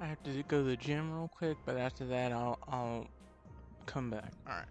I have to go to the gym real quick, but after that, I'll come back. All right.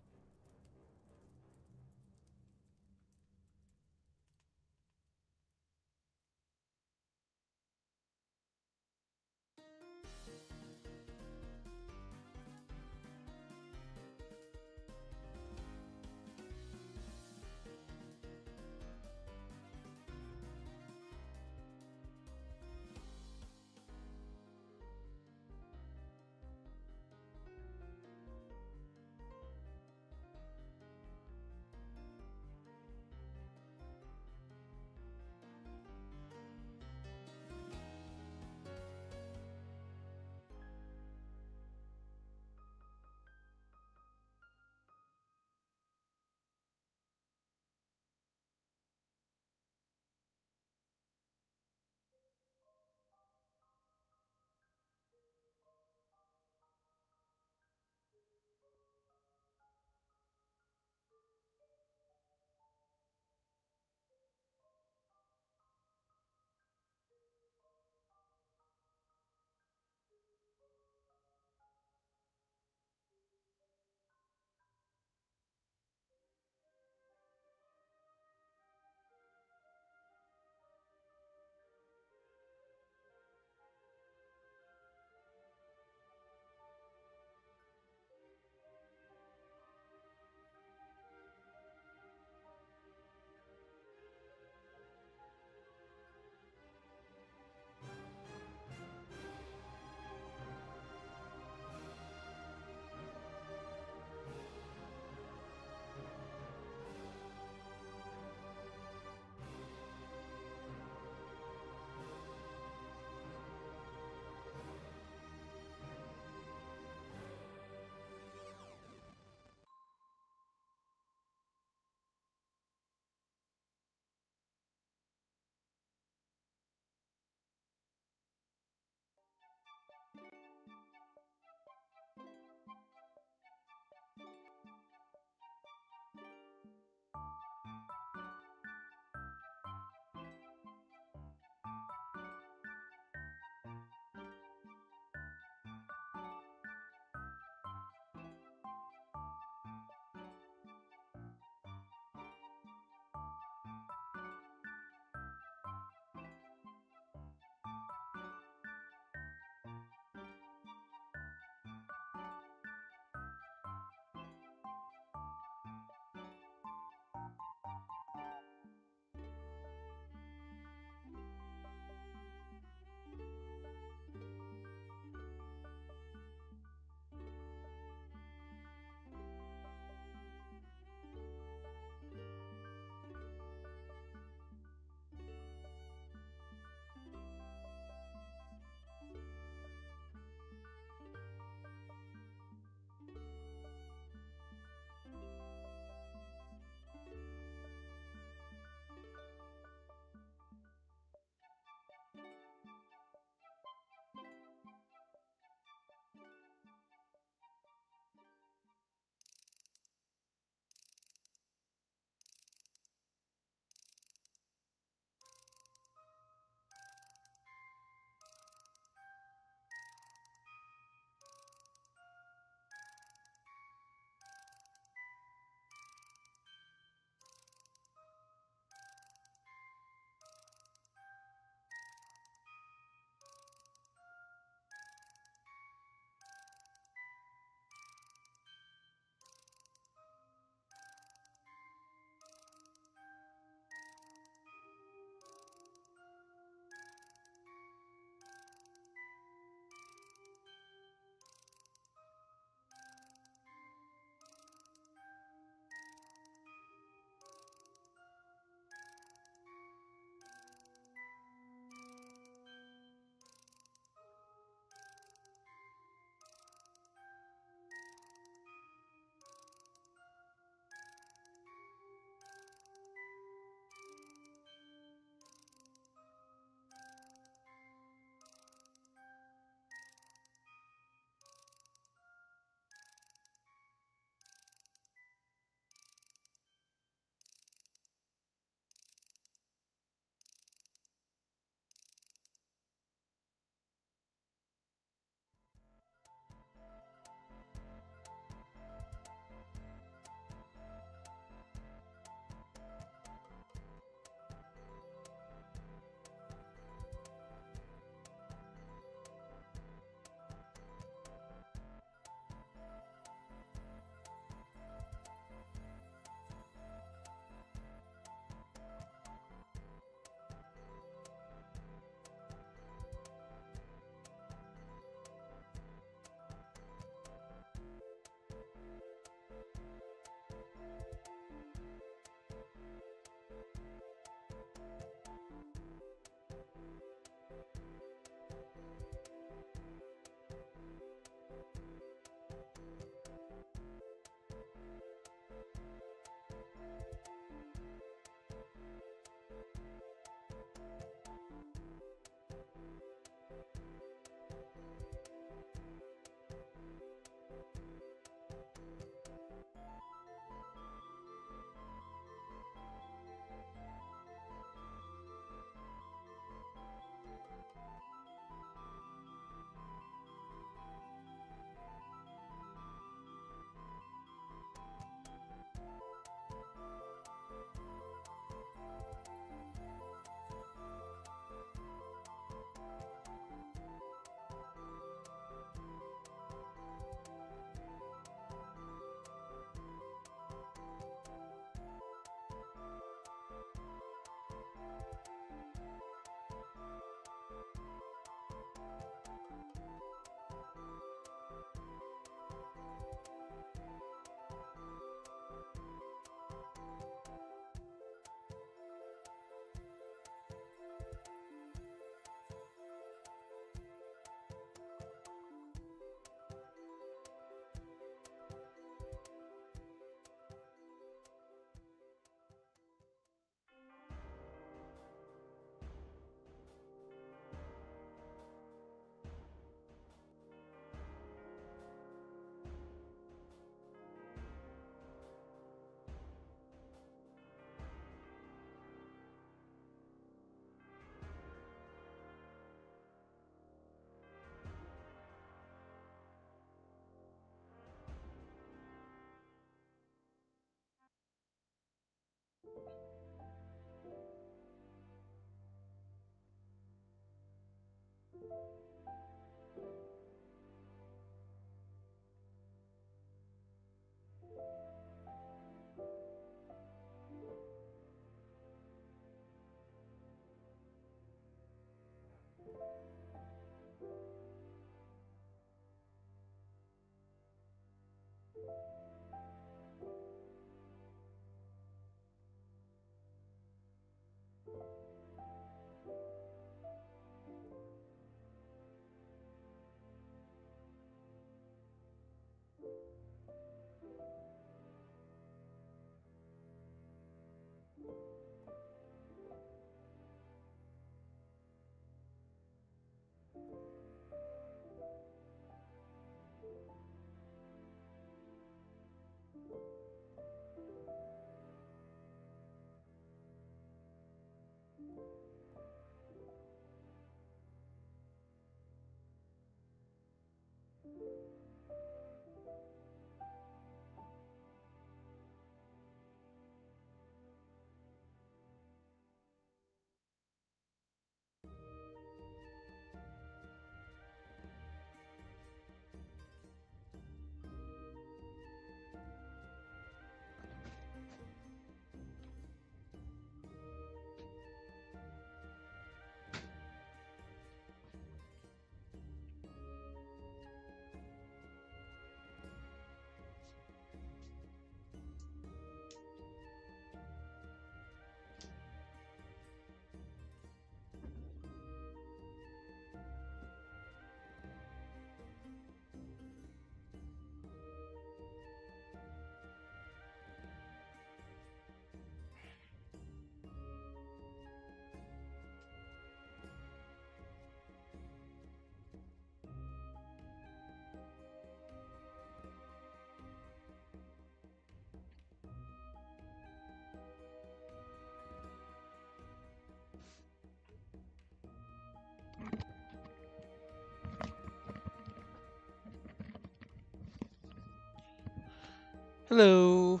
Hello.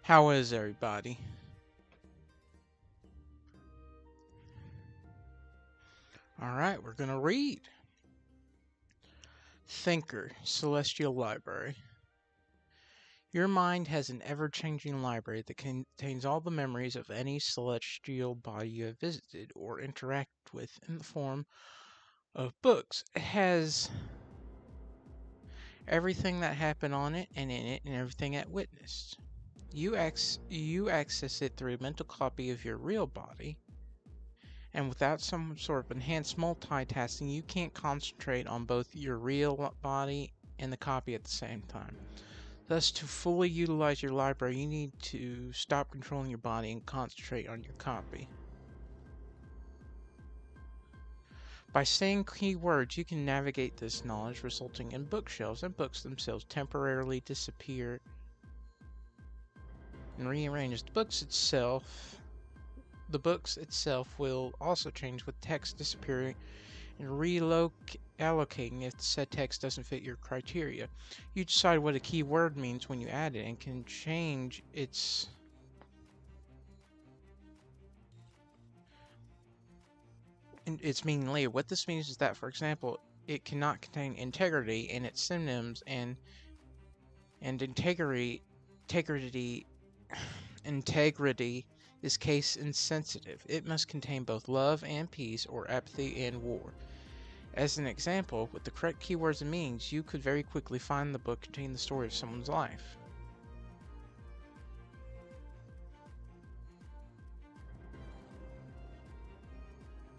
How is everybody? Alright, we're gonna read. Thinker, Celestial Library. Your mind has an ever-changing library that contains all the memories of any celestial body you have visited or interacted with in the form of books. It has everything that happened on it and in it and everything it witnessed. You access it through a mental copy of your real body, and without some sort of enhanced multitasking, you can't concentrate on both your real body and the copy at the same time. Thus, to fully utilize your library, you need to stop controlling your body and concentrate on your copy. By saying keywords, you can navigate this knowledge, resulting in bookshelves, and books themselves temporarily disappear and rearrange. The books itself will also change with text disappearing and reallocating if said text doesn't fit your criteria. You decide what a keyword means when you add it and can change its meaning later. What this means is that, for example, it cannot contain integrity in its synonyms, and integrity integrity is case insensitive. It must contain both love and peace, or apathy and war. As an example, with the correct keywords and meanings, you could very quickly find the book containing the story of someone's life.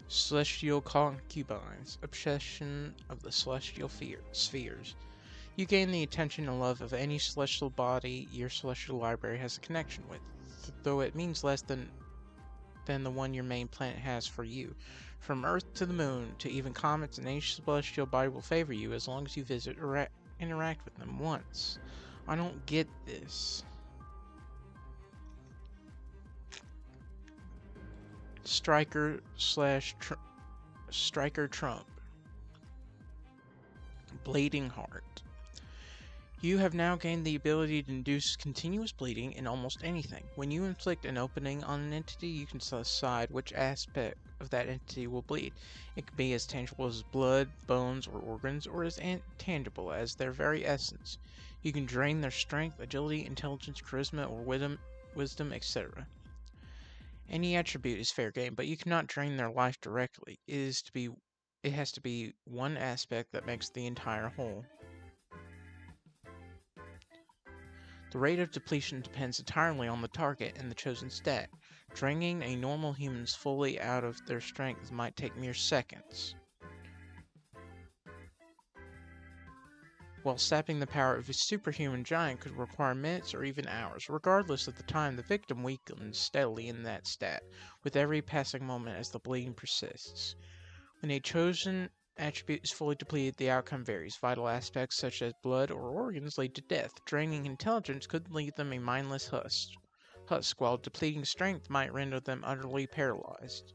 Celestial concubines, obsession of the celestial spheres. You gain the attention and love of any celestial body your celestial library has a connection with, though it means less than the one your main planet has for you. From Earth to the Moon, to even comets, and any celestial body will favor you as long as you visit or interact with them once. I don't get this. Striker Trump. Bleeding Heart. You have now gained the ability to induce continuous bleeding in almost anything. When you inflict an opening on an entity, you can decide which aspect of that entity will bleed. It can be as tangible as blood, bones, or organs, or as intangible as their very essence. You can drain their strength, agility, intelligence, charisma, or wisdom, etc. Any attribute is fair game, but you cannot drain their life directly. It has to be one aspect that makes the entire whole. The rate of depletion depends entirely on the target and the chosen stat. Draining a normal human's fully out of their strength might take mere seconds, while sapping the power of a superhuman giant could require minutes or even hours. Regardless of the time, the victim weakens steadily in that stat, with every passing moment as the bleeding persists. When a chosen attribute is fully depleted, the outcome varies. Vital aspects such as blood or organs lead to death. Draining intelligence could leave them a mindless husk, while depleting strength might render them utterly paralyzed.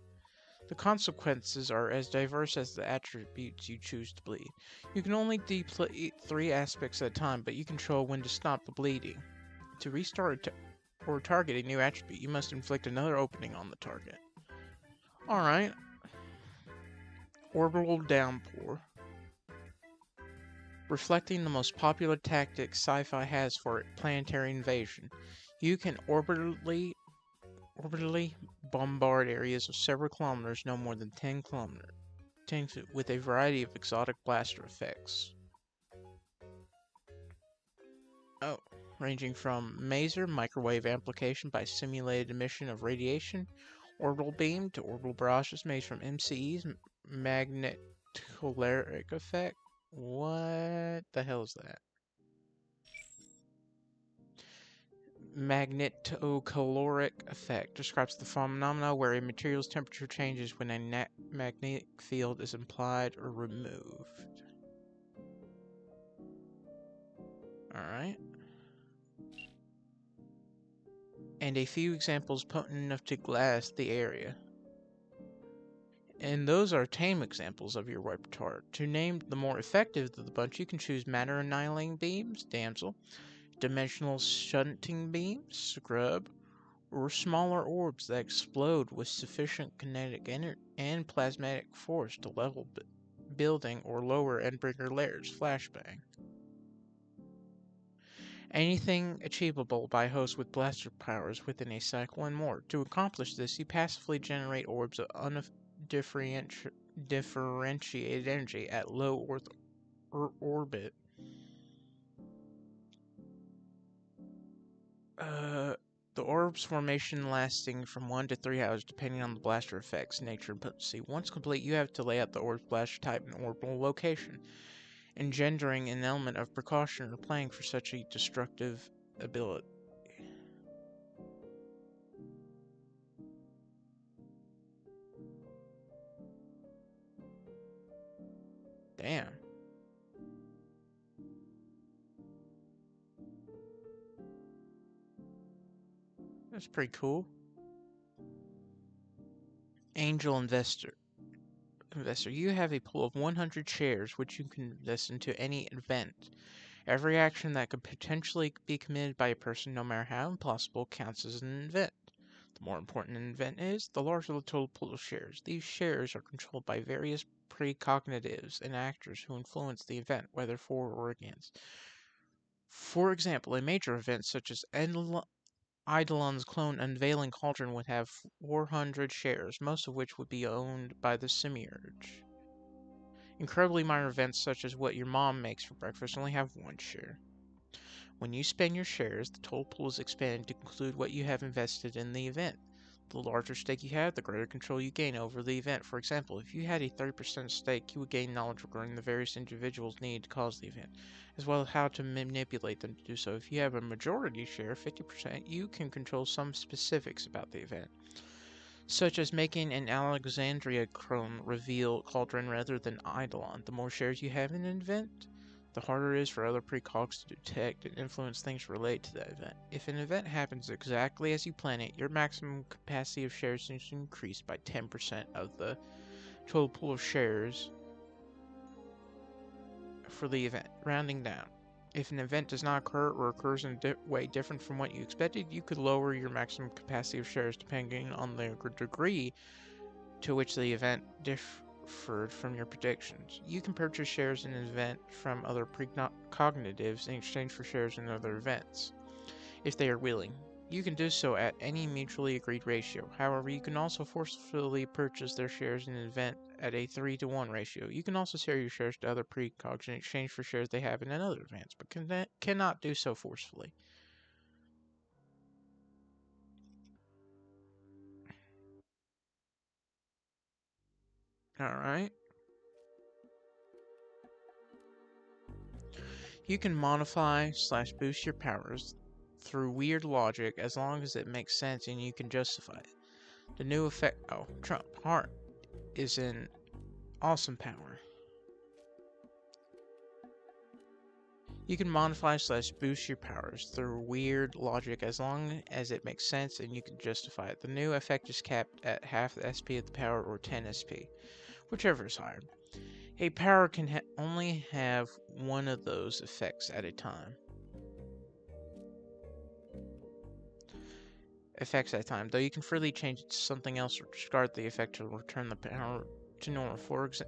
The consequences are as diverse as the attributes you choose to bleed. You can only deplete 3 aspects at a time, but you control when to stop the bleeding. To restart or target a new attribute, you must inflict another opening on the target. Alright. Orbital Downpour. Reflecting the most popular tactic sci-fi has for planetary invasion, you can orbitally bombard areas of several kilometers, no more than 10 feet, with a variety of exotic blaster effects. Ranging from maser, microwave amplification by simulated emission of radiation, orbital beam, to orbital barrages made from MCE's magnetocaloric effect. What the hell is that? Magnetocaloric effect describes the phenomena where a material's temperature changes when a magnetic field is applied or removed. Alright. And a few examples potent enough to glass the area. And those are tame examples of your repertoire. To name the more effective of the bunch, you can choose matter annihilating beams, damsel, dimensional shunting beams, scrub, or smaller orbs that explode with sufficient kinetic energy and plasmatic force to level building or lower Endbringer layers, flashbang. Anything achievable by hosts with blaster powers within a cycle and more. To accomplish this, you passively generate orbs of differentiated energy at low orbit. The orb's formation lasting from 1 to 3 hours depending on the blaster effect's nature and potency. Once complete, you have to lay out the orb's blaster type and orbital location, engendering an element of precaution or planning for such a destructive ability. Damn. That's pretty cool. Angel Investor. You have a pool of 100 shares which you can invest into any event. Every action that could potentially be committed by a person, no matter how impossible, counts as an event. The more important an event is, the larger the total pool of shares. These shares are controlled by various precognitives and actors who influence the event, whether for or against. For example, a major event such as Eidolon's clone unveiling Cauldron would have 400 shares, most of which would be owned by the Semiurge. Incredibly minor events such as what your mom makes for breakfast only have 1 share. When you spend your shares, the total pool is expanded to include what you have invested in the event. The larger stake you have, the greater control you gain over the event. For example, if you had a 30% stake, you would gain knowledge regarding the various individuals needed to cause the event, as well as how to manipulate them to do so. If you have a majority share, 50%, you can control some specifics about the event, such as making an Alexandria clone reveal Cauldron rather than Eidolon. The more shares you have in an event, the harder it is for other precogs to detect and influence things related to that event. If an event happens exactly as you plan it, your maximum capacity of shares seems to increase by 10% of the total pool of shares for the event, rounding down. If an event does not occur or occurs in a way different from what you expected, you could lower your maximum capacity of shares depending on the degree to which the event differed from your predictions. You can purchase shares in an event from other precognitives in exchange for shares in other events, if they are willing. You can do so at any mutually agreed ratio. However, you can also forcefully purchase their shares in an event at a 3-to-1 ratio. You can also sell your shares to other precogs in exchange for shares they have in another event, but cannot do so forcefully. Alright. You can modify/boost your powers through weird logic as long as it makes sense and you can justify it. The new effect, Trump Heart, is an awesome power. You can modify/boost your powers through weird logic as long as it makes sense and you can justify it. The new effect is capped at half the SP of the power or 10 SP, whichever is higher. A power can only have one of those effects at a time. Though you can freely change it to something else or discard the effect to return the power to normal.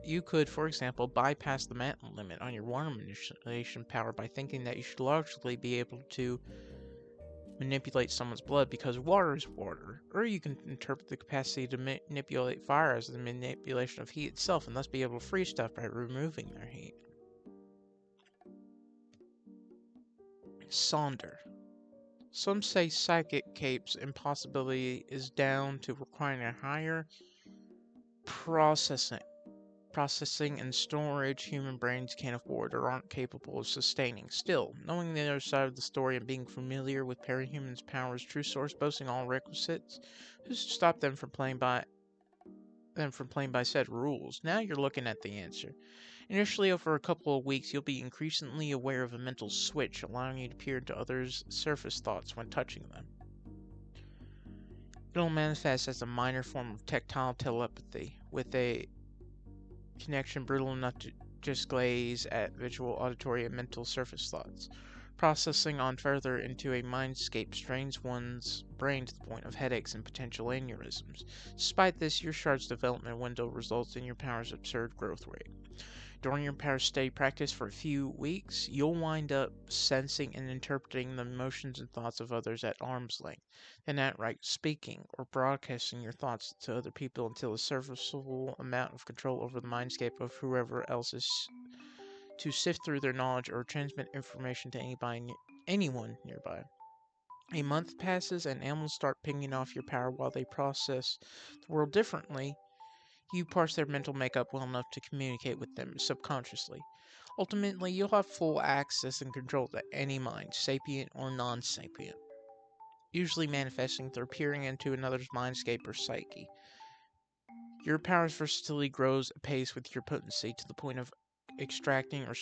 You could, for example, bypass the mana limit on your water manipulation power by thinking that you should logically be able to manipulate someone's blood because water is water. Or you can interpret the capacity to manipulate fire as the manipulation of heat itself and thus be able to freeze stuff by removing their heat. Sonder. Some say Psychic Cape's impossibility is down to requiring a higher processing and storage human brains can't afford or aren't capable of sustaining. Still, knowing the other side of the story and being familiar with Parahuman's power's true source, boasting all requisites, who's to stop them from playing by said rules? Now you're looking at the answer. Initially, over a couple of weeks, you'll be increasingly aware of a mental switch, allowing you to peer into others' surface thoughts when touching them. It'll manifest as a minor form of tactile telepathy, with a connection brutal enough to just glaze at visual, auditory, and mental surface thoughts. Processing on further into a mindscape strains one's brain to the point of headaches and potential aneurysms. Despite this, your shard's development window results in your power's absurd growth rate. During your power study practice for a few weeks, you'll wind up sensing and interpreting the emotions and thoughts of others at arm's length, and outright speaking or broadcasting your thoughts to other people until a serviceable amount of control over the mindscape of whoever else is to sift through their knowledge or transmit information to anyone nearby. A month passes and animals start pinging off your power while they process the world differently. You parse their mental makeup well enough to communicate with them subconsciously. Ultimately, you'll have full access and control to any mind, sapient or non-sapient, usually manifesting through peering into another's mindscape or psyche. Your power's versatility grows apace with your potency to the point of extracting or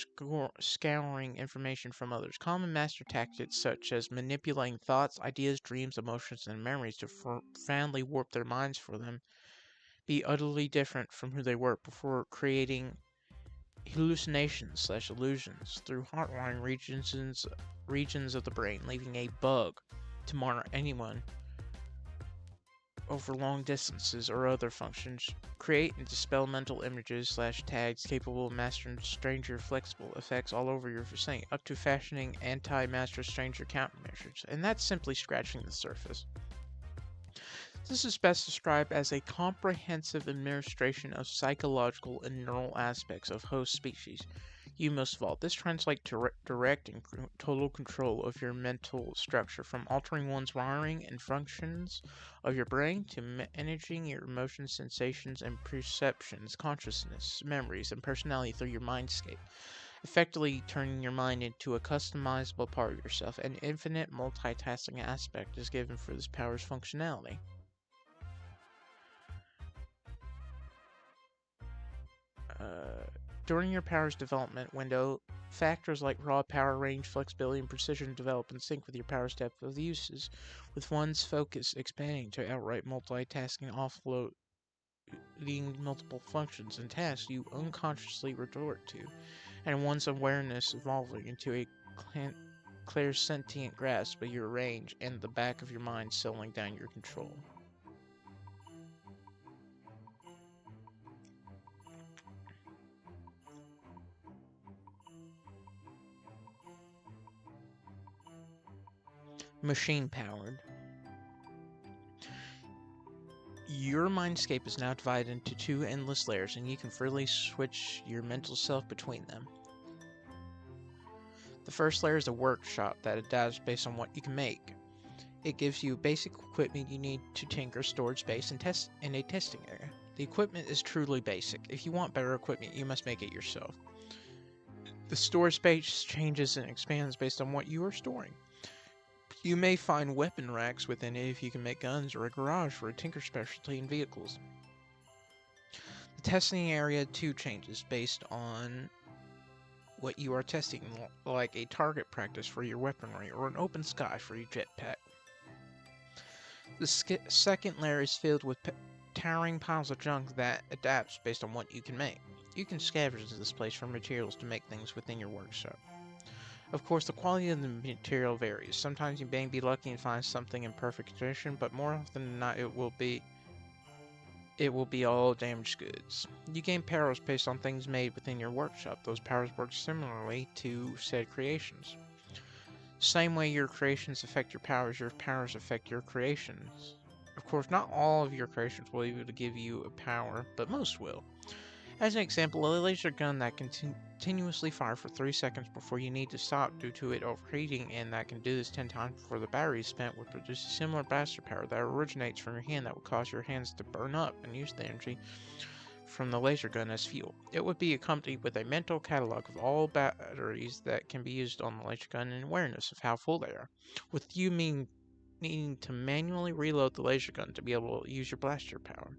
scouring information from others. Common master tactics such as manipulating thoughts, ideas, dreams, emotions, and memories to profoundly warp their minds for them be utterly different from who they were before, creating hallucinations/illusions through hotwiring regions of the brain, leaving a bug to monitor anyone over long distances or other functions. Create and dispel mental images/tags capable of mastering stranger flexible effects all over your vicinity, up to fashioning anti-master stranger countermeasures. And that's simply scratching the surface. This is best described as a comprehensive administration of psychological and neural aspects of host species. You most of all. This translates to direct and total control of your mental structure, from altering one's wiring and functions of your brain to managing your emotions, sensations, and perceptions, consciousness, memories, and personality through your mindscape, effectively turning your mind into a customizable part of yourself. An infinite multitasking aspect is given for this power's functionality. During your power's development window, factors like raw power, range, flexibility, and precision develop in sync with your power's depth of uses, with one's focus expanding to outright multitasking, offloading multiple functions and tasks you unconsciously resort to, and one's awareness evolving into a clairsentient grasp of your range and the back of your mind settling down your control. Machine powered. Your mindscape is now divided into two endless layers, and you can freely switch your mental self between them. The first layer is a workshop that adapts based on what you can make. It gives you basic equipment you need to tinker, storage space, and test in a testing area. The equipment is truly basic. If you want better equipment, you must make it yourself. The storage space changes and expands based on what you are storing. You may find weapon racks within it if you can make guns, or a garage for a tinker specialty in vehicles. The testing area too changes based on what you are testing, like a target practice for your weaponry or an open sky for your jetpack. The second layer is filled with towering piles of junk that adapts based on what you can make. You can scavenge this place for materials to make things within your workshop. Of course, the quality of the material varies. Sometimes you may be lucky and find something in perfect condition, but more often than not, it will be all damaged goods. You gain powers based on things made within your workshop. Those powers work similarly to said creations. Same way your creations affect your powers affect your creations. Of course, not all of your creations will be able to give you a power, but most will. As an example, a laser gun that can continuously fire for 3 seconds before you need to stop due to it overheating, and that can do this 10 times before the battery is spent, will produce a similar blaster power that originates from your hand that will cause your hands to burn up and use the energy from the laser gun as fuel. It would be accompanied with a mental catalog of all batteries that can be used on the laser gun and awareness of how full they are, with you needing to manually reload the laser gun to be able to use your blaster power.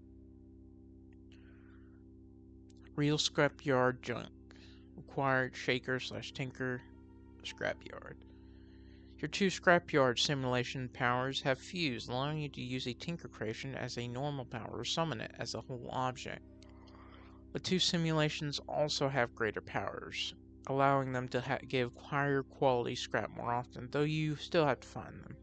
Real scrapyard junk. Required shaker/tinker scrapyard. Your two scrapyard simulation powers have fused, allowing you to use a Tinker Creation as a normal power or summon it as a whole object. The two simulations also have greater powers, allowing them to give higher quality scrap more often, though you still have to find them.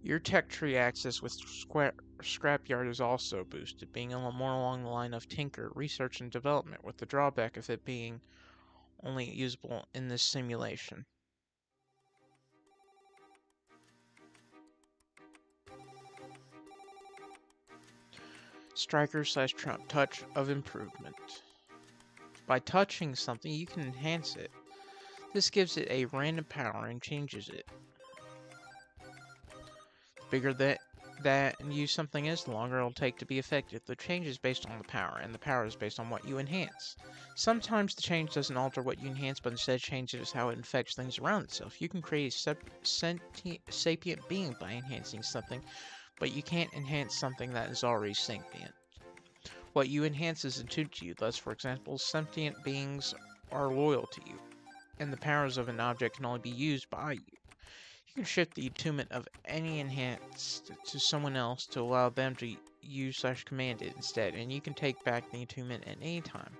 Your tech tree access with Scrapyard is also boosted, being a little more along the line of Tinker, Research and Development, with the drawback of it being only usable in this simulation. Striker/Trump Touch of Improvement. By touching something, you can enhance it. This gives it a random power and changes it. The bigger that use something is, the longer it'll take to be effective. The change is based on the power, and the power is based on what you enhance. Sometimes the change doesn't alter what you enhance, but instead changes how it affects things around itself. You can create a sapient being by enhancing something, but you can't enhance something that is already sentient. What you enhance is attuned to you. Thus, for example, sentient beings are loyal to you, and the powers of an object can only be used by you. You can shift the attunement of any enhanced to someone else to allow them to use/command it instead, and you can take back the attunement at any time.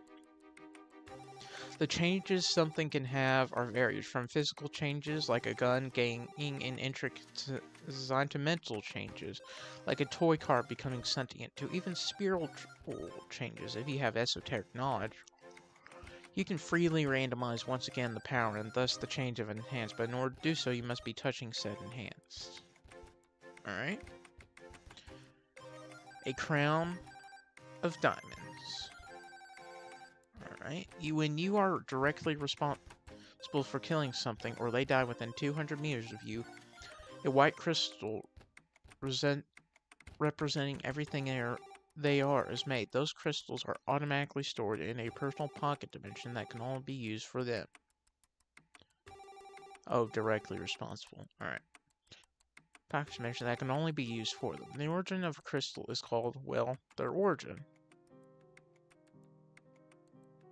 The changes something can have are varied, from physical changes like a gun gaining an intricate design to mental changes like a toy car becoming sentient, to even spiritual changes if you have esoteric knowledge. You can freely randomize once again the power and thus the change of enhanced, but in order to do so you must be touching said enhanced. Alright. A crown of diamonds. Alright. When you are directly responsible for killing something, or they die within 200 meters of you, a white crystal representing everything they are is made. Those crystals are automatically stored in a personal pocket dimension that can only be used for them. Oh, directly responsible. Alright. Pocket dimension that can only be used for them. The origin of a crystal is called, well, their origin.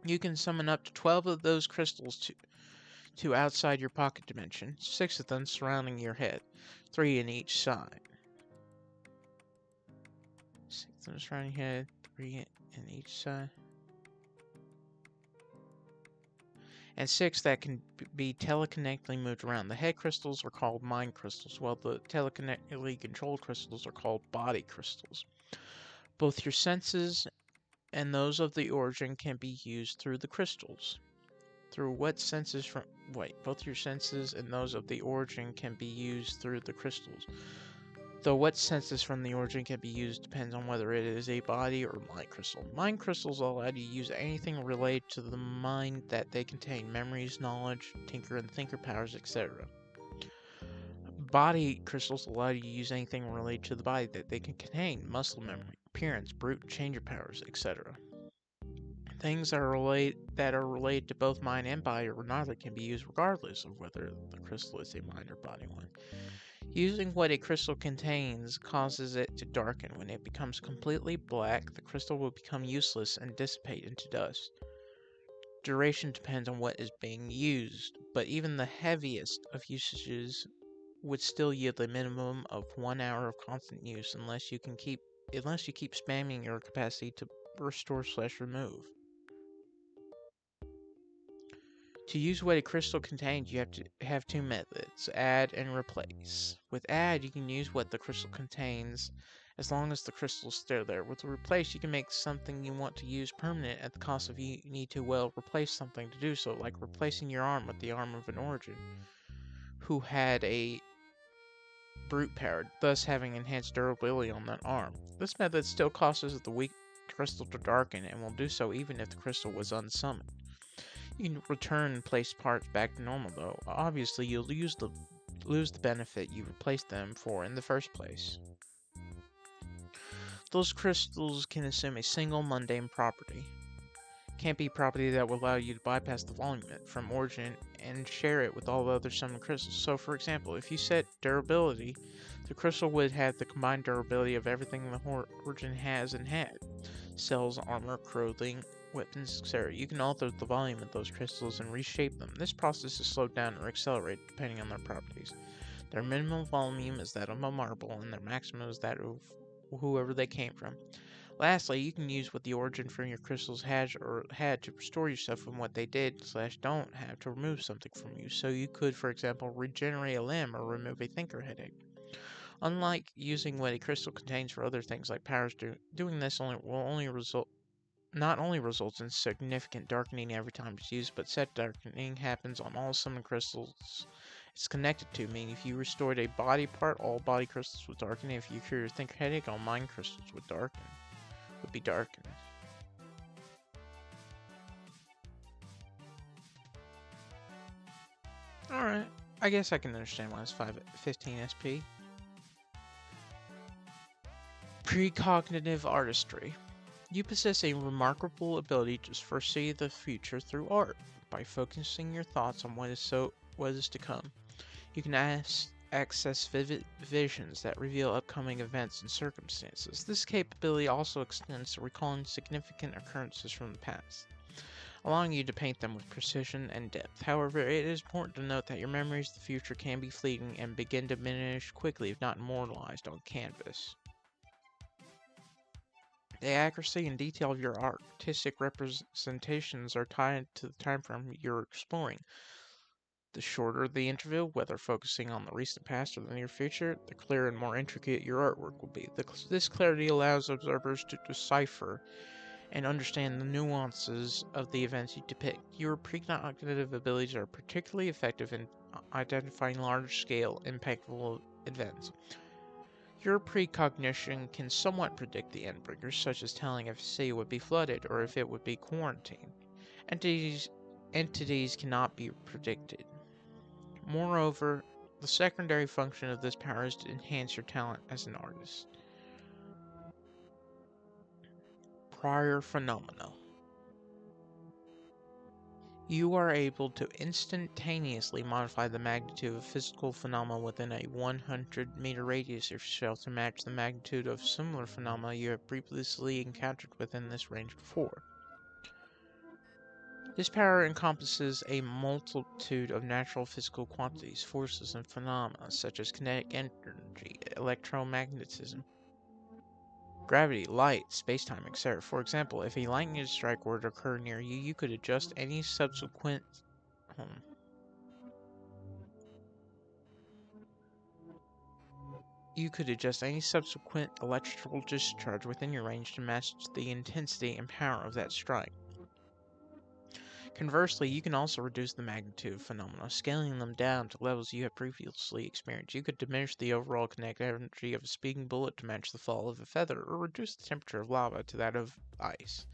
You can summon up to 12 of those crystals to outside your pocket dimension, 6 of them surrounding your head, 3 in each side. 6 of them surrounding your head, 3 in each side. And 6 that can be telekinetically moved around. The head crystals are called mind crystals, while the telekinetically controlled crystals are called body crystals. Both your senses and those of the origin can be used through the crystals. Both your senses and those of the origin can be used through the crystals. Though what senses from the origin can be used depends on whether it is a body or mind crystal. Mind crystals allow you to use anything related to the mind that they contain: memories, knowledge, tinker and thinker powers, etc. Body crystals allow you to use anything related to the body that they can contain: muscle memory, appearance, brute changer powers, etc. Things that are related to both mind and body or neither can be used regardless of whether the crystal is a mind or body one. Using what a crystal contains causes it to darken. When it becomes completely black, the crystal will become useless and dissipate into dust. Duration depends on what is being used, but even the heaviest of usages would still yield a minimum of 1 hour of constant use unless you keep spamming your capacity to restore/remove. To use what a crystal contains, you have to have 2 methods: add and replace. With add, you can use what the crystal contains as long as the crystal is still there. With replace, you can make something you want to use permanent at the cost of you need to, well, replace something to do so, like replacing your arm with the arm of an origin who had a brute power, thus having enhanced durability on that arm. This method still causes the weak crystal to darken and will do so even if the crystal was unsummoned. You can return and place parts back to normal, though. Obviously, you'll lose the benefit you replaced them for in the first place. Those crystals can assume a single mundane property. Can't be a property that will allow you to bypass the volume from origin and share it with all the other summoned crystals. So, for example, if you set durability, the crystal would have the combined durability of everything the origin has and had: cells, armor, clothing, weapons, etc. You can alter the volume of those crystals and reshape them. This process is slowed down or accelerated depending on their properties. Their minimum volume is that of a marble, and their maximum is that of whoever they came from. Lastly, you can use what the origin from your crystals had to restore yourself from what they did/don't have to remove something from you. So you could, for example, regenerate a limb or remove a thinker headache. Unlike using what a crystal contains for other things like powers, doing this not only results in significant darkening every time it's used, but said darkening happens on all summon crystals it's connected to, meaning if you restored a body part, all body crystals would darken. If you cure your thinker headache, all mind crystals would be darkened. Alright, I guess I can understand why it's 15 SP. Precognitive artistry. You possess a remarkable ability to foresee the future through art. By focusing your thoughts on what is to come, you can access vivid visions that reveal upcoming events and circumstances. This capability also extends to recalling significant occurrences from the past, allowing you to paint them with precision and depth. However, it is important to note that your memories of the future can be fleeting and begin to diminish quickly if not immortalized on canvas. The accuracy and detail of your artistic representations are tied to the time frame you're exploring. The shorter the interval, whether focusing on the recent past or the near future, the clearer and more intricate your artwork will be. This clarity allows observers to decipher and understand the nuances of the events you depict. Your precognitive abilities are particularly effective in identifying large-scale, impactful events. Your precognition can somewhat predict the endbringers, such as telling if a city would be flooded or if it would be quarantined. Entities cannot be predicted. Moreover, the secondary function of this power is to enhance your talent as an artist. Prior phenomena. You are able to instantaneously modify the magnitude of physical phenomena within a 100-meter radius of yourself to match the magnitude of similar phenomena you have previously encountered within this range before. This power encompasses a multitude of natural physical quantities, forces, and phenomena such as kinetic energy, electromagnetism, gravity, light, spacetime, etc. For example, if a lightning strike were to occur near you, you could adjust any subsequent electrical discharge within your range to match the intensity and power of that strike. Conversely, you can also reduce the magnitude of phenomena, scaling them down to levels you have previously experienced. You could diminish the overall kinetic energy of a speeding bullet to match the fall of a feather, or reduce the temperature of lava to that of ice.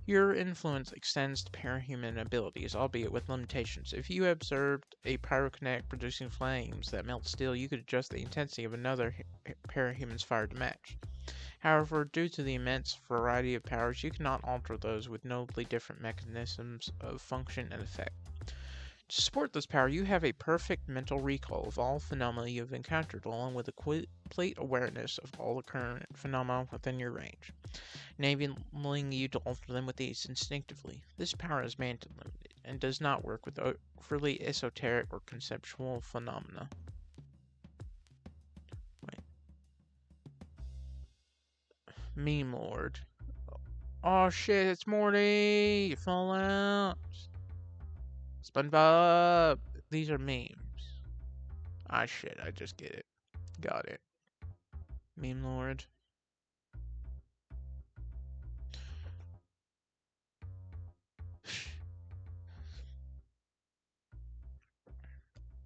Your influence extends to parahuman abilities, albeit with limitations. If you observed a pyrokinetic producing flames that melt steel, you could adjust the intensity of another parahuman's fire to match. However, due to the immense variety of powers, you cannot alter those with notably different mechanisms of function and effect. To support this power, you have a perfect mental recall of all phenomena you have encountered, along with a complete awareness of all the current phenomena within your range, enabling you to alter them with ease instinctively. This power is man-limited and does not work with overly esoteric or conceptual phenomena. Meme Lord. Oh shit, it's Morty! You fall out! SpongeBob! These are memes. Ah shit, I just get it. Got it. Meme Lord.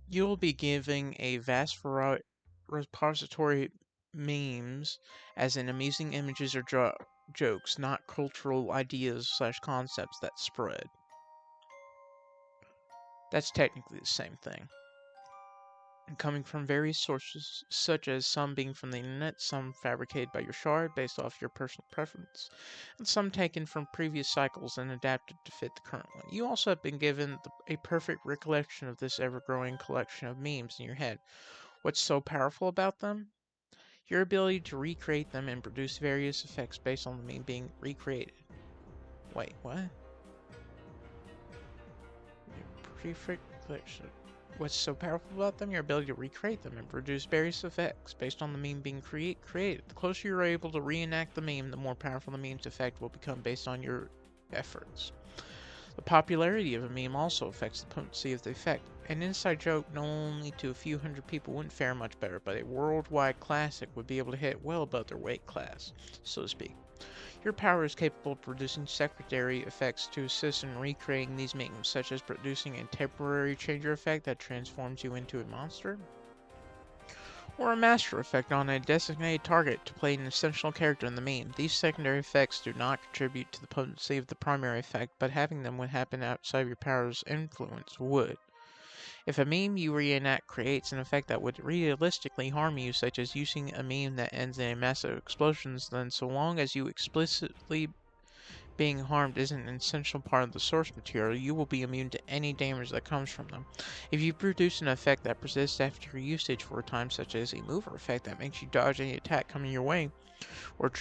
You will be giving a vast repository memes, as in amusing images or jokes, not cultural ideas/concepts that spread. That's technically the same thing. Coming from various sources, such as some being from the internet, some fabricated by your shard based off your personal preference, and some taken from previous cycles and adapted to fit the current one. You also have been given a perfect recollection of this ever-growing collection of memes in your head. What's so powerful about them? Your ability to recreate them and produce various effects based on the meme being recreated. Wait, what? Prefix collection. What's so powerful about them? Your ability to recreate them and produce various effects based on the meme being created. The closer you're able to reenact the meme, the more powerful the meme's effect will become based on your efforts. The popularity of a meme also affects the potency of the effect. An inside joke known only to a few hundred people wouldn't fare much better, but a worldwide classic would be able to hit well above their weight class, so to speak. Your power is capable of producing secondary effects to assist in recreating these memes, such as producing a temporary changer effect that transforms you into a monster, or a master effect on a designated target to play an essential character in the meme. These secondary effects do not contribute to the potency of the primary effect, but having them would happen outside of your power's influence would. If a meme you reenact creates an effect that would realistically harm you, such as using a meme that ends in a massive explosion, then so long as you explicitly being harmed isn't an essential part of the source material, you will be immune to any damage that comes from them. If you produce an effect that persists after usage for a time, such as a mover effect that makes you dodge any attack coming your way, or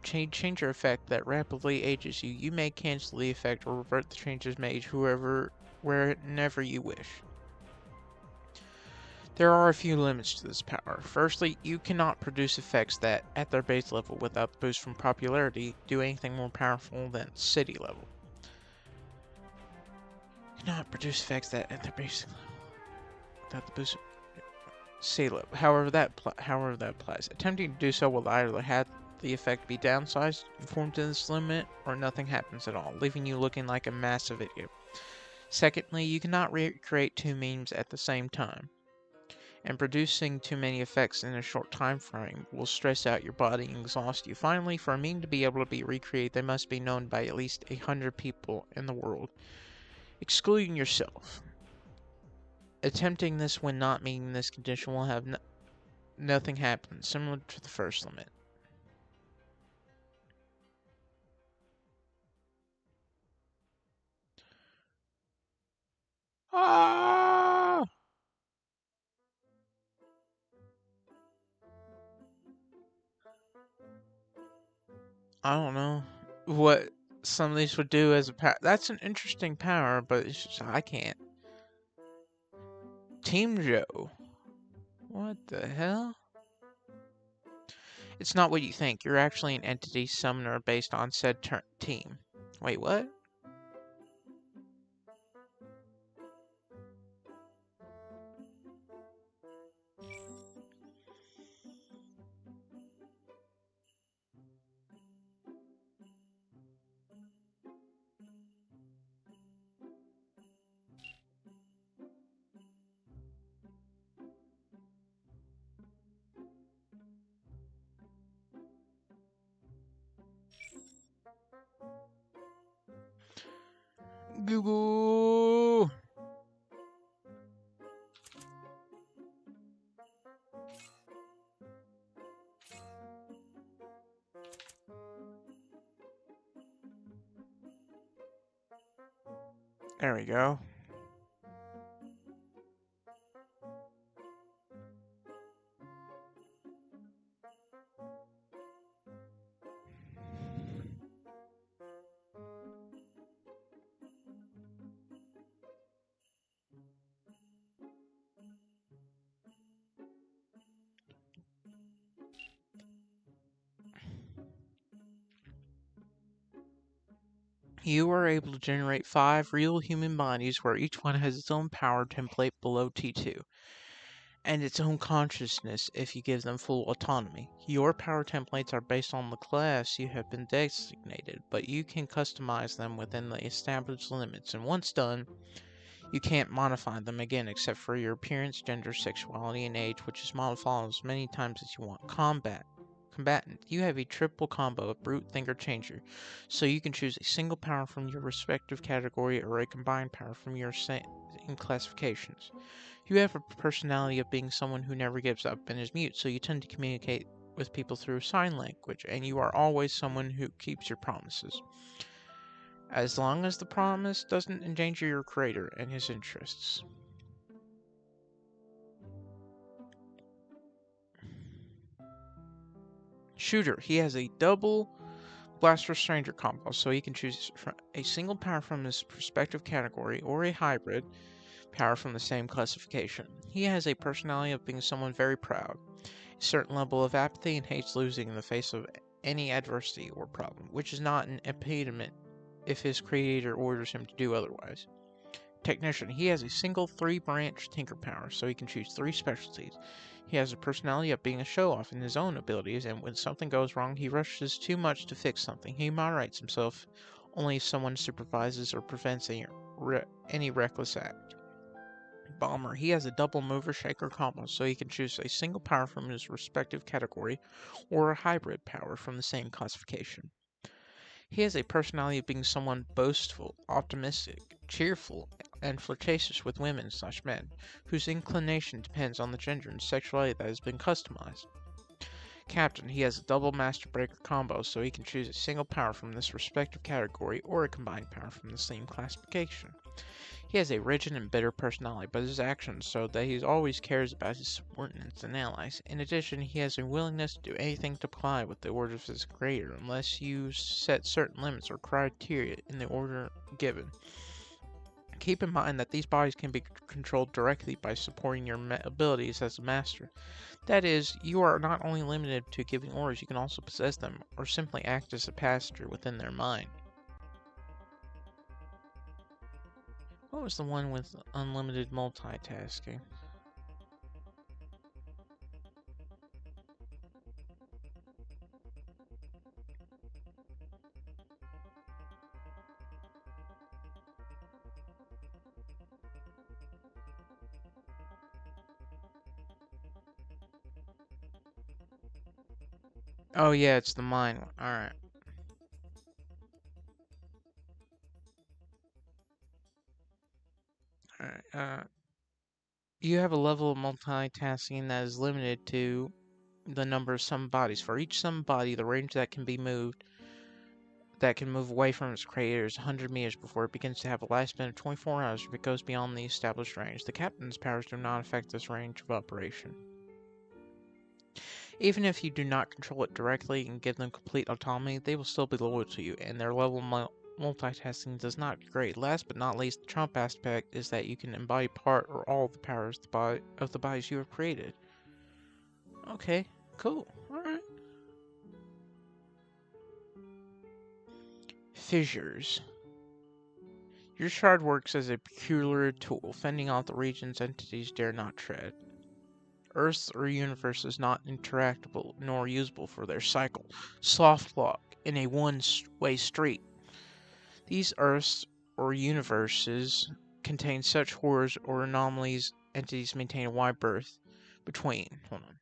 changer effect that rapidly ages you, you may cancel the effect or revert the changes made whenever you wish. There are a few limits to this power. Firstly, you cannot produce effects that, at their base level, without the boost from popularity, do anything more powerful than city level. You cannot produce effects that, at their base level, without the boost from city level. However that applies. Attempting to do so will either have the effect be downsized, conform to this limit, or nothing happens at all, leaving you looking like a massive idiot. Secondly, you cannot recreate two memes at the same time, and producing too many effects in a short time frame will stress out your body and exhaust you. Finally, for a meme to be able to be recreated, they must be known by at least 100 people in the world, excluding yourself. Attempting this when not meeting this condition will have nothing happen, similar to the first limit. Ah! I don't know what some of these would do as a power. That's an interesting power, but it's just, I can't. Team Joe. What the hell? It's not what you think. You're actually an entity summoner based on said team. Wait, what? Google. There we go. You are able to generate 5 real human bodies where each one has its own power template below T2, and its own consciousness if you give them full autonomy. Your power templates are based on the class you have been designated, but you can customize them within the established limits, and once done, you can't modify them again except for your appearance, gender, sexuality, and age, which is modifiable as many times as you want. Combatant. You have a triple combo of Brute, Thinker, Changer, so you can choose a single power from your respective category or a combined power from your same classifications. You have a personality of being someone who never gives up and is mute, so you tend to communicate with people through sign language, and you are always someone who keeps your promises, as long as the promise doesn't endanger your creator and his interests. Shooter. He has a double Blaster Stranger combo, so he can choose a single power from his respective category or a hybrid power from the same classification. He has a personality of being someone very proud, a certain level of apathy, and hates losing in the face of any adversity or problem, which is not an impediment if his creator orders him to do otherwise. Technician. He has a single 3-branch tinker power, so he can choose 3 specialties. He has a personality of being a show-off in his own abilities, and when something goes wrong, he rushes too much to fix something. He moderates himself only if someone supervises or prevents any reckless act. Bomber. He has a double mover shaker combo, so he can choose a single power from his respective category or a hybrid power from the same classification. He has a personality of being someone boastful, optimistic, cheerful, and flirtatious with women/men, whose inclination depends on the gender and sexuality that has been customized. Captain. He has a double Master Breaker combo, so he can choose a single power from this respective category or a combined power from the same classification. He has a rigid and bitter personality, but his actions show that he always cares about his subordinates and allies. In addition, he has a willingness to do anything to comply with the orders of his creator, unless you set certain limits or criteria in the order given. Keep in mind that these bodies can be controlled directly by supporting your abilities as a master. That is, you are not only limited to giving orders, you can also possess them, or simply act as a passenger within their mind. What was the one with unlimited multitasking? Oh yeah, it's the mine one. Alright. Alright, you have a level of multitasking that is limited to the number of summon bodies. For each summon body, the range that can move away from its creator is 100 meters before it begins to have a lifespan of 24 hours if it goes beyond the established range. The captain's powers do not affect this range of operation. Even if you do not control it directly and give them complete autonomy, they will still be loyal to you, and their level of multitasking does not degrade. Last but not least, the trump aspect is that you can embody part or all of the powers of the bodies you have created. Okay, cool. Alright. Fissures. Your shard works as a peculiar tool, fending off the regions entities dare not tread. Earth or universe is not interactable nor usable for their cycle. Soft lock in a one-way street. These Earths or universes contain such horrors or anomalies entities maintain a wide berth between. Hold on.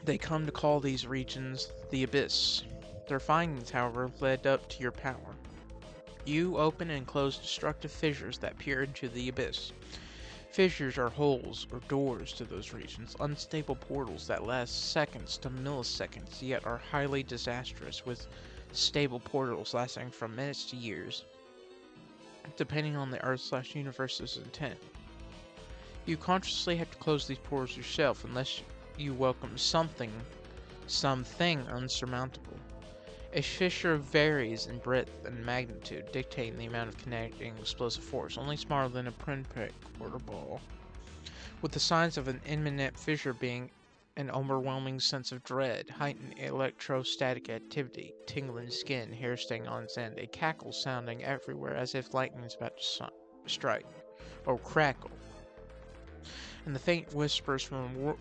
They come to call these regions the Abyss. Their findings, however, led up to your power. You open and close destructive fissures that peer into the Abyss. Fissures are holes or doors to those regions, unstable portals that last seconds to milliseconds, yet are highly disastrous, with stable portals lasting from minutes to years, depending on the Earth/universe's intent. You consciously have to close these portals yourself unless you welcome something unsurmountable. A fissure varies in breadth and magnitude, dictating the amount of connecting explosive force, only smaller than a pinprick or a ball. With the signs of an imminent fissure being an overwhelming sense of dread, heightened electrostatic activity, tingling skin, hair staying on its end, a cackle sounding everywhere as if lightning is about to strike, or crackle, and the faint whispers from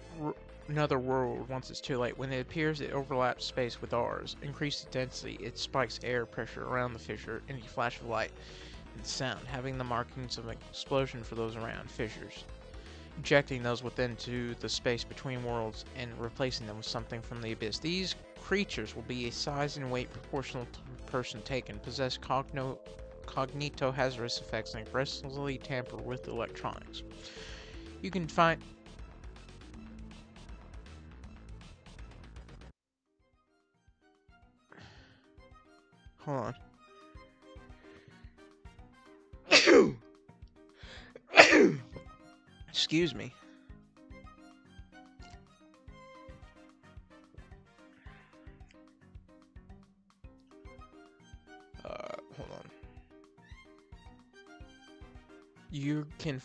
another world once it's too late. When it appears, it overlaps space with ours. Increased density, it spikes air pressure around the fissure, any flash of light and sound, having the markings of an explosion for those around fissures, ejecting those within to the space between worlds and replacing them with something from the abyss. These creatures will be a size and weight proportional to the person taken, possess cognito-hazardous effects, and aggressively tamper with electronics. You can find... Hold on. Excuse me. You can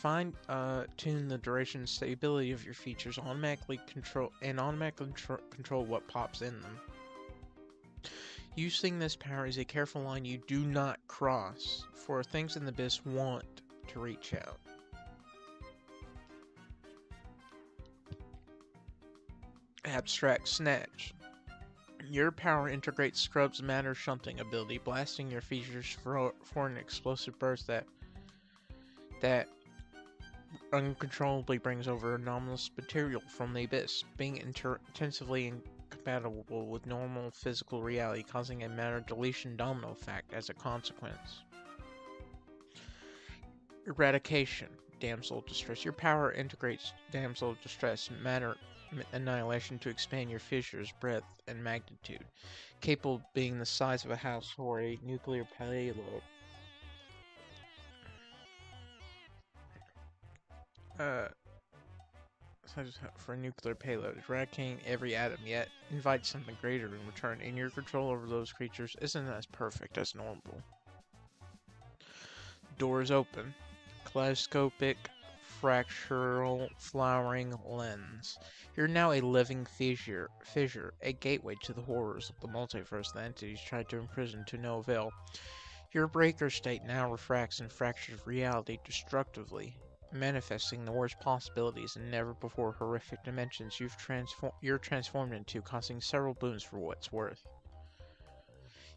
tune the duration and stability of your features, automatically control what pops in them. Using this power is a careful line you do not cross, for things in the abyss want to reach out. Abstract Snatch. Your power integrates Scrub's matter shunting ability, blasting your features for an explosive burst that uncontrollably brings over anomalous material from the abyss, being intensively incompatible with normal physical reality, causing a matter deletion domino effect as a consequence. Eradication. Damsel Distress. Your power integrates Damsel Distress matter annihilation to expand your fissure's breadth and magnitude, capable of being the size of a house or a nuclear payload. For a nuclear payload, eradicating every atom, yet invite something greater in return, and your control over those creatures isn't as perfect as normal. Doors open. Kaleidoscopic fractal flowering lens. You're now a living fissure, a gateway to the horrors of the multiverse that entities tried to imprison to no avail. Your breaker state now refracts and fractures reality destructively, manifesting the worst possibilities in never-before horrific dimensions you're transformed into, causing several boons for what it's worth.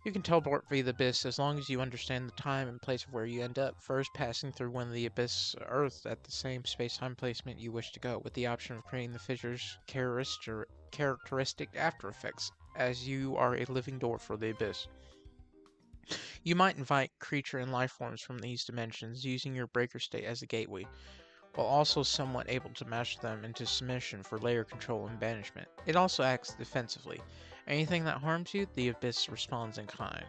You can teleport via the abyss as long as you understand the time and place of where you end up, first passing through one of the abyss Earth at the same space-time placement you wish to go, with the option of creating the fissure's characteristic after effects, as you are a living door for the abyss. You might invite creature and life forms from these dimensions, using your breaker state as a gateway, while also somewhat able to mash them into submission for layer control and banishment. It also acts defensively. Anything that harms you, the abyss responds in kind.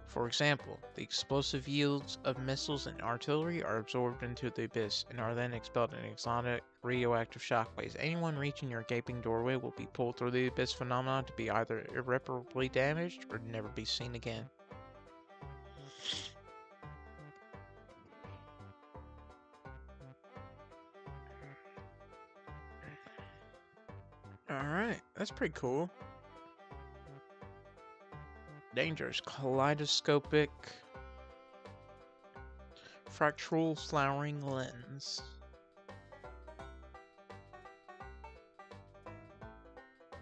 For example, the explosive yields of missiles and artillery are absorbed into the abyss and are then expelled in exotic radioactive shockwaves. Anyone reaching your gaping doorway will be pulled through the abyss phenomenon to be either irreparably damaged or never be seen again. Alright, that's pretty cool. Dangerous. Kaleidoscopic fractal flowering lens.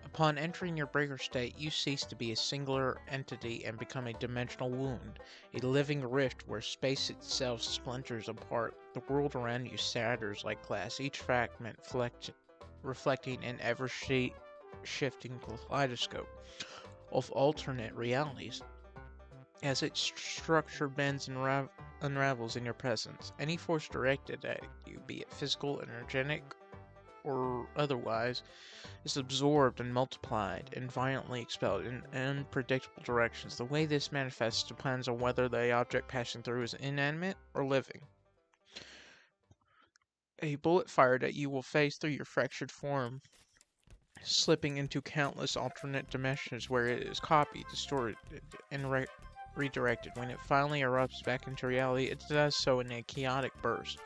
Upon entering your breaker state, you cease to be a singular entity and become a dimensional wound, a living rift where space itself splinters apart. The world around you shatters like glass, each fragment reflecting an ever-shifting kaleidoscope of alternate realities. As its structure bends and unravels in your presence, any force directed at you, be it physical, energetic, or otherwise, is absorbed and multiplied and violently expelled in unpredictable directions. The way this manifests depends on whether the object passing through is inanimate or living. A bullet fired at you will phase through your fractured form, slipping into countless alternate dimensions where it is copied, distorted, and redirected. When it finally erupts back into reality, it does so in a chaotic burst,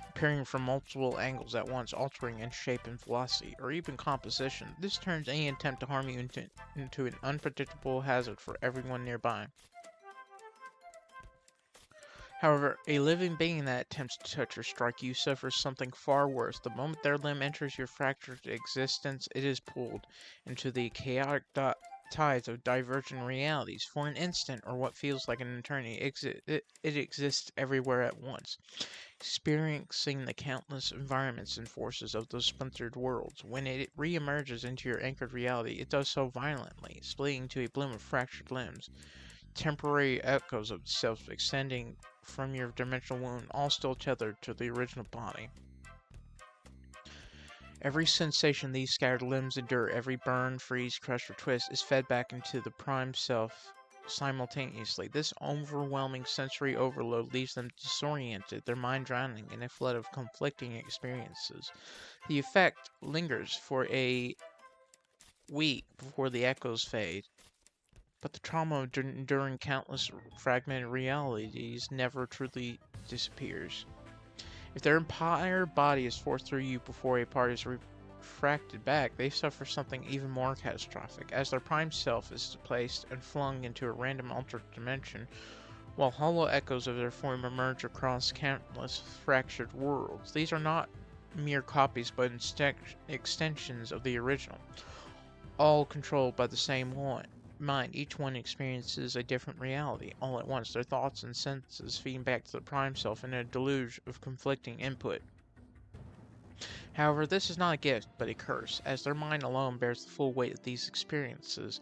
appearing from multiple angles at once, altering in shape and velocity, or even composition. This turns any attempt to harm you into an unpredictable hazard for everyone nearby. However, a living being that attempts to touch or strike you suffers something far worse. The moment their limb enters your fractured existence, it is pulled into the chaotic tides of divergent realities. For an instant, or what feels like an eternity, it exists everywhere at once, experiencing the countless environments and forces of those splintered worlds. When it re-emerges into your anchored reality, it does so violently, splitting into a bloom of fractured limbs, temporary echoes of itself extending from your dimensional wound, all still tethered to the original body. Every sensation these scattered limbs endure, every burn, freeze, crush, or twist, is fed back into the prime self simultaneously. This overwhelming sensory overload leaves them disoriented, their mind drowning in a flood of conflicting experiences. The effect lingers for a week before the echoes fade, but the trauma of enduring countless fragmented realities never truly disappears. If their entire body is forced through you before a part is refracted back, they suffer something even more catastrophic, as their prime self is displaced and flung into a random alternate dimension, while hollow echoes of their form emerge across countless fractured worlds. These are not mere copies, but extensions of the original, all controlled by the same mind. Each one experiences a different reality all at once, their thoughts and senses feeding back to the prime self in a deluge of conflicting input. However, this is not a gift, but a curse, as their mind alone bears the full weight of these experiences,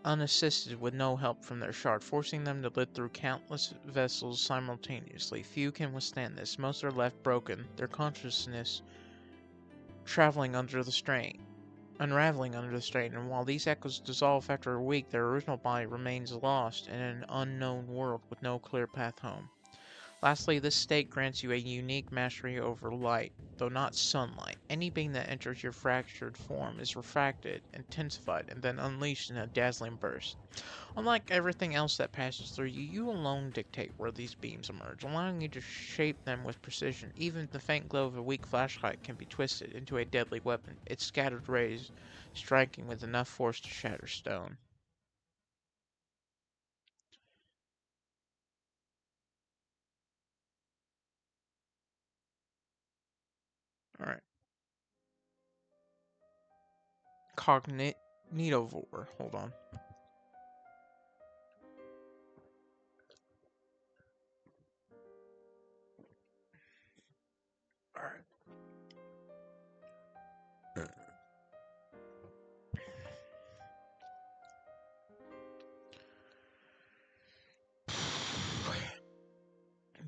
unassisted with no help from their shard, forcing them to live through countless vessels simultaneously. Few can withstand this. Most are left broken, their consciousness traveling under the strain. Unraveling under the strain, and while these echoes dissolve after a week, their original body remains lost in an unknown world with no clear path home. Lastly, this state grants you a unique mastery over light, though not sunlight. Any being that enters your fractured form is refracted, intensified, and then unleashed in a dazzling burst. Unlike everything else that passes through you, you alone dictate where these beams emerge, allowing you to shape them with precision. Even the faint glow of a weak flashlight can be twisted into a deadly weapon, its scattered rays striking with enough force to shatter stone. Alright. Cognitovore. Hold on. Alright.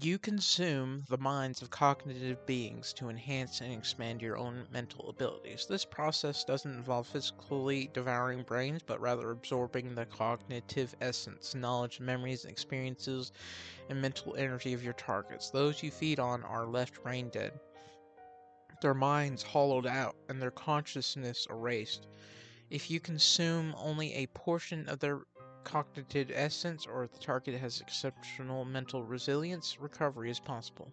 You consume the minds of cognitive beings to enhance and expand your own mental abilities. This process doesn't involve physically devouring brains, but rather absorbing the cognitive essence, knowledge, memories, experiences, and mental energy of your targets. Those you feed on are left brain dead, their minds hollowed out, and their consciousness erased. If you consume only a portion of their cognitive essence, or if the target has exceptional mental resilience, recovery is possible.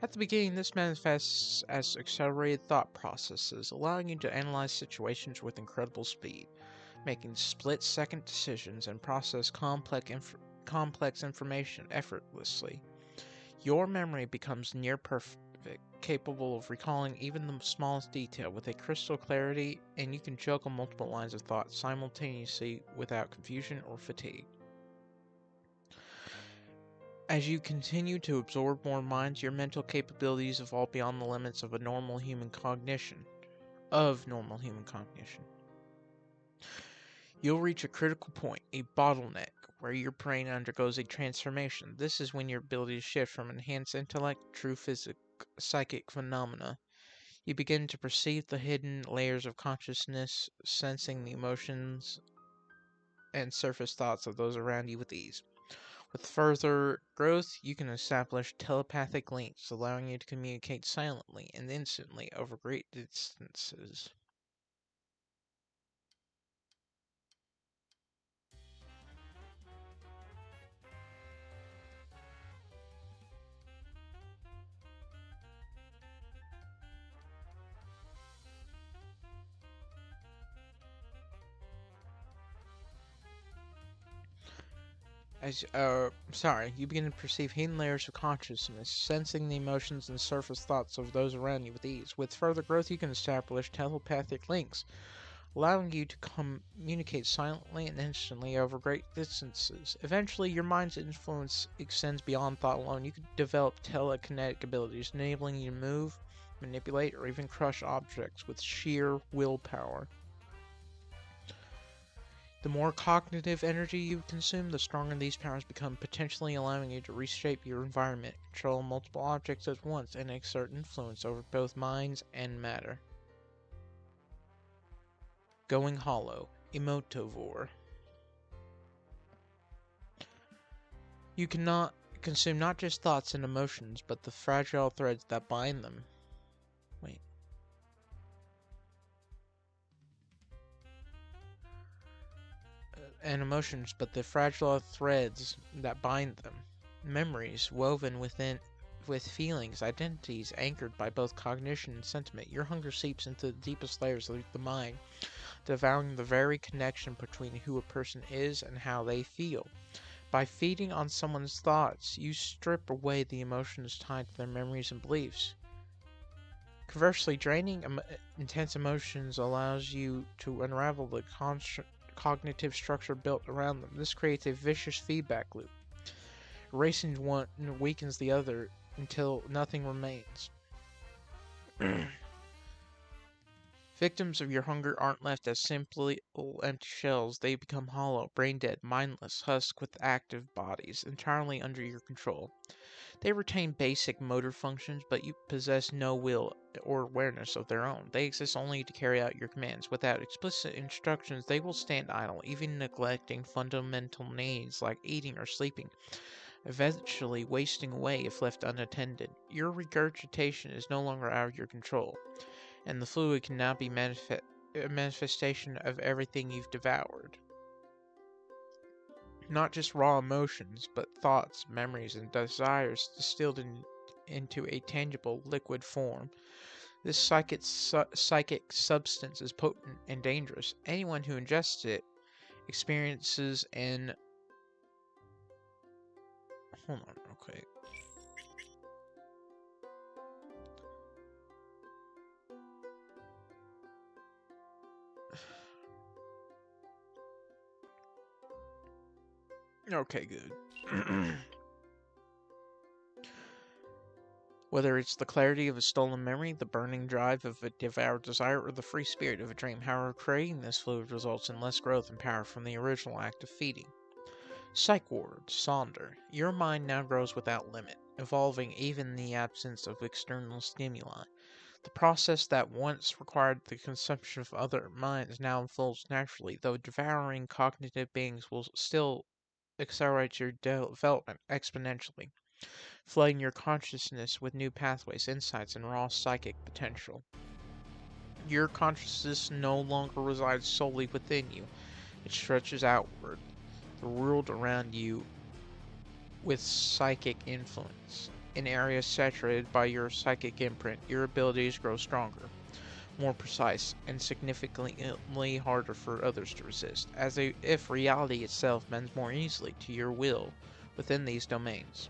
At the beginning, this manifests as accelerated thought processes, allowing you to analyze situations with incredible speed, making split-second decisions and process complex information effortlessly. Your memory becomes near perfect, capable of recalling even the smallest detail with a crystal clarity, and you can juggle multiple lines of thought simultaneously without confusion or fatigue. As you continue to absorb more minds, your mental capabilities evolve beyond the limits of normal human cognition. You'll reach a critical point, a bottleneck, where your brain undergoes a transformation. This is when your abilities shift from enhanced intellect to true psychic phenomena. You begin to perceive the hidden layers of consciousness, sensing the emotions and surface thoughts of those around you with ease. With further growth, you can establish telepathic links, allowing you to communicate silently and instantly over great distances. You begin to perceive hidden layers of consciousness, sensing the emotions and surface thoughts of those around you with ease. With further growth, you can establish telepathic links, allowing you to communicate silently and instantly over great distances. Eventually, your mind's influence extends beyond thought alone. You can develop telekinetic abilities, enabling you to move, manipulate, or even crush objects with sheer willpower. The more cognitive energy you consume, the stronger these powers become, potentially allowing you to reshape your environment, control multiple objects at once, and exert influence over both minds and matter. Going Hollow, Emotovore. You cannot consume not just thoughts and emotions, but the fragile threads that bind them. Wait. And emotions, but the fragile threads that bind them. Memories woven within with feelings, identities anchored by both cognition and sentiment. Your hunger seeps into the deepest layers of the mind, devouring the very connection between who a person is and how they feel. By feeding on someone's thoughts, you strip away the emotions tied to their memories and beliefs. Conversely, draining intense emotions allows you to unravel the cognitive structure built around them. This creates a vicious feedback loop. Erasing one weakens the other until nothing remains. Victims of your hunger aren't left as simply empty shells. They become hollow, brain-dead, mindless husks with active bodies, entirely under your control. They retain basic motor functions, but you possess no will or awareness of their own. They exist only to carry out your commands. Without explicit instructions, they will stand idle, even neglecting fundamental needs like eating or sleeping, eventually wasting away if left unattended. Your regurgitation is no longer out of your control, and the fluid can now be a manifestation of everything you've devoured. Not just raw emotions, but thoughts, memories, and desires distilled into a tangible liquid form. This psychic substance is potent and dangerous. Anyone who ingests it experiences an... Hold on real quick. Okay, good. Whether it's the clarity of a stolen memory, the burning drive of a devoured desire, or the free spirit of a dream, however, creating this fluid results in less growth and power from the original act of feeding. Psych ward, Sonder. Your mind now grows without limit, evolving even in the absence of external stimuli. The process that once required the consumption of other minds now unfolds naturally, though devouring cognitive beings will still accelerate your development exponentially, flooding your consciousness with new pathways, insights, and raw psychic potential. Your consciousness no longer resides solely within you, it stretches outward, the world around you with psychic influence. In areas saturated by your psychic imprint, your abilities grow stronger, more precise, and significantly harder for others to resist, as if reality itself bends more easily to your will within these domains.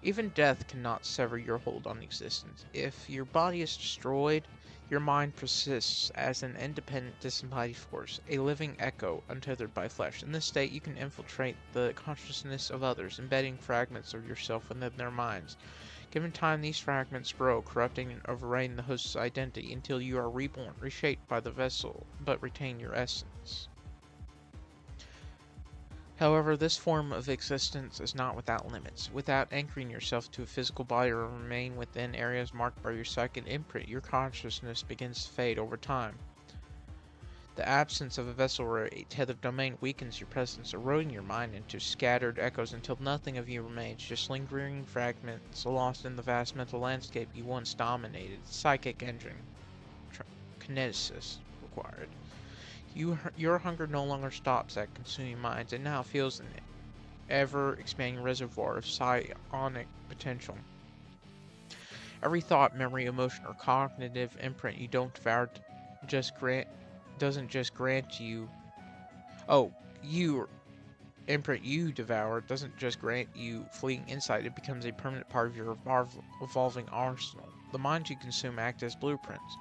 Even death cannot sever your hold on existence. If your body is destroyed, your mind persists as an independent, disembodied force, a living echo untethered by flesh. In this state, you can infiltrate the consciousness of others, embedding fragments of yourself within their minds. Given time, these fragments grow, corrupting and overriding the host's identity until you are reborn, reshaped by the vessel, but retain your essence. However, this form of existence is not without limits. Without anchoring yourself to a physical body or remain within areas marked by your psychic imprint, your consciousness begins to fade over time. The absence of a vessel or a tethered domain weakens your presence, eroding your mind into scattered echoes until nothing of you remains, just lingering fragments lost in the vast mental landscape you once dominated. Psychic engine. Kinesis required. Your hunger no longer stops at consuming minds. It now fills an ever-expanding reservoir of psionic potential. Every thought, memory, emotion, or cognitive imprint you don't devour doesn't just grant you... Oh, you imprint you devour doesn't just grant you fleeting insight, it becomes a permanent part of your evolving arsenal. The minds you consume act as blueprints,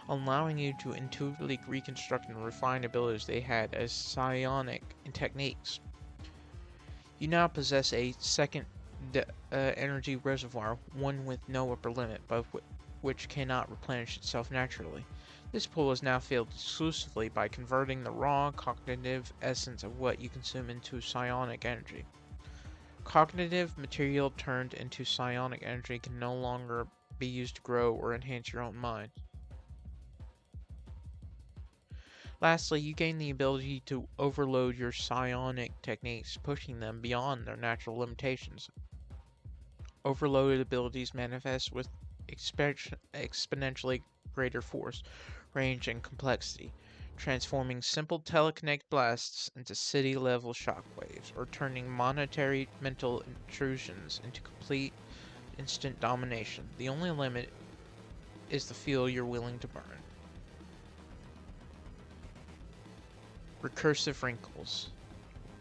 allowing you to intuitively reconstruct and refine abilities they had as psionic techniques. You now possess a second energy reservoir, one with no upper limit, but which cannot replenish itself naturally. This pool is now filled exclusively by converting the raw cognitive essence of what you consume into psionic energy. Cognitive material turned into psionic energy can no longer be used to grow or enhance your own mind. Lastly, you gain the ability to overload your psionic techniques, pushing them beyond their natural limitations. Overloaded abilities manifest with exponentially greater force, range, and complexity, transforming simple telekinetic blasts into city-level shockwaves, or turning monetary mental intrusions into complete instant domination. The only limit is the fuel you're willing to burn. Recursive wrinkles.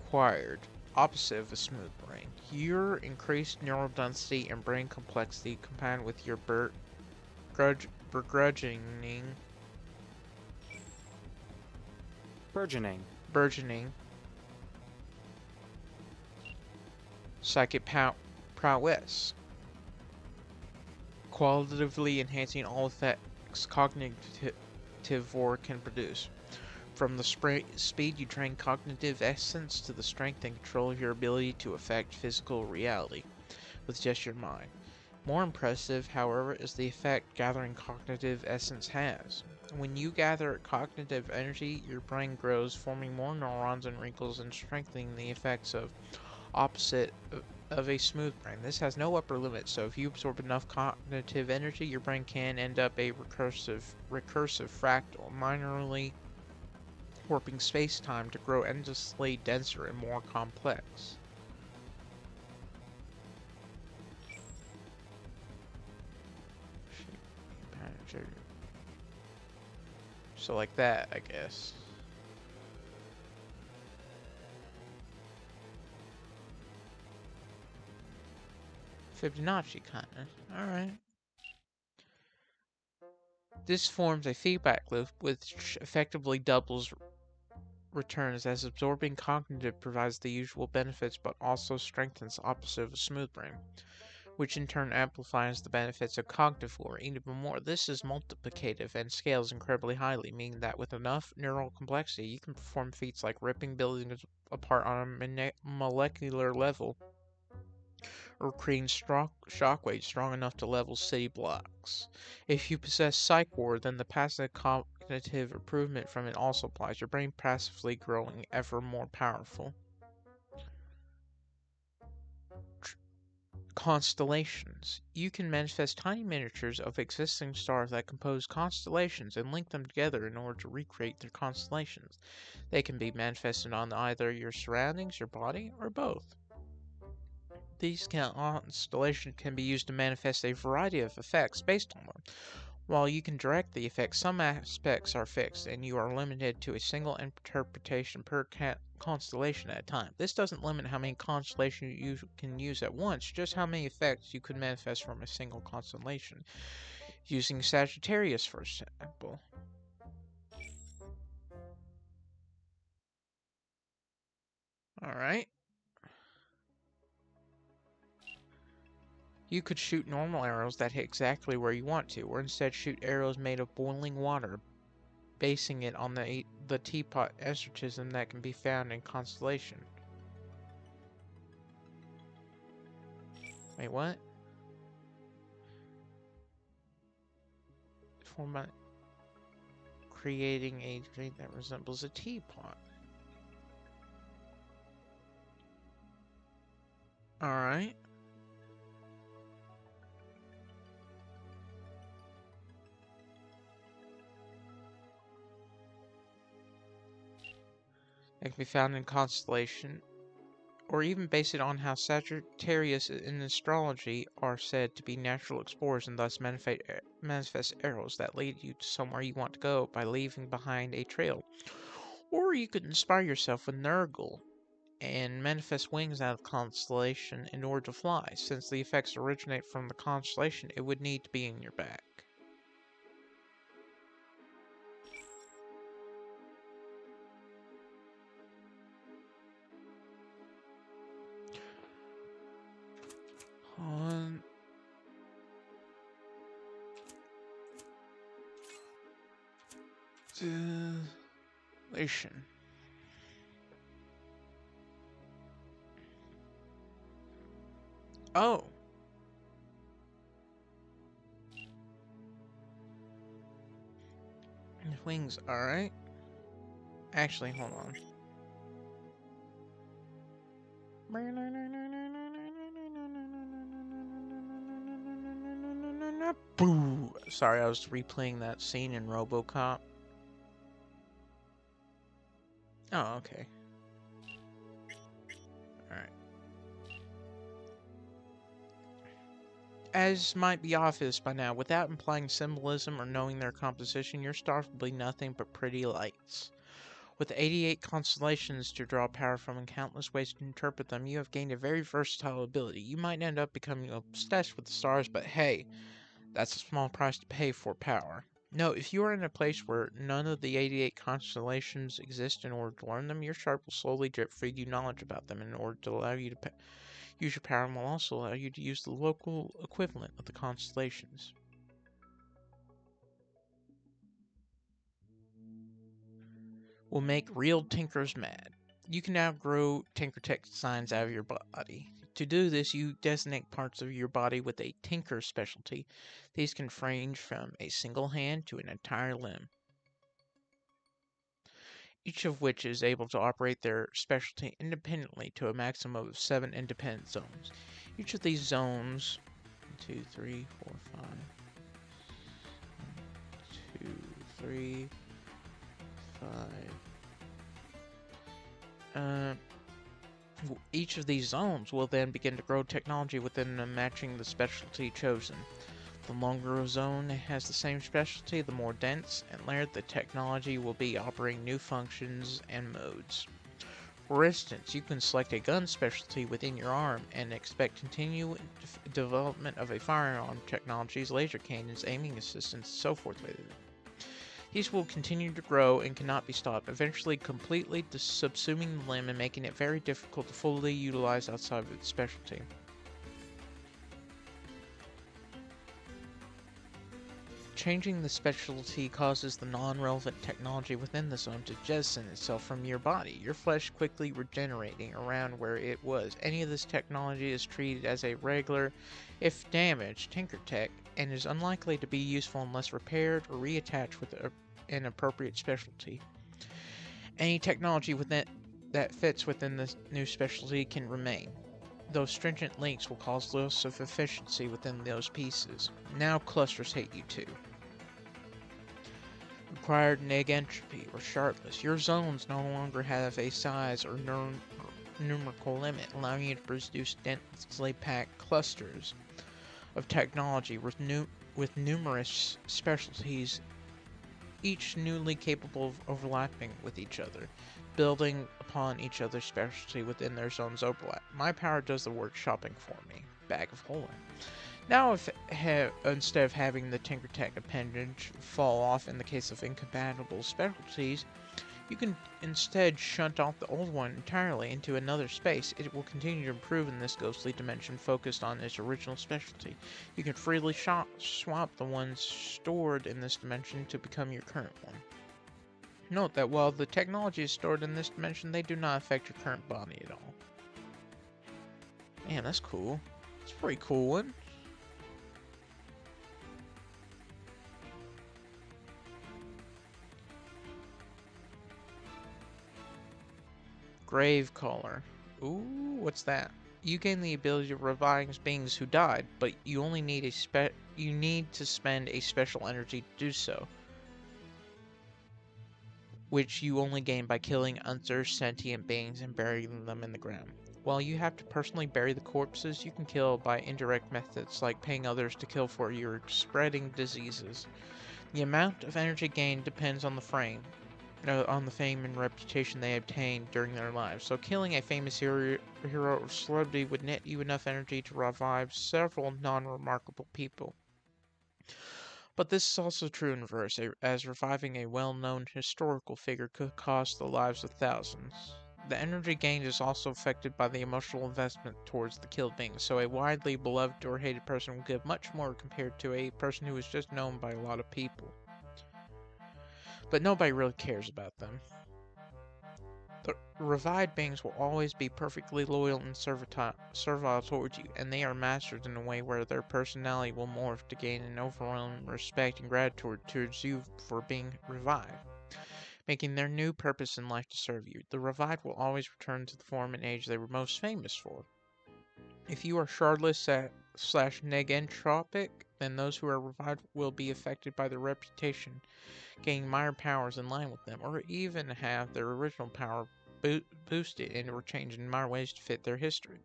Acquired. Opposite of a smooth brain. Your increased neural density and brain complexity combined with your burgeoning psychic prowess, qualitatively enhancing all effects cognitive can produce. From the speed you train cognitive essence to the strength and control of your ability to affect physical reality with just your mind. More impressive, however, is the effect gathering cognitive essence has. When you gather cognitive energy, your brain grows, forming more neurons and wrinkles and strengthening the effects of opposite of a smooth brain. This has no upper limit, so if you absorb enough cognitive energy, your brain can end up a recursive fractal, minorly warping space-time to grow endlessly denser and more complex. So like that, I guess. Fibonacci kinda. Alright. This forms a feedback loop which effectively doubles returns, as absorbing cognitive provides the usual benefits but also strengthens the opposite of a smooth brain, which in turn amplifies the benefits of cognivore even more. This is multiplicative and scales incredibly highly, meaning that with enough neural complexity, you can perform feats like ripping buildings apart on a molecular level, or creating shockwaves strong enough to level city blocks. If you possess CYOA, then the passive cognitive improvement from it also applies, your brain passively growing ever more powerful. Constellations. You can manifest tiny miniatures of existing stars that compose constellations and link them together in order to recreate their constellations. They can be manifested on either your surroundings, your body, or both. These constellations can be used to manifest a variety of effects based on them. While you can direct the effects, some aspects are fixed, and you are limited to a single interpretation per constellation at a time. This doesn't limit how many constellations you can use at once, just how many effects you could manifest from a single constellation. Using Sagittarius, for example. Alright. You could shoot normal arrows that hit exactly where you want to, or instead shoot arrows made of boiling water, basing it on the teapot esotericism that can be found in constellation. Wait, what? Format creating a drink that resembles a teapot. Alright. It can be found in constellation, or even base it on how Sagittarius in astrology are said to be natural explorers and thus manifest arrows that lead you to somewhere you want to go by leaving behind a trail. Or you could inspire yourself with Nurgle and manifest wings out of the constellation in order to fly. Since the effects originate from the constellation, it would need to be in your back. Constellation. Oh. Wings, alright. Actually, hold on. Boo! Sorry, I was replaying that scene in RoboCop. Oh, okay. Alright. As might be obvious by now, without implying symbolism or knowing their composition, your stars will be nothing but pretty lights. With 88 constellations to draw power from and countless ways to interpret them, you have gained a very versatile ability. You might end up becoming obsessed with the stars, but hey, that's a small price to pay for power. No, if you are in a place where none of the 88 constellations exist in order to learn them, your chart will slowly drip feed you knowledge about them in order to allow you to use your power and will also allow you to use the local equivalent of the constellations. Will make real tinkers mad. You can now grow Tinkertech signs out of your body. To do this, you designate parts of your body with a tinker specialty. These can range from a single hand to an entire limb, each of which is able to operate their specialty independently to a maximum of 7 independent zones. Each of these zones, 1, 2, 3, 4, 5, 1, 2, 3, 5. Each of these zones will then begin to grow technology within them matching the specialty chosen. The longer a zone has the same specialty, the more dense and layered the technology will be, operating new functions and modes. For instance, you can select a gun specialty within your arm and expect continued development of a firearm technologies, laser cannons, aiming assistance, and so forth with it. These will continue to grow and cannot be stopped, eventually completely subsuming the limb and making it very difficult to fully utilize outside of its specialty. Changing the specialty causes the non-relevant technology within the zone to jettison itself from your body, your flesh quickly regenerating around where it was. Any of this technology is treated as a regular, if damaged, Tinkertech, and is unlikely to be useful unless repaired or reattached with an appropriate specialty. Any technology that fits within this new specialty can remain. Those stringent links will cause loss of efficiency within those pieces. Now clusters hate you too. Required neg entropy or shardless. Your zones no longer have a size or numerical limit, allowing you to produce densely packed clusters of technology with numerous specialties, each newly capable of overlapping with each other, building upon each other's specialty within their zone's overlap. My power does the work shopping for me. Bag of holding. Now, instead of having the Tinkertech appendage fall off in the case of incompatible specialties, you can instead shunt off the old one entirely into another space. It will continue to improve in this ghostly dimension focused on its original specialty. You can freely swap the ones stored in this dimension to become your current one. Note that while the technology is stored in this dimension, they do not affect your current body at all. Man, that's cool. It's a pretty cool one. Gravecaller. Ooh, what's that? You gain the ability to revive beings who died, but you only need to spend a special energy to do so, which you only gain by killing other sentient beings and burying them in the ground. While you have to personally bury the corpses, you can kill by indirect methods like paying others to kill for you or spreading diseases. The amount of energy gained depends on the fame and reputation they obtained during their lives. So killing a famous hero or celebrity would net you enough energy to revive several non-remarkable people. But this is also true in reverse, as reviving a well-known historical figure could cost the lives of thousands. The energy gained is also affected by the emotional investment towards the killed being, so a widely beloved or hated person will give much more compared to a person who is just known by a lot of people. But nobody really cares about them. The revived beings will always be perfectly loyal and servile towards you, and they are mastered in a way where their personality will morph to gain an overwhelming respect and gratitude towards you for being revived, making their new purpose in life to serve you. The revived will always return to the form and age they were most famous for. If you are shardless / negentropic, then those who are revived will be affected by their reputation, gaining minor powers in line with them, or even have their original power boosted and or changed in minor ways to fit their history.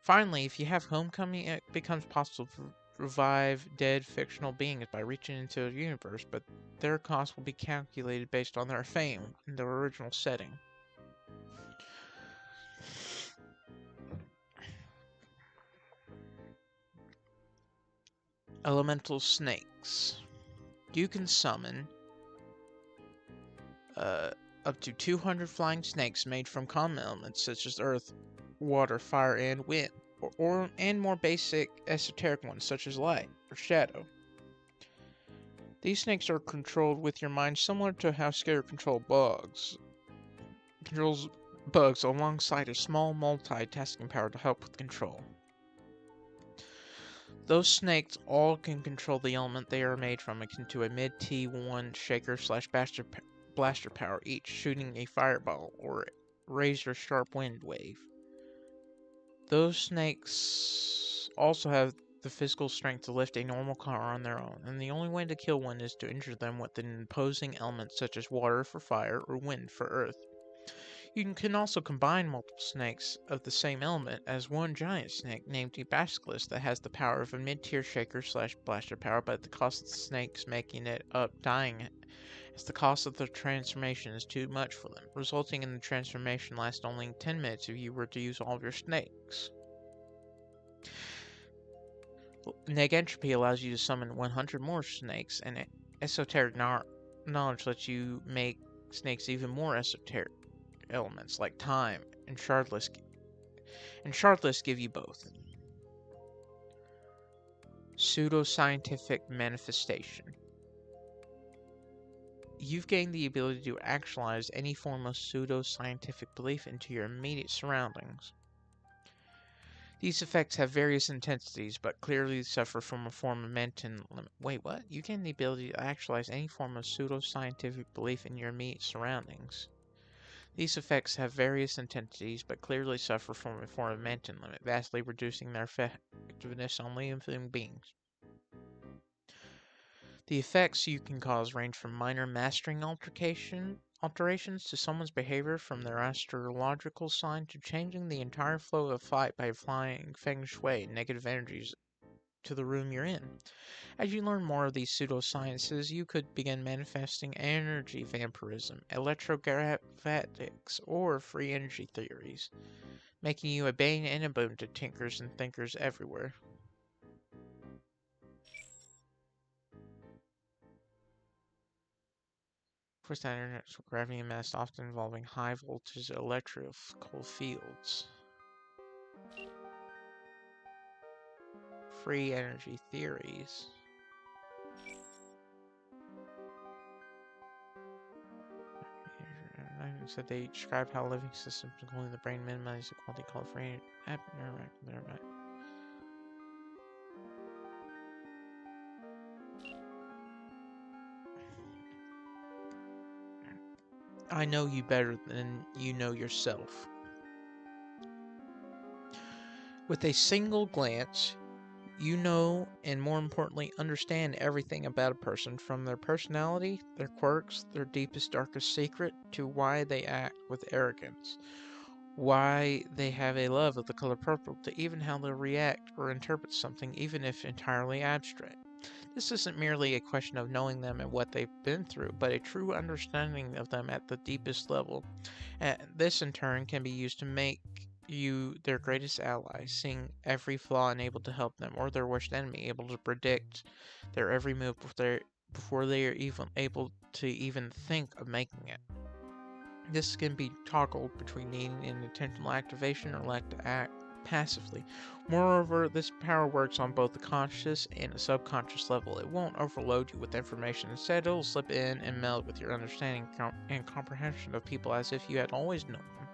Finally, if you have homecoming, it becomes possible to revive dead fictional beings by reaching into a universe, but their cost will be calculated based on their fame in their original setting. Elemental snakes. You can summon up to 200 flying snakes made from common elements such as earth, water, fire, and wind, and more basic esoteric ones such as light or shadow. These snakes are controlled with your mind, similar to how Scalar controls bugs alongside a small multitasking power to help with control. Those snakes all can control the element they are made from akin to a mid T1 shaker / blaster power, each shooting a fireball or razor sharp wind wave. Those snakes also have the physical strength to lift a normal car on their own, and the only way to kill one is to injure them with an opposing element such as water for fire or wind for earth. You can also combine multiple snakes of the same element as one giant snake named a basilisk that has the power of a mid-tier shaker / blaster power, but the cost of the snakes making it up dying as the cost of the transformation is too much for them, resulting in the transformation last only 10 minutes if you were to use all of your snakes. Negentropy allows you to summon 100 more snakes, and esoteric knowledge lets you make snakes even more esoteric elements like time and shardless give you both. Pseudoscientific manifestation. You've gained the ability to actualize any form of pseudoscientific belief into your immediate surroundings. These effects have various intensities, but clearly suffer from a form of mental limit. Wait, what? You gain the ability to actualize any form of pseudoscientific belief in your immediate surroundings. These effects have various intensities, but clearly suffer from a form of mental limit, vastly reducing their effectiveness on living beings. The effects you can cause range from minor mastering alterations to someone's behavior from their astrological sign to changing the entire flow of fight by applying feng shui negative energies to the room you're in. As you learn more of these pseudosciences, you could begin manifesting energy vampirism, electrogravitics, or free energy theories, making you a bane and a boon to tinkers and thinkers everywhere. For standard gravity mass often involving high voltage electrical fields. Free energy theories. Said they describe how living systems, including the brain, minimize the quality called free. I know you better than you know yourself. With a single glance, you know, and more importantly, understand everything about a person, from their personality, their quirks, their deepest, darkest secret, to why they act with arrogance, why they have a love of the color purple, to even how they'll react or interpret something, even if entirely abstract. This isn't merely a question of knowing them and what they've been through, but a true understanding of them at the deepest level. And this, in turn, can be used to make you their greatest ally, seeing every flaw and able to help them, or their worst enemy, able to predict their every move before they are even able to even think of making it. This can be toggled between needing an intentional activation or lack to act passively. Moreover, this power works on both the conscious and the subconscious level. It won't overload you with information. Instead, it will slip in and meld with your understanding and comprehension of people as if you had always known them.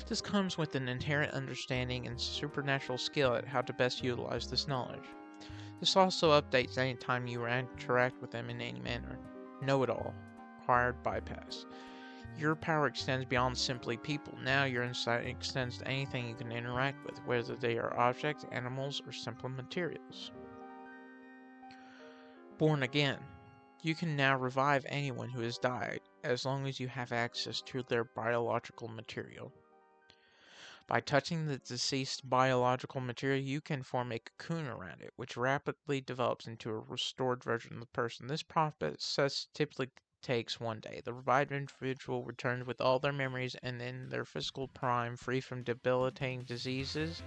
This comes with an inherent understanding and supernatural skill at how to best utilize this knowledge. This also updates any time you interact with them in any manner. Know-it-all. Acquired bypass. Your power extends beyond simply people. Now your insight extends to anything you can interact with, whether they are objects, animals, or simple materials. Born again. You can now revive anyone who has died, as long as you have access to their biological material. By touching the deceased biological material, you can form a cocoon around it, which rapidly develops into a restored version of the person. This process typically takes 1 day. The revived individual returns with all their memories and in their physical prime, free from debilitating diseases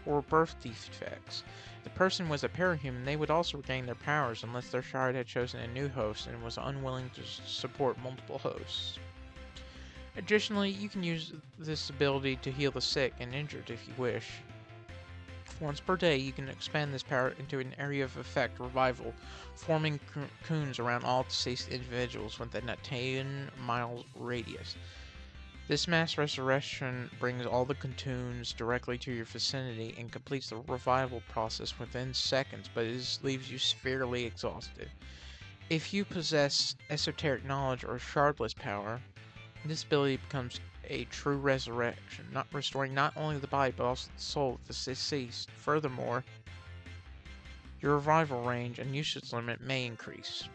or birth defects. If the person was a parahuman, they would also regain their powers unless their shard had chosen a new host and was unwilling to support multiple hosts. Additionally, you can use this ability to heal the sick and injured if you wish. Once per day, you can expand this power into an area of effect revival, forming cocoons around all deceased individuals within a 10-mile radius. This mass resurrection brings all the cocoons directly to your vicinity and completes the revival process within seconds, but it leaves you severely exhausted. If you possess esoteric knowledge or shardless power, this ability becomes a true resurrection, not restoring not only the body but also the soul of the deceased. Furthermore, your revival range and usage limit may increase.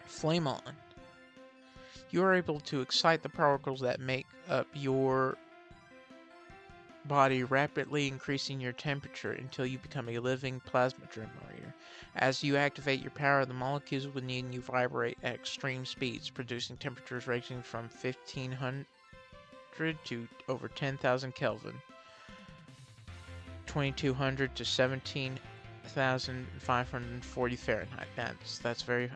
Flame on. You are able to excite the particles that make up your body, rapidly increasing your temperature until you become a living plasma generator. As you activate your power, the molecules within you vibrate at extreme speeds, producing temperatures ranging from 1500 to over 10,000 Kelvin, 2200 to 17,540 Fahrenheit. That's very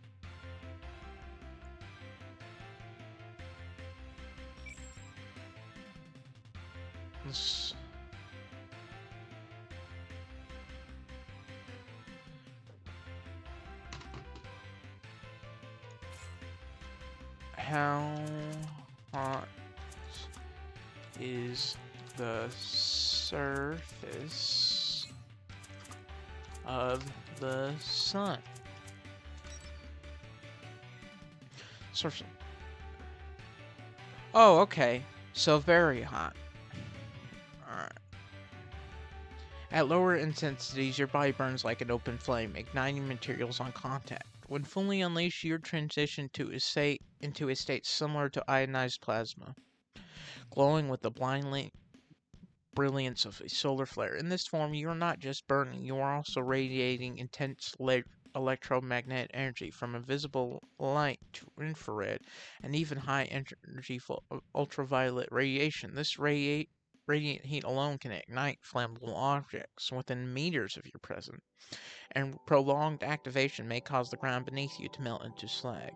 how hot is the surface of the sun? Surface. Oh, okay. So very hot. Alright. At lower intensities, your body burns like an open flame, igniting materials on contact. When fully unleashed, you transition into a state similar to ionized plasma, glowing with the blinding brilliance of a solar flare. In this form, you are not just burning, you are also radiating intense electromagnetic energy, from invisible light to infrared and even high energy ultraviolet radiation. This radiant heat alone can ignite flammable objects within meters of your presence, and prolonged activation may cause the ground beneath you to melt into slag.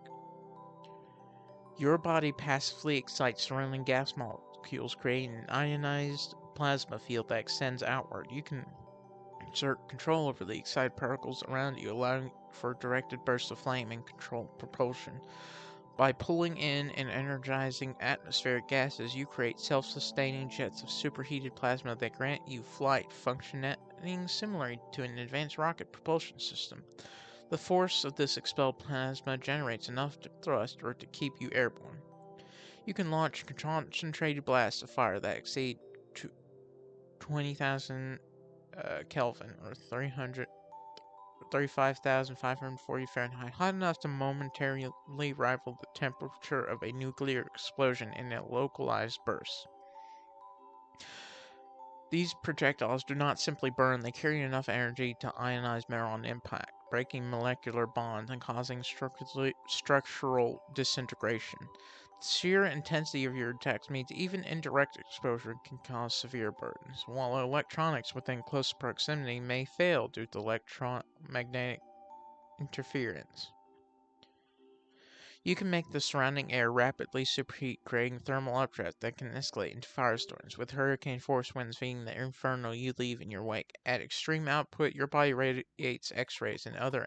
Your body passively excites surrounding gas molecules, creating an ionized plasma field that extends outward. You can exert control over the excited particles around you, allowing for directed bursts of flame and controlled propulsion. By pulling in and energizing atmospheric gases, you create self-sustaining jets of superheated plasma that grant you flight, functioning similarly to an advanced rocket propulsion system. The force of this expelled plasma generates enough thrust to keep you airborne. You can launch concentrated blasts of fire that exceed 20,000 Kelvin, or 35,540 Fahrenheit, hot enough to momentarily rival the temperature of a nuclear explosion in a localized burst. These projectiles do not simply burn, they carry enough energy to ionize matter on impact, breaking molecular bonds and causing structural disintegration. The sheer intensity of your attacks means even indirect exposure can cause severe burdens, while electronics within close proximity may fail due to electromagnetic interference. You can make the surrounding air rapidly superheat, creating thermal updraft that can escalate into firestorms, with hurricane force winds feeding the inferno you leave in your wake. At extreme output, your body radiates X-rays and other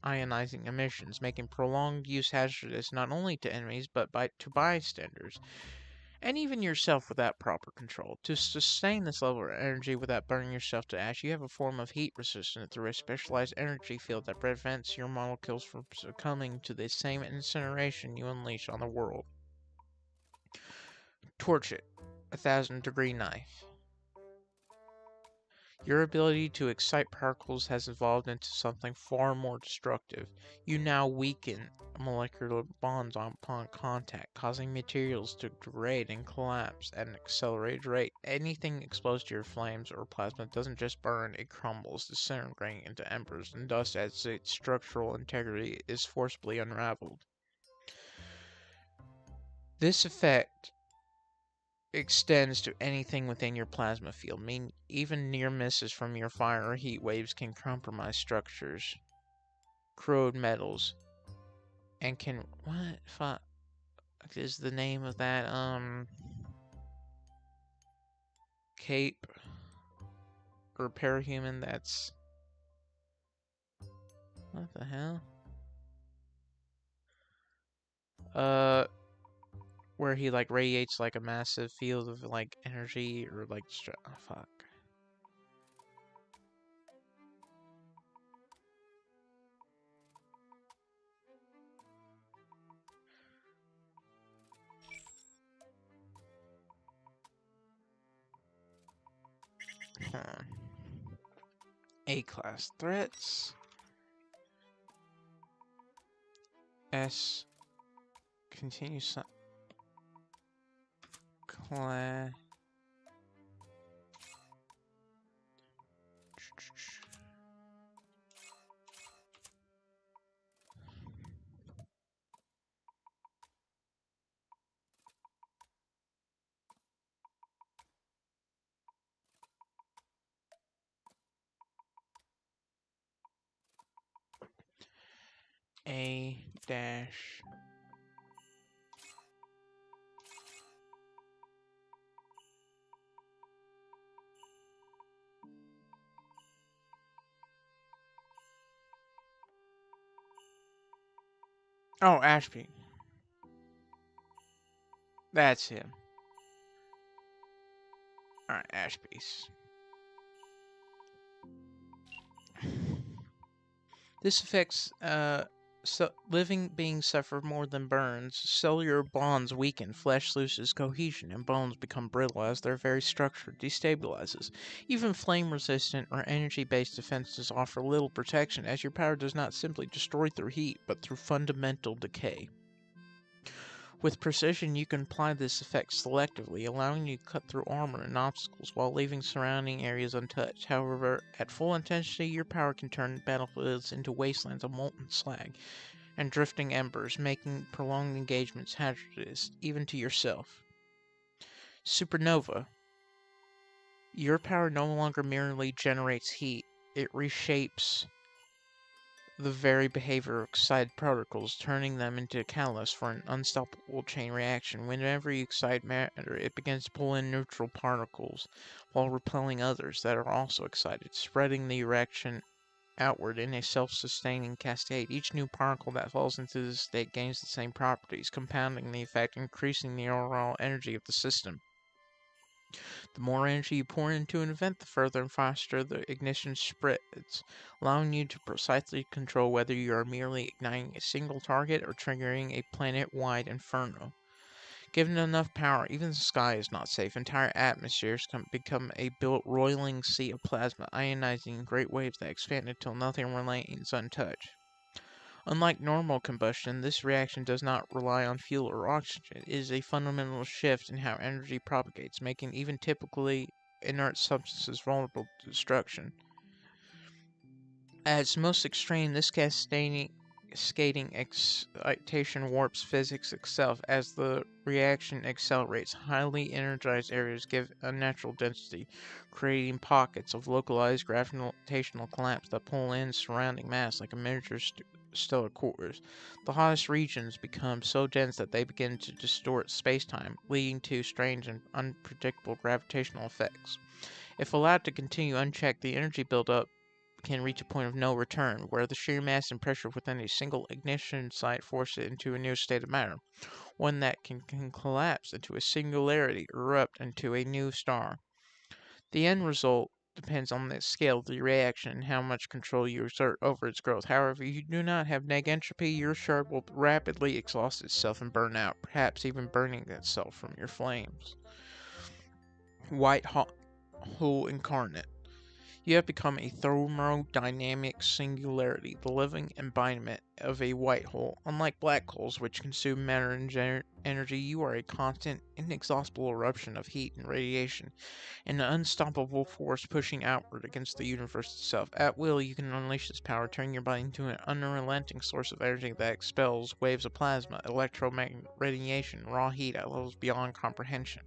ionizing emissions, making prolonged use hazardous not only to enemies but to bystanders, and even yourself without proper control. To sustain this level of energy without burning yourself to ash, you have a form of heat resistance through a specialized energy field that prevents your molecules from succumbing to the same incineration you unleash on the world. Torch it. 1,000-degree knife. Your ability to excite particles has evolved into something far more destructive. You now weaken molecular bonds upon contact, causing materials to degrade and collapse at an accelerated rate. Anything exposed to your flames or plasma doesn't just burn, it crumbles, disintegrating into embers and dust as its structural integrity is forcibly unraveled. This effect extends to anything within your plasma field, meaning even near misses from your fire or heat waves can compromise structures, corrode metals, and can what fuck is the name of that cape or parahuman that's what the hell? Uh where he like radiates like a massive field of like energy or like oh, fuck. Huh. A class threats. S continues class. A dash oh Ashby. That's him. Alright, Ashby's. This affects living beings suffer more than burns. Cellular bonds weaken, flesh loses cohesion, and bones become brittle as their very structure destabilizes. Even flame-resistant or energy-based defenses offer little protection, as your power does not simply destroy through heat, but through fundamental decay. With precision, you can apply this effect selectively, allowing you to cut through armor and obstacles while leaving surrounding areas untouched. However, at full intensity, your power can turn battlefields into wastelands of molten slag and drifting embers, making prolonged engagements hazardous even to yourself. Supernova. Your power no longer merely generates heat, it reshapes the very behavior of excited particles, turning them into catalysts for an unstoppable chain reaction. Whenever you excite matter, it begins to pull in neutral particles while repelling others that are also excited, spreading the reaction outward in a self-sustaining cascade. Each new particle that falls into this state gains the same properties, compounding the effect, increasing the overall energy of the system. The more energy you pour into an event, the further and faster the ignition spreads, allowing you to precisely control whether you are merely igniting a single target or triggering a planet-wide inferno. Given enough power, even the sky is not safe. Entire atmospheres can become a roiling sea of plasma, ionizing in great waves that expand until nothing remains untouched. Unlike normal combustion, this reaction does not rely on fuel or oxygen. It is a fundamental shift in how energy propagates, making even typically inert substances vulnerable to destruction. At its most extreme, this cascading excitation warps physics itself. As the reaction accelerates, highly energized areas give unnatural density, creating pockets of localized gravitational collapse that pull in surrounding mass like a miniature stellar cores. The hottest regions become so dense that they begin to distort spacetime, leading to strange and unpredictable gravitational effects. If allowed to continue unchecked, the energy buildup can reach a point of no return, where the sheer mass and pressure within a single ignition site force it into a new state of matter, one that can collapse into a singularity, erupt into a new star. The end result depends on the scale of the reaction and how much control you exert over its growth. However, if you do not have neg entropy, your shard will rapidly exhaust itself and burn out, perhaps even burning itself from your flames. White Hole Incarnate. You have become a thermodynamic singularity, the living embodiment of a white hole. Unlike black holes, which consume matter and energy, you are a constant, inexhaustible eruption of heat and radiation, an unstoppable force pushing outward against the universe itself. At will, you can unleash this power, turning your body into an unrelenting source of energy that expels waves of plasma, electromagnetic radiation, raw heat at levels beyond comprehension.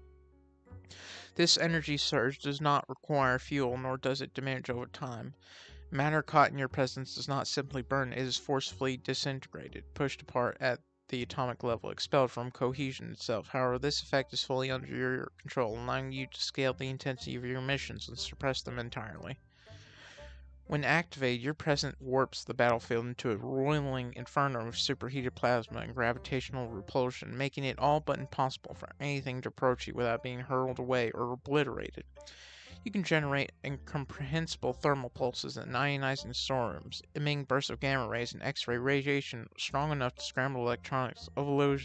This energy surge does not require fuel, nor does it diminish over time. Matter caught in your presence does not simply burn, it is forcefully disintegrated, pushed apart at the atomic level, expelled from cohesion itself. However, this effect is fully under your control, allowing you to scale the intensity of your emissions and suppress them entirely. When activated, your presence warps the battlefield into a roiling inferno of superheated plasma and gravitational repulsion, making it all but impossible for anything to approach you without being hurled away or obliterated. You can generate incomprehensible thermal pulses and ionizing storms, emitting bursts of gamma rays and X-ray radiation strong enough to scramble electronics, overload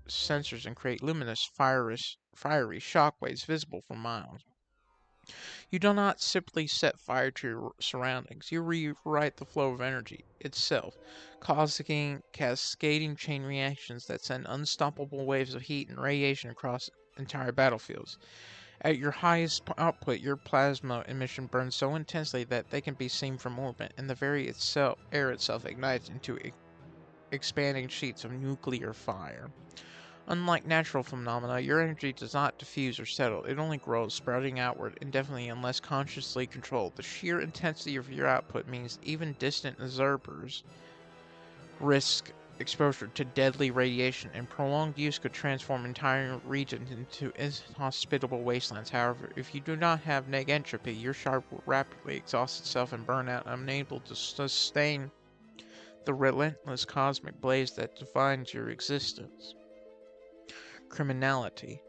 sensors, and create luminous, fiery shockwaves visible for miles. You do not simply set fire to your surroundings, you rewrite the flow of energy itself, causing cascading chain reactions that send unstoppable waves of heat and radiation across entire battlefields. At your highest output, your plasma emission burns so intensely that they can be seen from orbit, and the very air itself ignites into expanding sheets of nuclear fire. Unlike natural phenomena, your energy does not diffuse or settle, it only grows, sprouting outward indefinitely unless consciously controlled. The sheer intensity of your output means even distant observers risk exposure to deadly radiation, and prolonged use could transform entire regions into inhospitable wastelands. However, if you do not have neg entropy, your shard will rapidly exhaust itself and burn out, unable to sustain the relentless cosmic blaze that defines your existence. Criminality.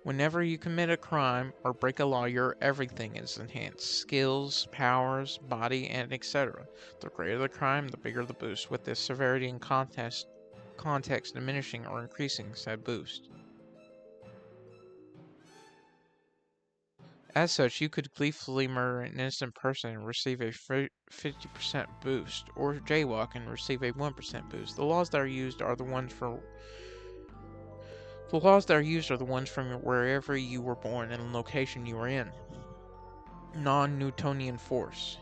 Whenever you commit a crime or break a law, your everything is enhanced. Skills, powers, body, and etc. The greater the crime, the bigger the boost, with the severity and context diminishing or increasing said boost. As such, you could gleefully murder an innocent person and receive a 50% boost, or jaywalk and receive a 1% boost. The laws that are used are the ones from wherever you were born and the location you were in. Non-Newtonian force.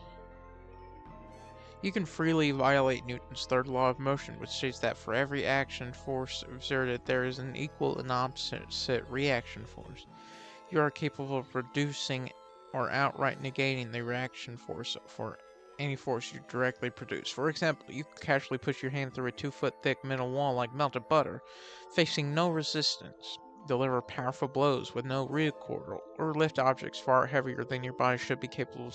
You can freely violate Newton's third law of motion, which states that for every action force exerted, there is an equal and opposite reaction force. You are capable of reducing or outright negating the reaction force for any force you directly produce. For example, you can casually push your hand through a 2-foot thick metal wall like melted butter, facing no resistance, deliver powerful blows with no recoil, or lift objects far heavier than your body should be capable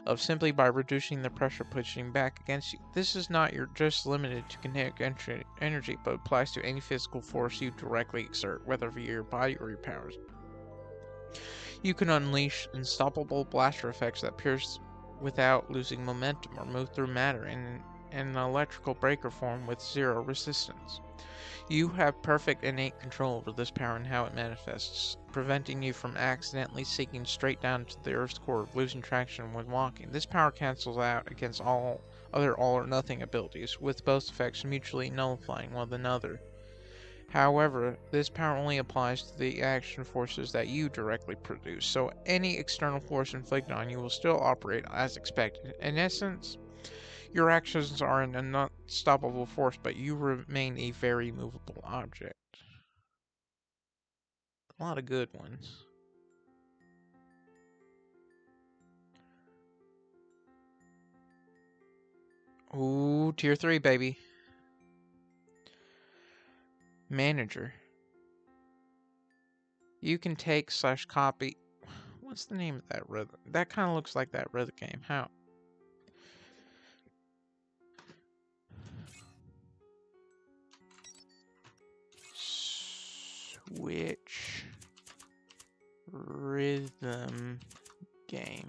of simply by reducing the pressure pushing back against you. This is not just limited to kinetic energy, but applies to any physical force you directly exert, whether via your body or your powers. You can unleash unstoppable blaster effects that pierce without losing momentum or move through matter in an electrical breaker form with zero resistance. You have perfect innate control over this power and how it manifests, preventing you from accidentally sinking straight down to the Earth's core, losing traction when walking. This power cancels out against all other all-or-nothing abilities, with both effects mutually nullifying one another. However, this power only applies to the action forces that you directly produce, so any external force inflicted on you will still operate as expected. In essence, your actions are an unstoppable force, but you remain a very movable object. A lot of good ones. Ooh, tier 3, baby. Manager. You can take / copy. What's the name of that rhythm? That kind of looks like that rhythm game. How? Switch rhythm game.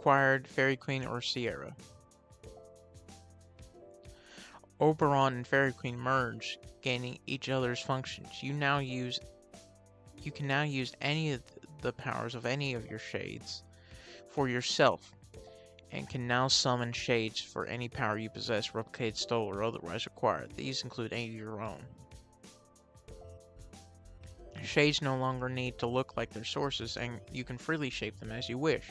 Required Fairy Queen or Sierra. Oberon and Fairy Queen merge, gaining each other's functions. You can now use any of the powers of any of your shades for yourself, and can now summon shades for any power you possess, replicate, stole, or otherwise acquired. These include any of your own. Shades no longer need to look like their sources, and you can freely shape them as you wish.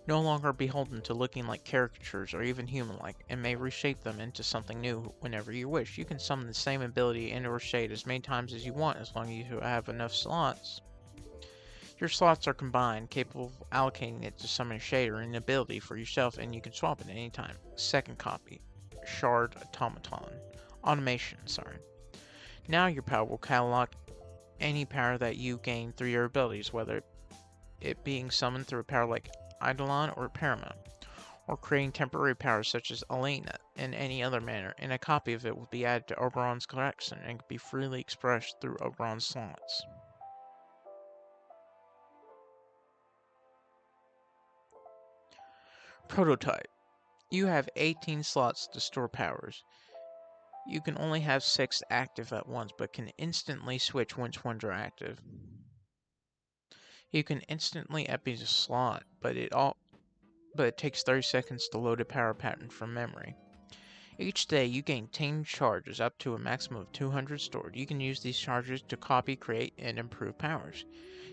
No longer beholden to looking like caricatures or even human-like, and may reshape them into something new whenever you wish. You can summon the same ability into a shade as many times as you want, as long as you have enough slots. Your slots are combined, capable of allocating it to summon a shade or an ability for yourself, and you can swap it at any time. Second copy. Shard Automation. Now your power will catalog any power that you gain through your abilities, whether it being summoned through a power like Eidolon or Paramount, or creating temporary powers such as Elena in any other manner, and a copy of it will be added to Oberon's collection and can be freely expressed through Oberon's slots. Prototype. You have 18 slots to store powers. You can only have 6 active at once, but can instantly switch once ones are active. You can instantly empty a slot, but it takes 30 seconds to load a power pattern from memory. Each day you gain 10 charges up to a maximum of 200 stored. You can use these charges to copy, create, and improve powers.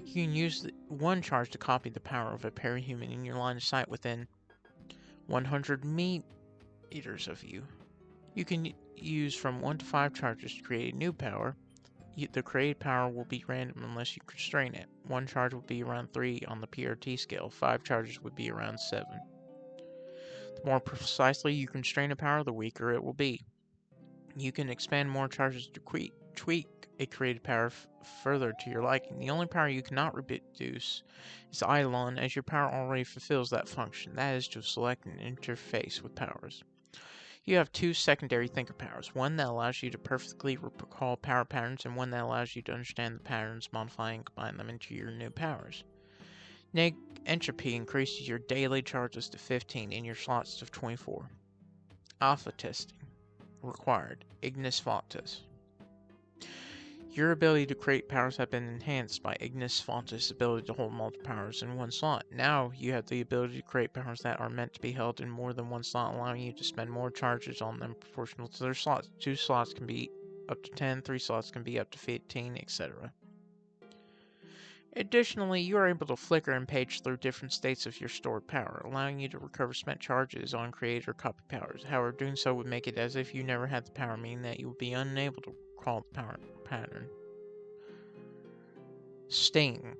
You can use one charge to copy the power of a parahuman in your line of sight within 100 meters of you. You can use from 1 to 5 charges to create a new power. The created power will be random unless you constrain it. 1 charge will be around 3 on the PRT scale. 5 charges would be around 7. The more precisely you constrain a power, the weaker it will be. You can expand more charges to tweak a created power further to your liking. The only power you cannot reduce is Eidolon, as your power already fulfills that function. That is to select and interface with powers. You have 2 secondary thinker powers, one that allows you to perfectly recall power patterns, and one that allows you to understand the patterns, modify and combine them into your new powers. Entropy increases your daily charges to 15 and your slots to 24. Alpha testing. Required. Ignis Fauctus. Your ability to create powers have been enhanced by Ignis Fauctus' ability to hold multiple powers in one slot. Now you have the ability to create powers that are meant to be held in more than one slot, allowing you to spend more charges on them proportional to their slots. 2 slots can be up to 10, 3 slots can be up to 15, etc. Additionally, you are able to flicker and page through different states of your stored power, allowing you to recover spent charges on create or copy powers. However, doing so would make it as if you never had the power, meaning that you would be unable to recall the power pattern. Sting.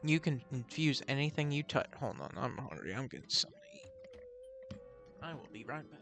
You can infuse anything you touch. Hold on, I'm hungry. I'm getting something to eat. I will be right back.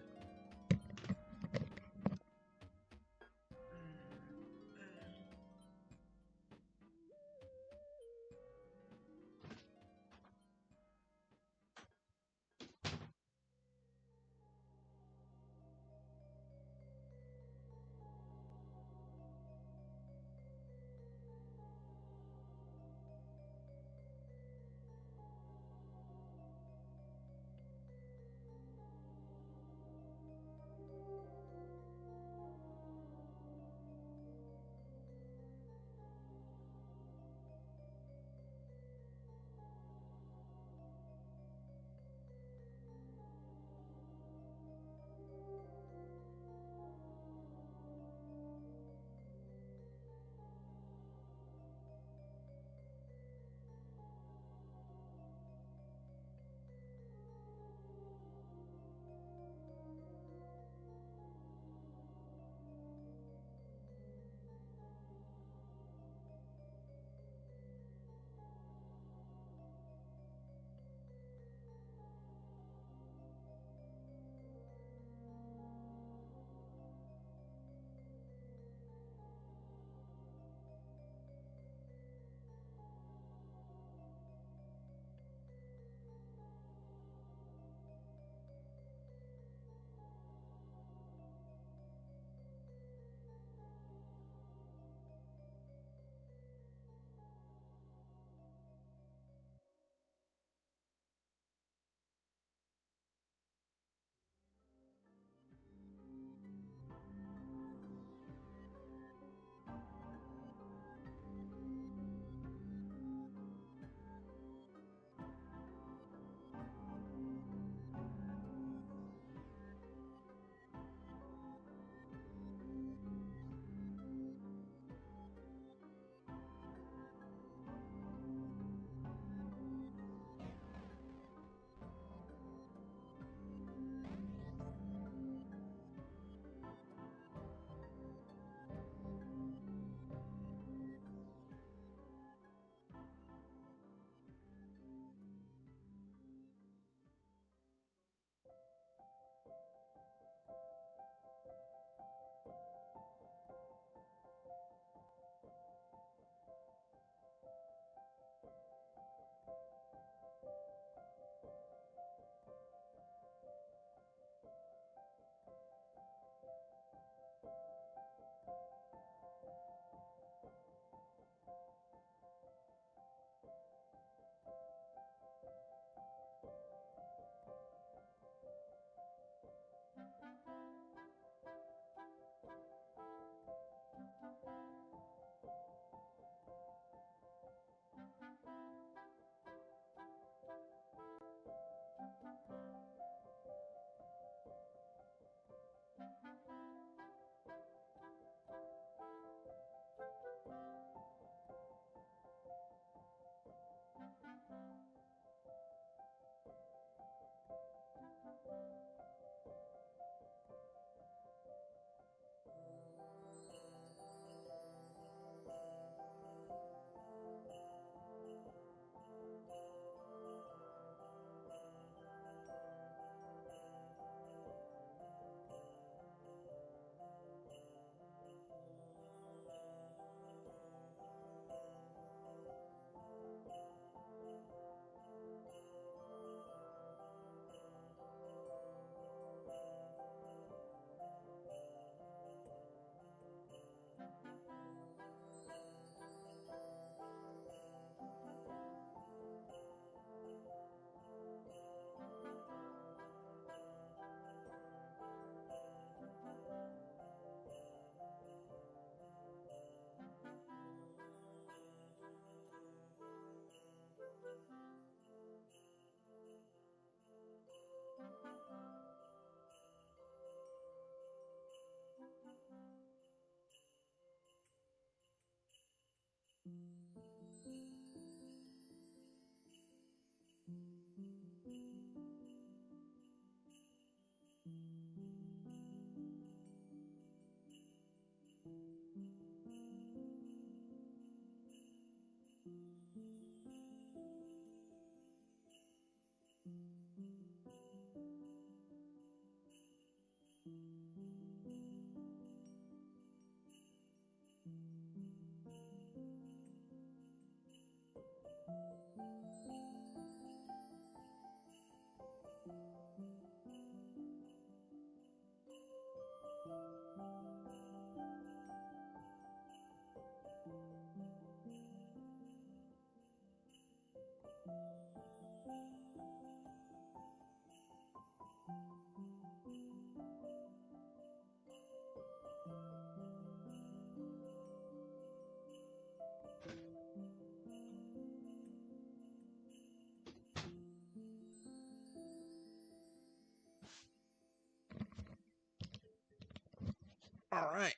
Alright,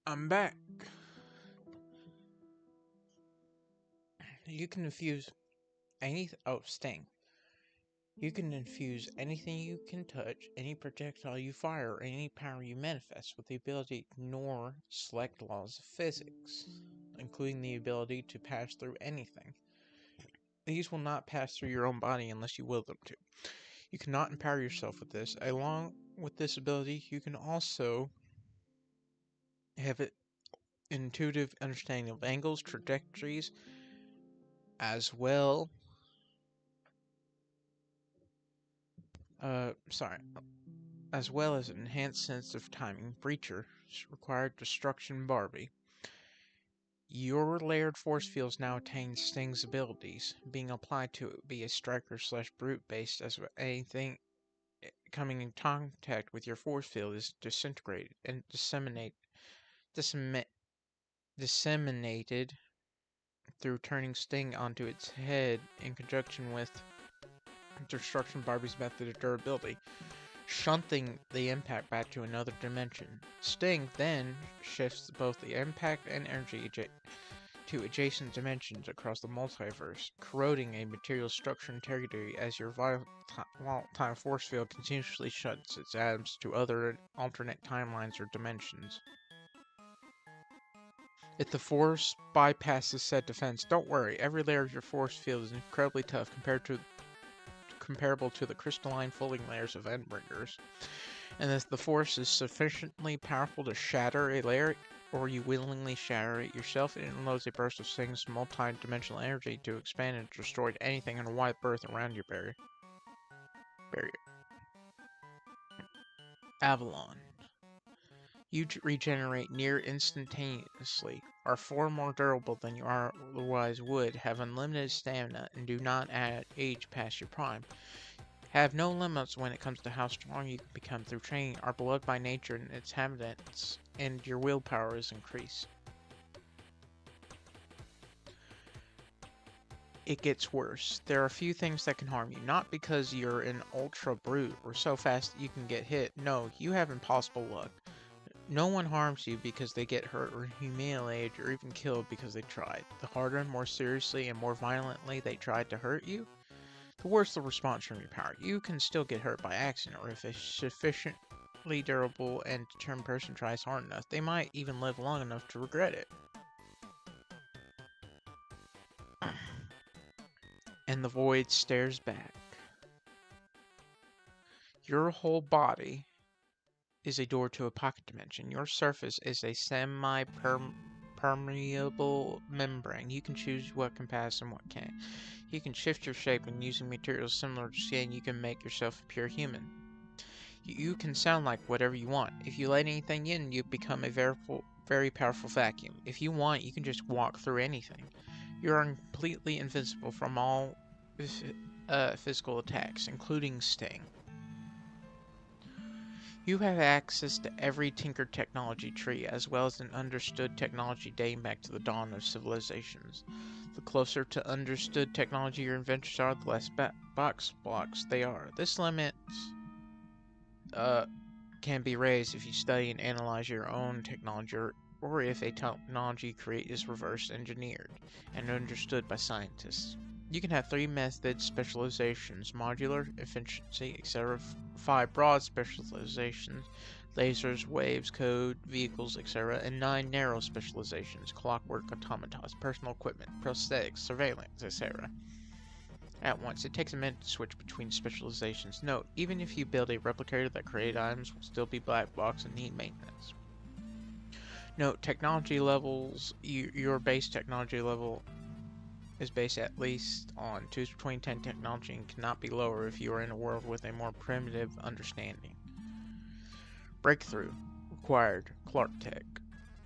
I'm back. You can infuse Sting. You can infuse anything you can touch, any projectile you fire, or any power you manifest with the ability to ignore select laws of physics, including the ability to pass through anything. These will not pass through your own body unless you will them to. You cannot empower yourself with this. Along with this ability, you can also have an intuitive understanding of angles, trajectories, as well as well as an enhanced sense of timing. Breacher required destruction Barbie. Your layered force fields now attain Sting's abilities. Being applied to it be a striker/brute based, as anything coming in contact with your force field is disintegrated and disseminated through turning Sting onto its head in conjunction with Destruction Barbie's method of durability, shunting the impact back to another dimension. Sting then shifts both the impact and energy to adjacent dimensions across the multiverse, corroding a material structure integrity as your volatile force field continuously shuts its atoms to other alternate timelines or dimensions. If the force bypasses said defense, don't worry, every layer of your force field is incredibly tough comparable to the crystalline folding layers of Endbringers. And if the force is sufficiently powerful to shatter a layer, or you willingly shatter it yourself, it unloads a burst of Sting's multi-dimensional energy to expand and destroy anything in a wide berth around your barrier. Avalon. You regenerate near instantaneously, are far more durable than you otherwise would, have unlimited stamina, and do not age past your prime. Have no limits when it comes to how strong you can become through training, are beloved by nature and its inhabitants, and your willpower is increased. It gets worse. There are a few things that can harm you, not because you're an ultra brute or so fast that you can get hit. No, you have impossible luck. No one harms you because they get hurt or humiliated or even killed because they tried. The harder, more seriously, and more violently they tried to hurt you, the worse the response from your power. You can still get hurt by accident, or if a sufficiently durable and determined person tries hard enough, they might even live long enough to regret it. And the void stares back. Your whole body is a door to a pocket dimension. Your surface is a semi-permeable membrane. You can choose what can pass and what can't. You can shift your shape, and using materials similar to skin, you can make yourself a pure human. You can sound like whatever you want. If you let anything in, you become a very powerful vacuum. If you want, you can just walk through anything. You are completely invincible from all physical attacks, including Sting. You have access to every tinkered technology tree, as well as an understood technology dating back to the dawn of civilizations. The closer to understood technology your inventions are, the less box blocks they are. This limit can be raised if you study and analyze your own technology, or if a technology you create is reverse engineered and understood by scientists. You can have 3 method specializations: modular, efficiency, etc. 5 broad specializations: lasers, waves, code, vehicles, etc. And 9 narrow specializations: clockwork, automatons, personal equipment, prosthetics, surveillance, etc. At once. It takes a minute to switch between specializations. Note, even if you build a replicator that create items will still be black box and need maintenance. Note, technology levels, your base technology level is based at least on 2010 technology and cannot be lower if you are in a world with a more primitive understanding. Breakthrough required Clark Tech.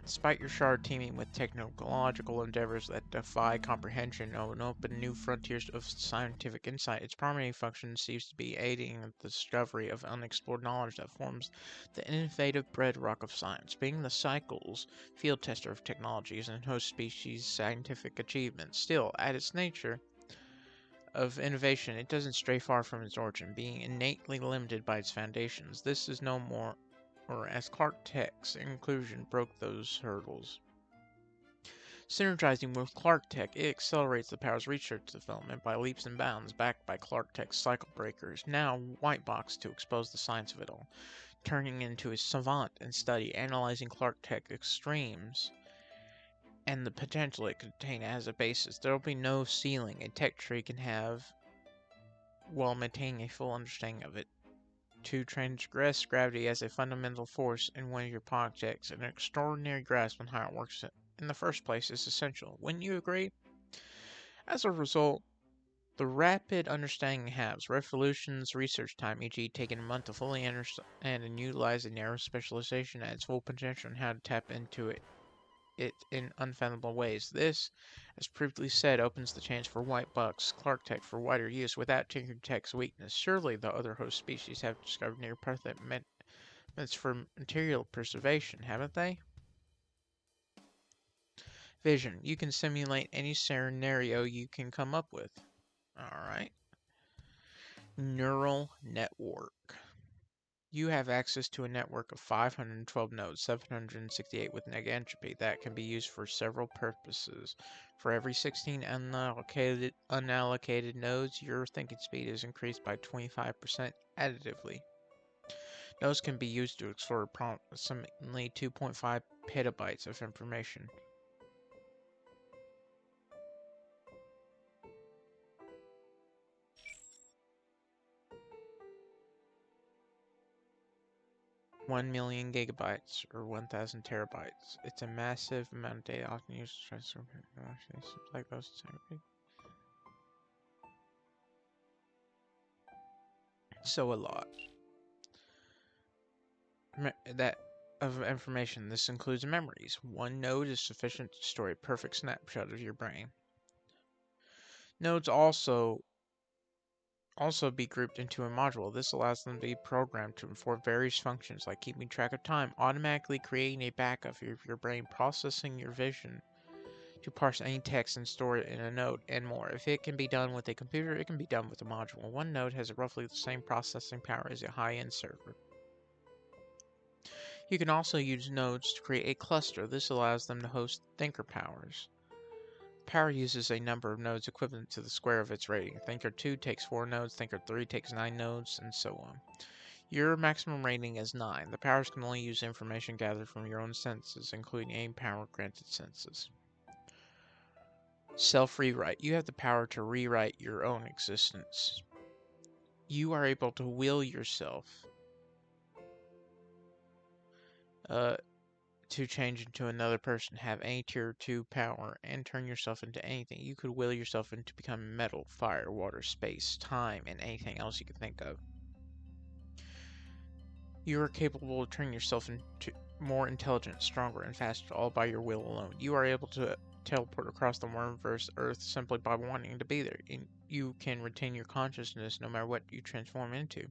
Despite your shard teeming with technological endeavors that defy comprehension and open new frontiers of scientific insight, its primary function seems to be aiding the discovery of unexplored knowledge that forms the innovative bedrock of science, being the cycle's field tester of technologies and host species' scientific achievements. Still, at its nature of innovation, it doesn't stray far from its origin, being innately limited by its foundations. This is no more or as Clark Tech's inclusion broke those hurdles. Synergizing with Clark Tech, it accelerates the power's research development by leaps and bounds, backed by Clark Tech's cycle breakers, now white box to expose the science of it all, turning into a savant in study, analyzing Clark Tech extremes and the potential it could contain as a basis. There will be no ceiling a tech tree can have while maintaining a full understanding of it. To transgress gravity as a fundamental force in one of your projects, an extraordinary grasp on how it works in the first place is essential. Wouldn't you agree? As a result, the rapid understanding halves Revolution's research time, e.g., taking a month to fully understand and utilize a narrow specialization at its full potential and how to tap into it in unfathomable ways. This, as previously said, opens the chance for white box Clark Tech for wider use without tinkering Tech's weakness. Surely the other host species have discovered near perfect methods for material preservation, haven't they? Vision. You can simulate any scenario you can come up with. Alright. Neural network. You have access to a network of 512 nodes, 768 with negative entropy, that can be used for several purposes. For every 16 unallocated nodes, your thinking speed is increased by 25% additively. Nodes can be used to explore approximately 2.5 petabytes of information. One million gigabytes or 1,000 terabytes. It's a massive amount of data often used to transfer like those. So a lot. That of information. This includes memories. One node is sufficient to store a perfect snapshot of your brain. Nodes also be grouped into a module. This allows them to be programmed to perform various functions like keeping track of time, automatically creating a backup of your brain, processing your vision to parse any text and store it in a node, and more. If it can be done with a computer, it can be done with a module. One node has roughly the same processing power as a high-end server. You can also use nodes to create a cluster. This allows them to host thinker powers. Power uses a number of nodes equivalent to the square of its rating. Thinker 2 takes 4 nodes, Thinker 3 takes 9 nodes, and so on. Your maximum rating is 9. The powers can only use information gathered from your own senses, including any power granted senses. Self-rewrite. You have the power to rewrite your own existence. You are able to will yourself to change into another person, have any tier 2 power, and turn yourself into anything. You could will yourself into becoming metal, fire, water, space, time, and anything else you can think of. You are capable of turning yourself into more intelligent, stronger, and faster, all by your will alone. You are able to teleport across the wormverse Earth simply by wanting to be there. And you can retain your consciousness no matter what you transform into.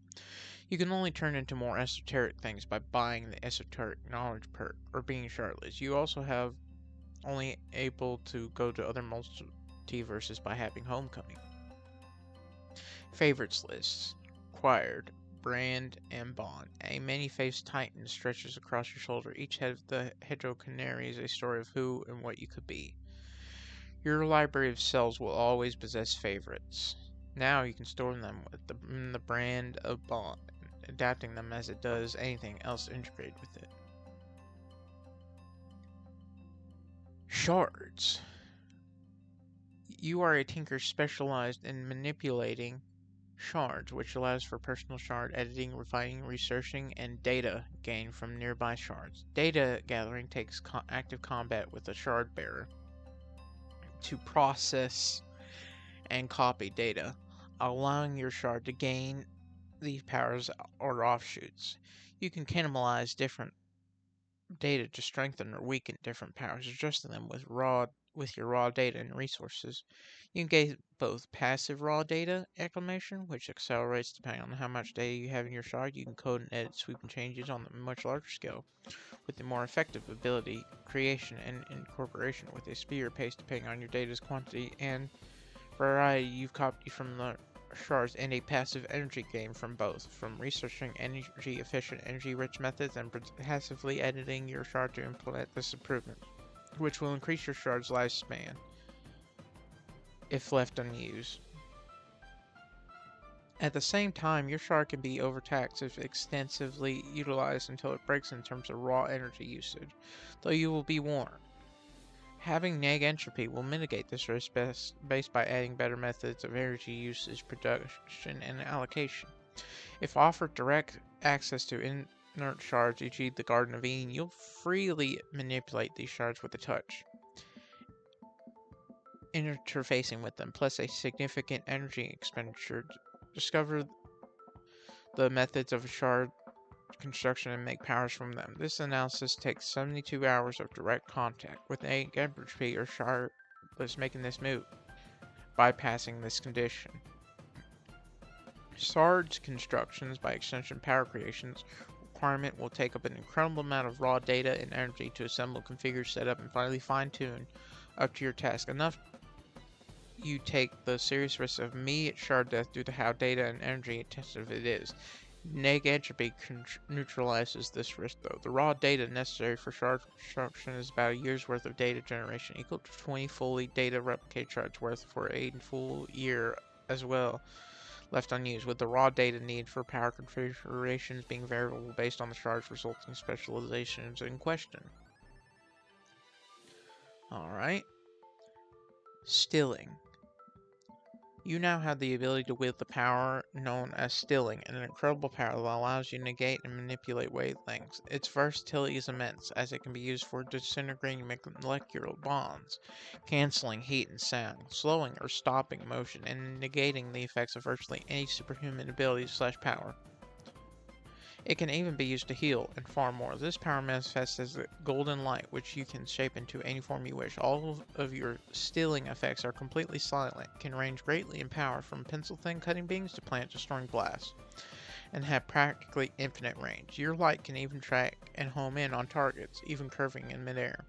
You can only turn into more esoteric things by buying the esoteric knowledge perk or being shardless. You also have only able to go to other multiverses by having homecoming. Favorites lists. Acquired. Brand and Bond. A many-faced titan stretches across your shoulder. Each head of the Hedgehog Canary is a story of who and what you could be. Your library of cells will always possess favorites. Now you can store them with the brand of Bond, adapting them as it does anything else integrated with it. Shards. You are a tinker specialized in manipulating shards, which allows for personal shard editing, refining, researching, and data gain from nearby shards. Data gathering takes active combat with a shard bearer to process and copy data, allowing your shard to gain these powers or offshoots. You can cannibalize different data to strengthen or weaken different powers, adjusting them with your raw data and resources. You can get both passive raw data acclimation, which accelerates depending on how much data you have in your shard. You can code and edit sweeping changes on a much larger scale, with the more effective ability creation and incorporation with a speedier pace depending on your data's quantity and variety you've copied from the shards, and a passive energy gain from both, from researching energy-efficient, energy-rich methods and passively editing your shard to implement this improvement, which will increase your shard's lifespan if left unused. At the same time, your shard can be overtaxed if extensively utilized until it breaks in terms of raw energy usage, though you will be warned. Having neg entropy will mitigate this risk based by adding better methods of energy usage, production, and allocation. If offered direct access to inert shards, e.g. the Garden of Eden, you'll freely manipulate these shards with a touch, interfacing with them, plus a significant energy expenditure. Discover the methods of shard construction and make powers from them. This analysis takes 72 hours of direct contact with a entropy or shardless making this move, bypassing this condition. Shards constructions, by extension power creations, requirement will take up an incredible amount of raw data and energy to assemble, configure, set up, and finally fine-tune up to your task. Enough you take the serious risk of immediate shard death due to how data and energy intensive it is. Neg entropy neutralizes this risk, though. The raw data necessary for shard construction is about a year's worth of data generation, equal to 20 fully data replicate shards worth for a full year as well, left unused, with the raw data need for power configurations being variable based on the shard's resulting specializations in question. Alright. Stilling. You now have the ability to wield the power known as stilling, an incredible power that allows you to negate and manipulate wavelengths. Its versatility is immense, as it can be used for disintegrating molecular bonds, canceling heat and sound, slowing or stopping motion, and negating the effects of virtually any superhuman ability / power. It can even be used to heal, and far more. This power manifests as a golden light, which you can shape into any form you wish. All of your stilling effects are completely silent, can range greatly in power from pencil-thin cutting beams to planet-destroying blasts, and have practically infinite range. Your light can even track and home in on targets, even curving in midair.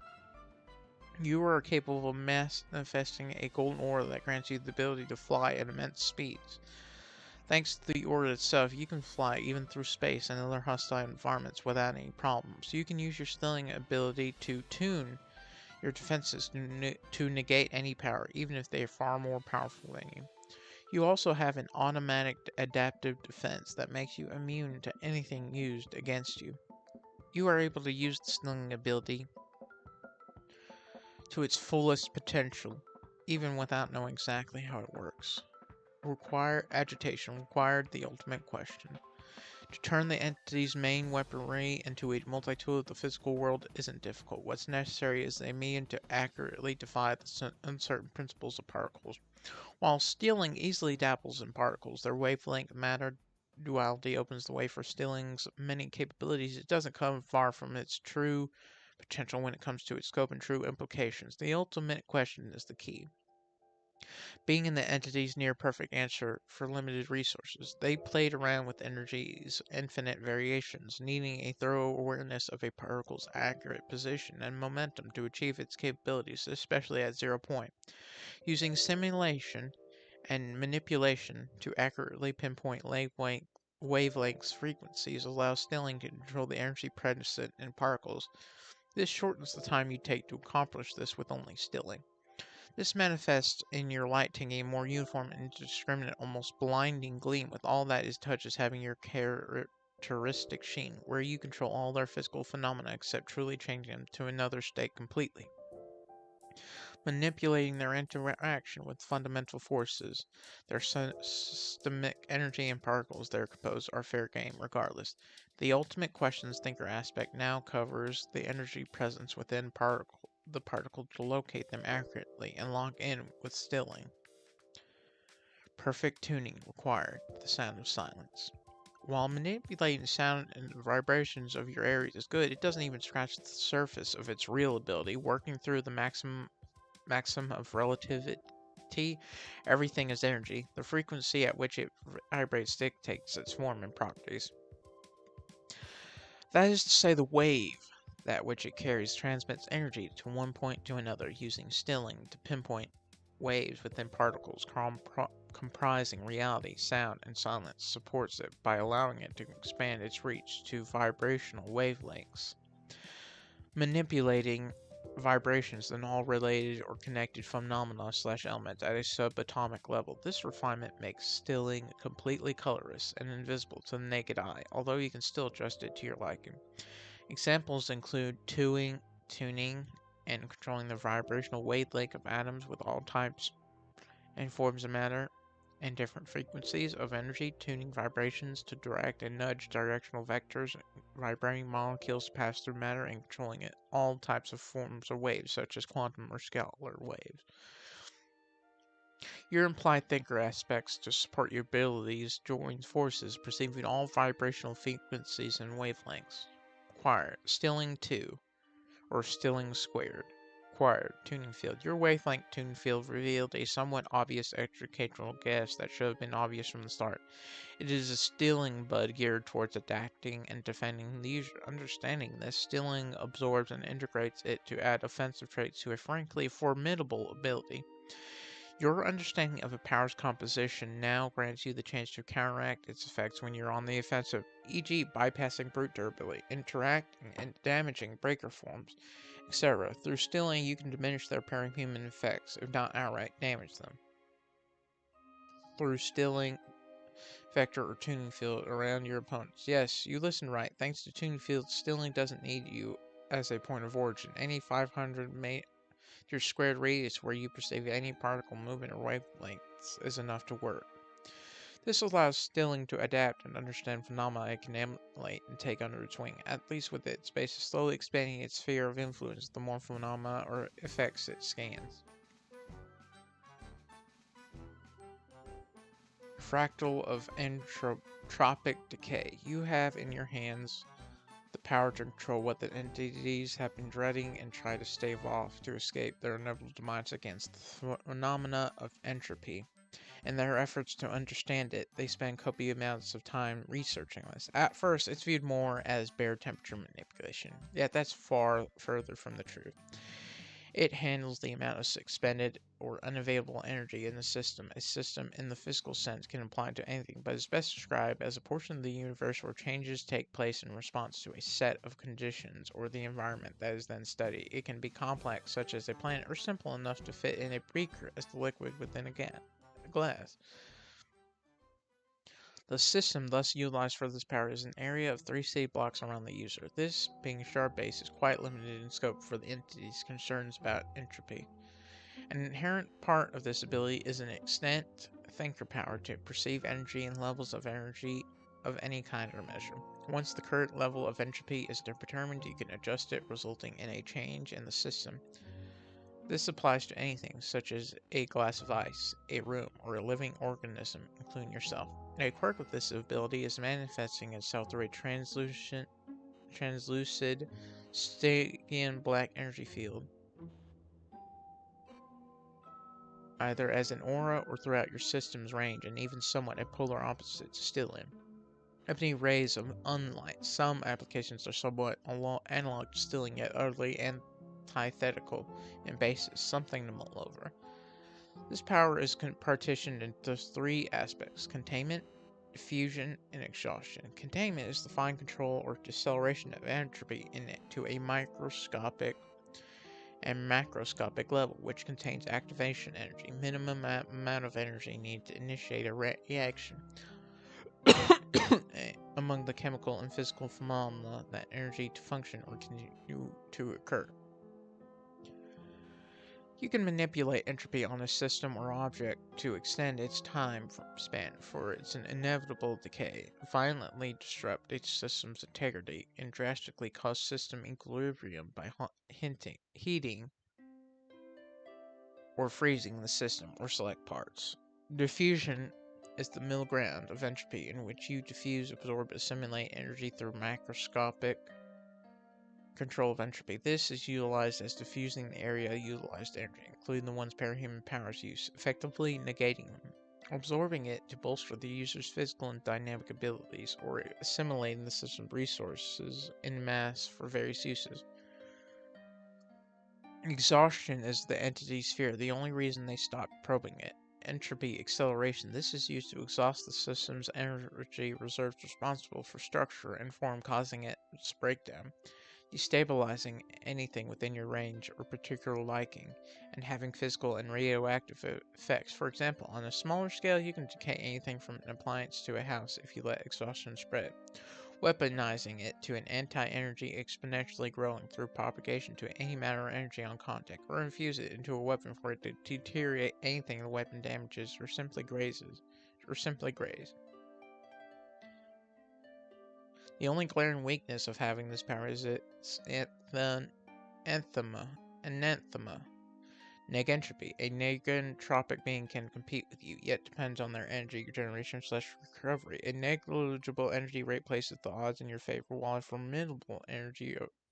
You are capable of manifesting a golden aura that grants you the ability to fly at immense speeds. Thanks to the aura itself, you can fly even through space and other hostile environments without any problems. You can use your stilling ability to tune your defenses to negate any power, even if they are far more powerful than you. You also have an automatic adaptive defense that makes you immune to anything used against you. You are able to use the stilling ability to its fullest potential, even without knowing exactly how it works. Agitation required the ultimate question. To turn the entity's main weaponry into a multi-tool of the physical world isn't difficult. What's necessary is a medium to accurately defy the uncertain principles of particles. While stilling easily dabbles in particles, their wavelength matter duality opens the way for stilling's many capabilities. It doesn't come far from its true potential when it comes to its scope and true implications. The ultimate question is the key. Being in the entity's near-perfect answer for limited resources, they played around with energy's infinite variations, needing a thorough awareness of a particle's accurate position and momentum to achieve its capabilities, especially at 0 point. Using simulation and manipulation to accurately pinpoint wavelengths frequencies allows stilling to control the energy present in particles. This shortens the time you take to accomplish this with only stilling. This manifests in your light taking a more uniform and indiscriminate, almost blinding gleam, with all that is touches having your characteristic sheen, where you control all their physical phenomena except truly changing them to another state completely. Manipulating their interaction with fundamental forces, their systemic energy and particles they are composed are fair game regardless. The ultimate questions thinker aspect now covers the energy presence within the particle to locate them accurately and lock in with stilling. Perfect tuning required, the sound of silence. While manipulating sound and vibrations of your areas is good, it doesn't even scratch the surface of its real ability. Working through the maximum of relativity, everything is energy. The frequency at which it vibrates dictates its form and properties. That is to say, the wave that which it carries transmits energy to one point to another using stilling to pinpoint waves within particles comprising reality, sound, and silence supports it by allowing it to expand its reach to vibrational wavelengths. Manipulating vibrations than all related or connected phenomena/elements at a subatomic level. This refinement makes stilling completely colorless and invisible to the naked eye, although you can still adjust it to your liking. Examples include tuning, and controlling the vibrational wavelength of atoms with all types and forms of matter and different frequencies of energy, tuning vibrations to direct and nudge directional vectors, vibrating molecules to pass through matter, and controlling it. All types of forms of waves, such as quantum or scalar waves. Your implied thinker aspects to support your abilities join forces, perceiving all vibrational frequencies and wavelengths. Acquired. Stilling 2, or stilling squared. Acquired. Tuning field. Your wavelength tuning field revealed a somewhat obvious educational guess that should have been obvious from the start. It is a stilling bud geared towards adapting and defending the user. Understanding this, stilling absorbs and integrates it to add offensive traits to a frankly formidable ability. Your understanding of a power's composition now grants you the chance to counteract its effects when you're on the offensive, e.g., bypassing brute durability, interacting and damaging breaker forms, etc. Through stilling, you can diminish their parahuman effects, if not outright damage them. Through stilling, vector or tuning field around your opponents. Yes, you listened right. Thanks to tuning fields, stilling doesn't need you as a point of origin. Any 500 your squared radius where you perceive any particle movement or wavelengths is enough to work. This allows stilling to adapt and understand phenomena it can emulate and take under its wing, at least with its basis slowly expanding its sphere of influence the more phenomena or effects it scans. Fractal of entropic decay. You have in your hands the power to control what the entities have been dreading and try to stave off to escape their inevitable demise against the phenomena of entropy. In their efforts to understand it, they spend copious amounts of time researching this. At first, it's viewed more as bare temperature manipulation, yet that's far further from the truth. It handles the amount of expended or unavailable energy in the system. A system, in the physical sense, can apply to anything, but is best described as a portion of the universe where changes take place in response to a set of conditions or the environment that is then studied. It can be complex, such as a planet, or simple enough to fit in a beaker as the liquid within a glass. The system thus utilized for this power is an area of 3 city blocks around the user. This, being a sharp base, is quite limited in scope for the entity's concerns about entropy. An inherent part of this ability is an extent thinker power to perceive energy and levels of energy of any kind or measure. Once the current level of entropy is determined, you can adjust it, resulting in a change in the system. This applies to anything, such as a glass of ice, a room, or a living organism, including yourself. A quirk of this ability is manifesting itself through a translucid Stygian black energy field, either as an aura or throughout your system's range, and even somewhat a polar opposite to stilling. Emitting rays of unlight. Some applications are somewhat analog to stilling, yet utterly antithetical in basis, something to mull over. This power is partitioned into 3 aspects: containment, diffusion, and exhaustion. Containment is the fine control or deceleration of entropy in it to a microscopic and macroscopic level, which contains activation energy, minimum amount of energy needed to initiate a reaction among the chemical and physical phenomena that energy to function or continue to occur. You can manipulate entropy on a system or object to extend its time span for its inevitable decay, violently disrupt its system's integrity, and drastically cause system equilibrium by heating or freezing the system or select parts. Diffusion is the middle ground of entropy in which you diffuse, absorb, assimilate energy through macroscopic control of entropy. This is utilized as diffusing the area utilized energy, including the ones parahuman powers use, effectively negating them, absorbing it to bolster the user's physical and dynamic abilities, or assimilating the system's resources in mass for various uses. Exhaustion is the entity's fear, the only reason they stop probing it. Entropy acceleration. This is used to exhaust the system's energy reserves responsible for structure and form, causing its breakdown, destabilizing anything within your range or particular liking, and having physical and radioactive effects. For example, on a smaller scale, you can decay anything from an appliance to a house if you let exhaustion spread, weaponizing it to an anti-energy exponentially growing through propagation to any matter of energy on contact, or infuse it into a weapon for it to deteriorate anything the weapon damages or simply grazes. The only glaring weakness of having this power is its anathema. Negentropy. A negentropic being can compete with you, yet depends on their energy generation/recovery. A negligible energy rate places the odds in your favor, while a formidable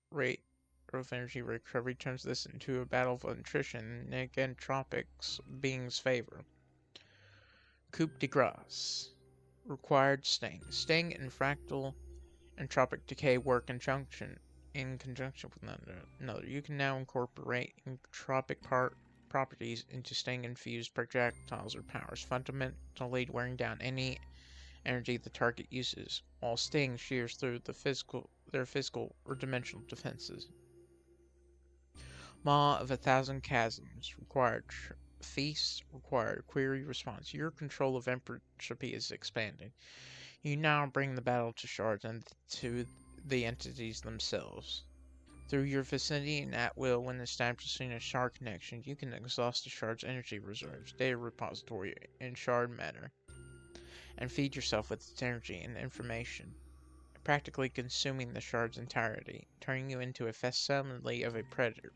rate of energy recovery turns this into a battle of attrition in negentropic beings' favor. Coup de grace. Required sting. Sting and fractal entropic decay work in conjunction with one another. You can now incorporate entropic properties into sting-infused projectiles or powers, fundamentally wearing down any energy the target uses, while sting shears through their physical or dimensional defenses. Maw of 1,000 chasms. Required feast. Required query response. Your control of entropy is expanding. You now bring the battle to shards and to the entities themselves. Through your vicinity and at will, when establishing a shard connection, you can exhaust the shard's energy reserves, data repository, and shard matter, and feed yourself with its energy and information, practically consuming the shard's entirety, turning you into a facsimile of a predator.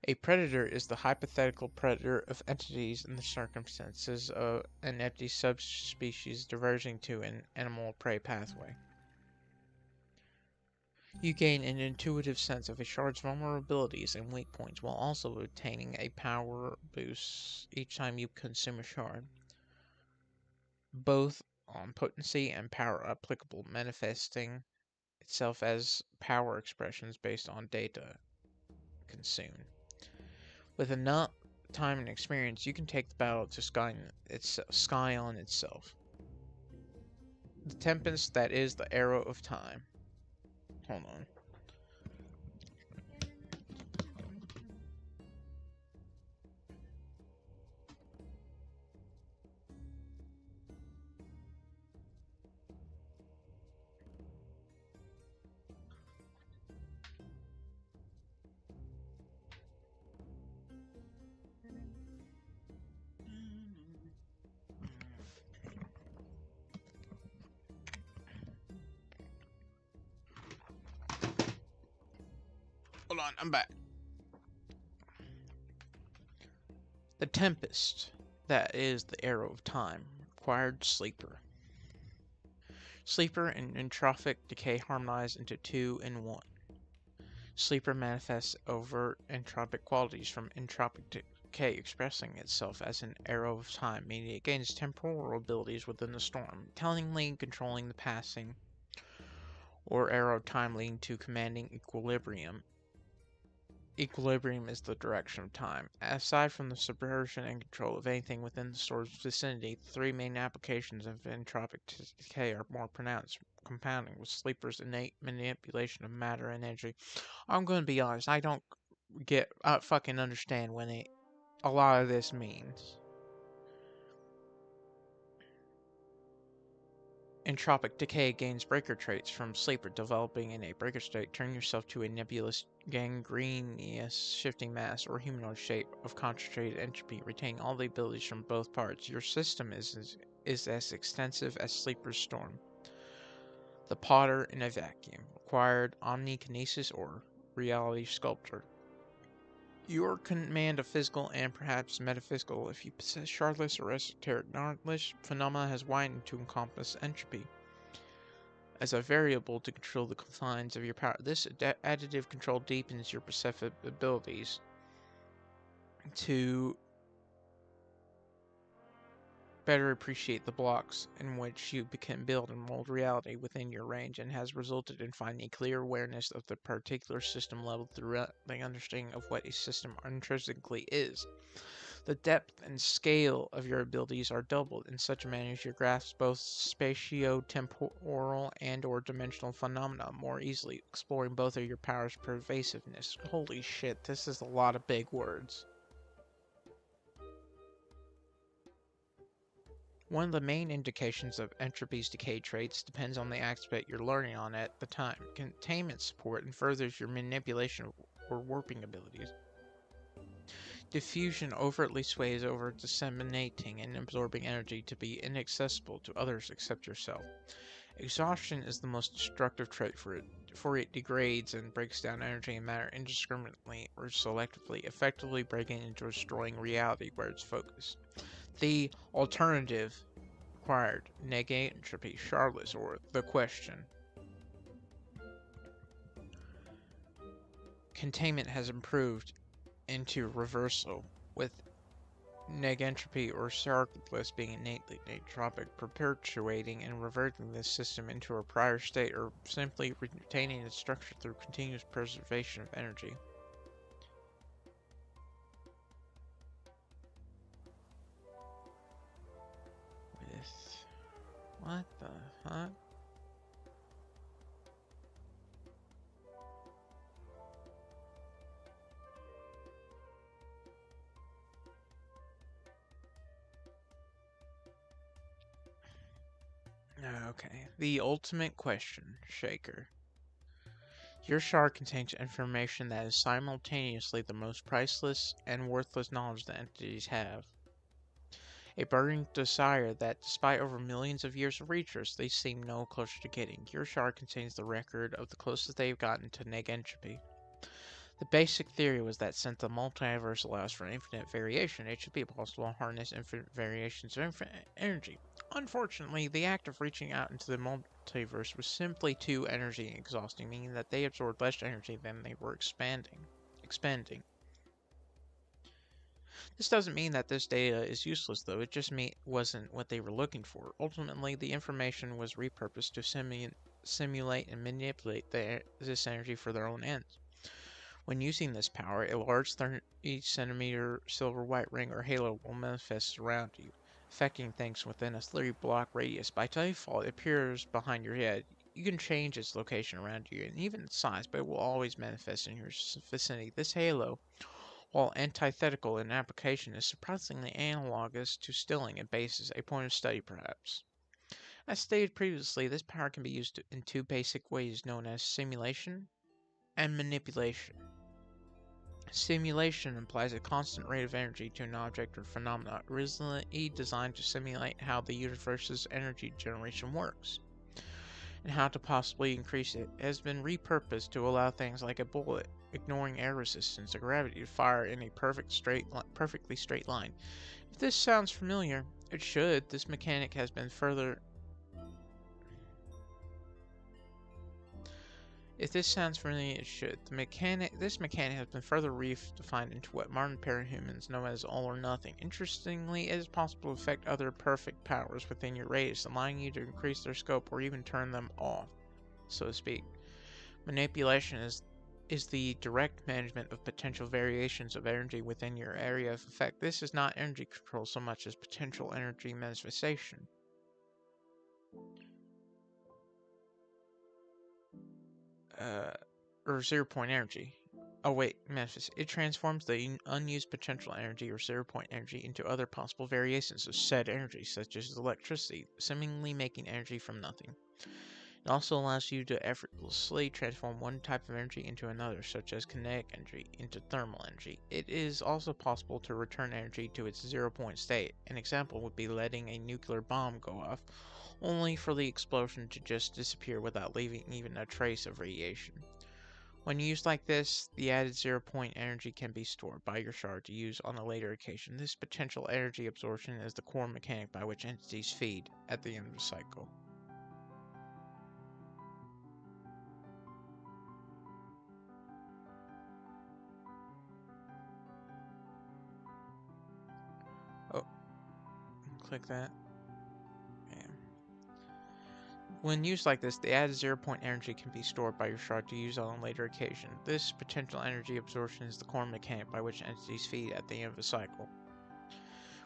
A predator is the hypothetical predator of entities in the circumstances of an empty subspecies diverging to an animal prey pathway. You gain an intuitive sense of a shard's vulnerabilities and weak points, while also obtaining a power boost each time you consume a shard, both on potency and power applicable, manifesting itself as power expressions based on data consumed. With enough time and experience, you can take the battle to sky on itself. The tempest that is the arrow of time. Hold on. Hold on, I'm back. The tempest that is the arrow of time. Required sleeper. Sleeper and entropic decay harmonize into two in one. Sleeper manifests overt entropic qualities from entropic decay, expressing itself as an arrow of time, meaning it gains temporal abilities within the storm, tellingly controlling the passing, or arrow of time leading to commanding equilibrium. Equilibrium is the direction of time. Aside from the subversion and control of anything within the store's vicinity, the three main applications of entropic decay are more pronounced, compounding with sleeper's innate manipulation of matter and energy. I'm going to be honest, I don't fucking understand what a lot of this means. Entropic decay gains breaker traits from sleeper, developing in a breaker state. Turn yourself to a nebulous, gangrenous, shifting mass or humanoid shape of concentrated entropy, retaining all the abilities from both parts. Your system is as extensive as sleeper's storm. The potter in a vacuum. Required omnikinesis or reality sculptor. Your command of physical and perhaps metaphysical, if you possess shardless or esoteric knowledge, phenomena has widened to encompass entropy as a variable to control the confines of your power. This additive control deepens your perceptive abilities to better appreciate the blocks in which you can build and mold reality within your range, and has resulted in finding a clear awareness of the particular system level throughout the understanding of what a system intrinsically is. The depth and scale of your abilities are doubled in such a manner as you grasp both spatio-temporal and or dimensional phenomena more easily, exploring both of your powers' pervasiveness. Holy shit, this is a lot of big words. One of the main indications of entropy's decay traits depends on the aspect you're learning on at the time. Containment support and furthers your manipulation or warping abilities. Diffusion overtly sways over disseminating and absorbing energy to be inaccessible to others except yourself. Exhaustion is the most destructive trait for it degrades and breaks down energy and matter indiscriminately or selectively, effectively breaking and destroying reality where it's focused. The alternative required negate entropy, shardless, or the question. Containment has improved into reversal, with negentropy or shardless being innately netropic, perpetuating and reverting this system into a prior state, or simply retaining its structure through continuous preservation of energy. What the fuck? Okay. The ultimate question, Shaker. Your shard contains information that is simultaneously the most priceless and worthless knowledge that entities have. A burning desire that, despite over millions of years of research, they seem no closer to getting. Your shard contains the record of the closest they've gotten to negentropy. The basic theory was that since the multiverse allows for infinite variation, it should be possible to harness infinite variations of infinite energy. Unfortunately, the act of reaching out into the multiverse was simply too energy exhausting, meaning that they absorbed less energy than they were expanding. This doesn't mean that this data is useless, though. It just wasn't what they were looking for. Ultimately, the information was repurposed to simulate and manipulate this energy for their own ends. When using this power, a large 30-centimeter silver white ring or halo will manifest around you, affecting things within a 30-block radius. By default, it appears behind your head. You can change its location around you and even its size, but it will always manifest in your vicinity. This halo, while antithetical in application, is surprisingly analogous to stilling at bases, a point of study perhaps. As stated previously, this power can be used in two basic ways known as simulation and manipulation. Simulation implies a constant rate of energy to an object or phenomena, originally designed to simulate how the universe's energy generation works, and how to possibly increase it. It has been repurposed to allow things like a bullet, ignoring air resistance or gravity, to fire in a perfectly straight line. If this sounds familiar, it should. This mechanic has been further If this sounds familiar, it should. This mechanic has been further redefined into what modern parahumans know as all or nothing. Interestingly, it is possible to affect other perfect powers within your radius, allowing you to increase their scope or even turn them off, so to speak. Manipulation is the direct management of potential variations of energy within your area of effect. This is not energy control so much as potential energy manifestation. Or 0-point energy. Oh wait, manifest. It transforms the unused potential energy or 0-point energy into other possible variations of said energy, such as electricity, seemingly making energy from nothing. It also allows you to effortlessly transform one type of energy into another, such as kinetic energy into thermal energy. It is also possible to return energy to its 0-point state. An example would be letting a nuclear bomb go off, only for the explosion to just disappear without leaving even a trace of radiation. When used like this, the added 0-point energy can be stored by your shard to use on a later occasion. This potential energy absorption is the core mechanic by which entities feed at the end of the cycle. Oh, click that. Yeah. When used like this, the added 0-point energy can be stored by your shard to use on a later occasion. This potential energy absorption is the core mechanic by which entities feed at the end of the cycle.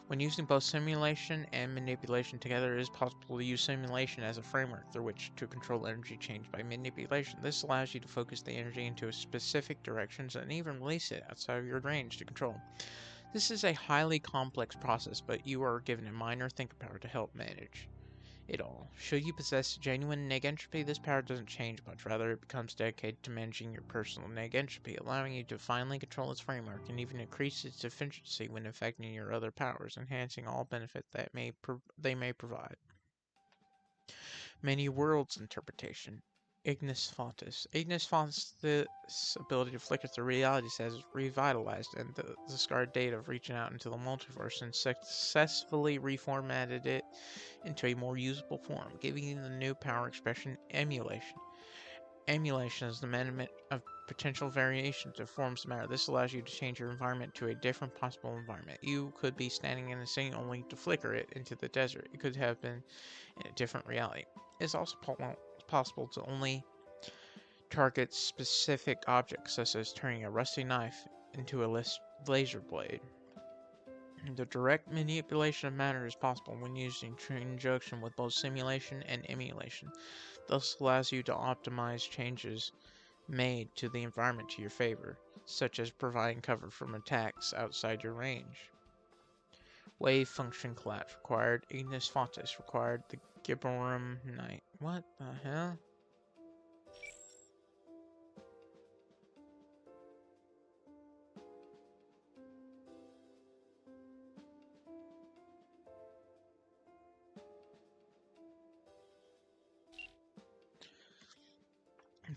When using both simulation and manipulation together, it is possible to use simulation as a framework through which to control energy change by manipulation. This allows you to focus the energy into specific directions and even release it outside of your range to control. This is a highly complex process, but you are given a minor thinker power to help manage it all. Should you possess genuine neg entropy, this power doesn't change much, rather it becomes dedicated to managing your personal neg entropy, allowing you to finally control its framework and even increase its efficiency when affecting your other powers, enhancing all benefit that they may provide. Many worlds interpretation. Ignis Fautus. Ignis Fautus' ability to flicker through realities has revitalized and the discarded data of reaching out into the multiverse and successfully reformatted it into a more usable form, giving you the new power expression emulation. Emulation is the amendment of potential variations of forms of matter. This allows you to change your environment to a different possible environment. You could be standing in a scene only to flicker it into the desert. It could have been in a different reality. It's also possible to only target specific objects, such as turning a rusty knife into a laser blade. The direct manipulation of matter is possible when used in conjunction with both simulation and emulation. Thus allows you to optimize changes made to the environment to your favor, such as providing cover from attacks outside your range. Wave function collapse required. Ignis Fautus required. The Gibborum Knight. What the hell?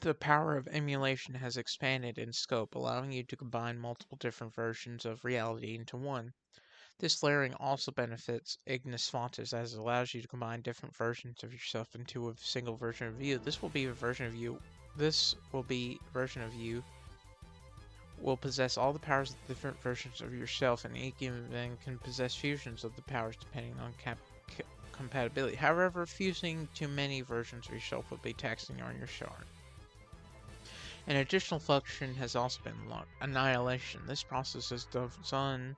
The power of emulation has expanded in scope, allowing you to combine multiple different versions of reality into one. This layering also benefits Ignis Fautus as it allows you to combine different versions of yourself into a single version of you. This will be version of you will possess all the powers of different versions of yourself, and each even can possess fusions of the powers depending on compatibility. However, fusing too many versions of yourself would be taxing on your shard. An additional function has also been unlocked, annihilation. This process is done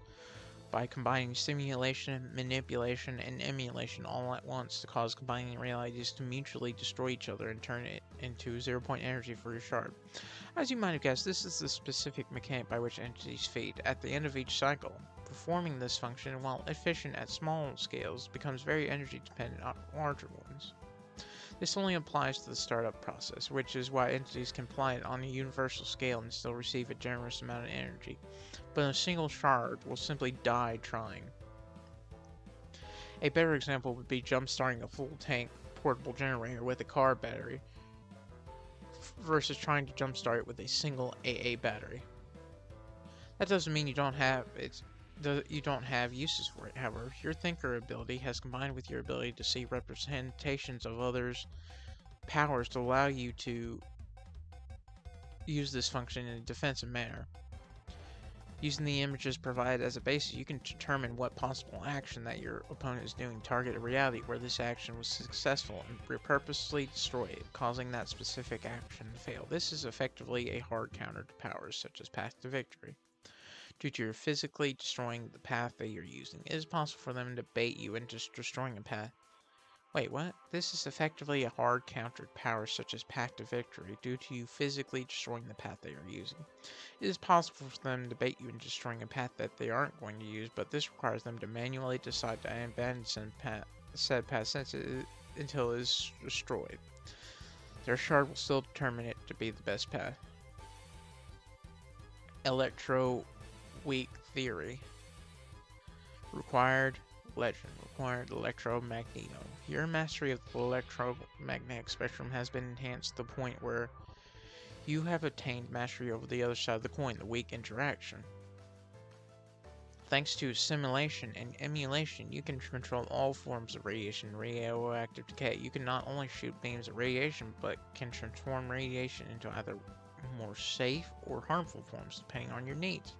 by combining simulation, manipulation, and emulation all at once to cause combining realities to mutually destroy each other and turn it into 0-point energy for your shard. As you might have guessed, this is the specific mechanic by which entities feed at the end of each cycle. Performing this function, while efficient at small scales, becomes very energy dependent on larger ones. This only applies to the startup process, which is why entities can apply it on a universal scale and still receive a generous amount of energy, but a single shard will simply die trying. A better example would be jump-starting a full-tank portable generator with a car battery versus trying to jump-start it with a single AA battery. That doesn't mean you don't have uses for it. However, your thinker ability has combined with your ability to see representations of others' powers to allow you to use this function in a defensive manner. Using the images provided as a basis, you can determine what possible action that your opponent is doing, target a reality where this action was successful, and purposely destroy it, causing that specific action to fail. This is effectively a hard counter to powers such as Path to Victory. Due to your physically destroying the path that you're using, it is possible for them to bait you into destroying a path. Wait, what? This is effectively a hard countered power such as Path to Victory due to you physically destroying the path they are using. It is possible for them to bait you into destroying a path that they aren't going to use, but this requires them to manually decide to abandon said path until it is destroyed. Their shard will still determine it to be the best path. Electro-weak theory. Required legend. Required electromagneto. Your mastery of the electromagnetic spectrum has been enhanced to the point where You have attained mastery over the other side of the coin, the weak interaction. Thanks to simulation and emulation, you can control all forms of radiation and radioactive decay. You can not only shoot beams of radiation, but can transform radiation into either more safe or harmful forms, depending on your needs.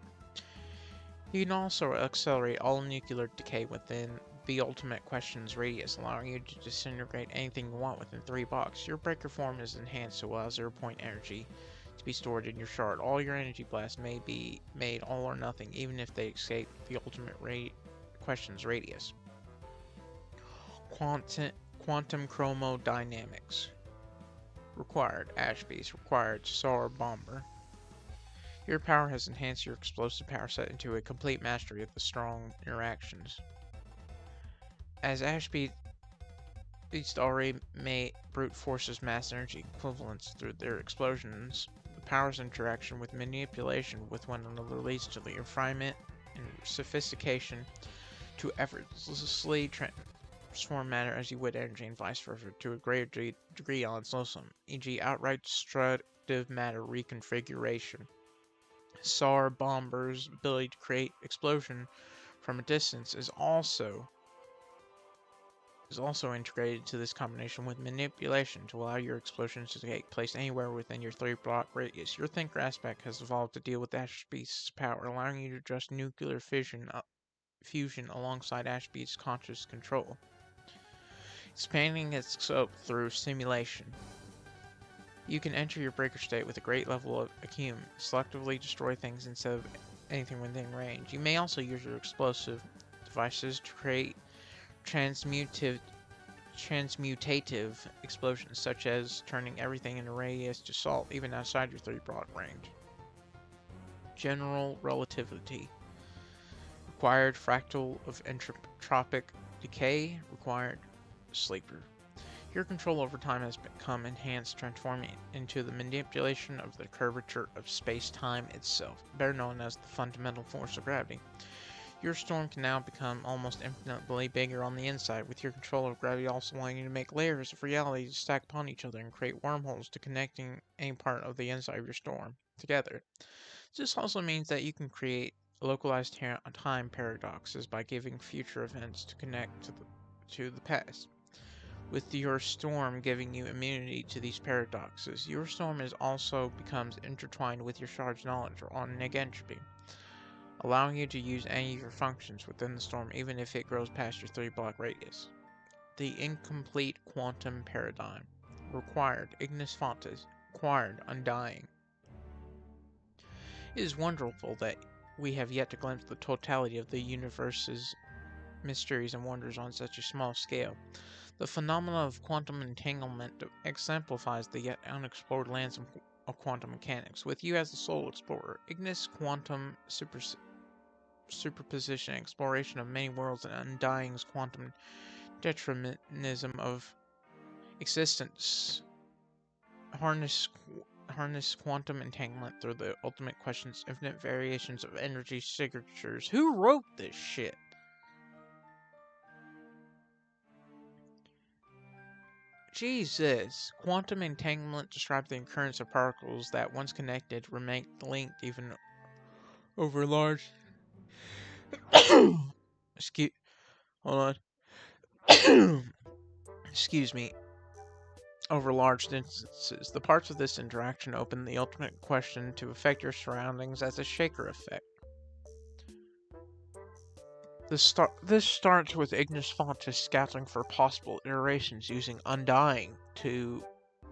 You can also accelerate all nuclear decay within the ultimate question's radius, allowing you to disintegrate anything you want within 3 blocks. Your breaker form is enhanced to allow 0-point energy to be stored in your shard. All your energy blasts may be made all or nothing, even if they escape the ultimate question's radius. Quantum chromodynamics. Required Ash Beast. Required CYOA Bomber. Your power has enhanced your explosive power set into a complete mastery of the strong interactions. As Ash Beast already made brute force's mass energy equivalents through their explosions, the power's interaction with manipulation with one another leads to the refinement and sophistication to effortlessly transform matter as you would energy and vice versa to a greater degree on its lowsome, e.g. outright destructive matter reconfiguration. CYOA Bomber's ability to create explosion from a distance is also integrated to this combination with manipulation to allow your explosions to take place anywhere within your 3-block radius. Your thinker aspect has evolved to deal with Ash Beast's power, allowing you to adjust nuclear fusion alongside Ash Beast's conscious control, expanding its scope through simulation. You can enter your breaker state with a great level of acumen, selectively destroy things instead of anything within range. You may also use your explosive devices to create transmutative explosions, such as turning everything in a radius to salt, even outside your 3-block range. General relativity. Required fractal of entropic decay. Required sleeper. Your control over time has become enhanced, transforming it into the manipulation of the curvature of space-time itself, better known as the fundamental force of gravity. Your storm can now become almost infinitely bigger on the inside, with your control of gravity also allowing you to make layers of reality to stack upon each other and create wormholes to connecting any part of the inside of your storm together. This also means that you can create localized time paradoxes by giving future events to connect to the past. With your storm giving you immunity to these paradoxes, your storm also becomes intertwined with your shard's knowledge on negentropy, allowing you to use any of your functions within the storm even if it grows past your 3-block radius. The incomplete quantum paradigm. Required Ignis Fatuus. Required Undying. It is wonderful that we have yet to glimpse the totality of the universe's mysteries and wonders on such a small scale. The phenomena of quantum entanglement exemplifies the yet unexplored lands of quantum mechanics. With you as the sole explorer, Ignis quantum superposition, exploration of many worlds, and Undying's quantum determinism of existence harness quantum entanglement through the ultimate question's infinite variations of energy signatures. Who wrote this shit? Jesus. Quantum entanglement describes the occurrence of particles that, once connected, remain linked even over large... Hold on. Excuse me. Over large distances. The parts of this interaction open the ultimate question to affect your surroundings as a shaker effect. This starts with Ignis Fatuus scouting for possible iterations using Undying to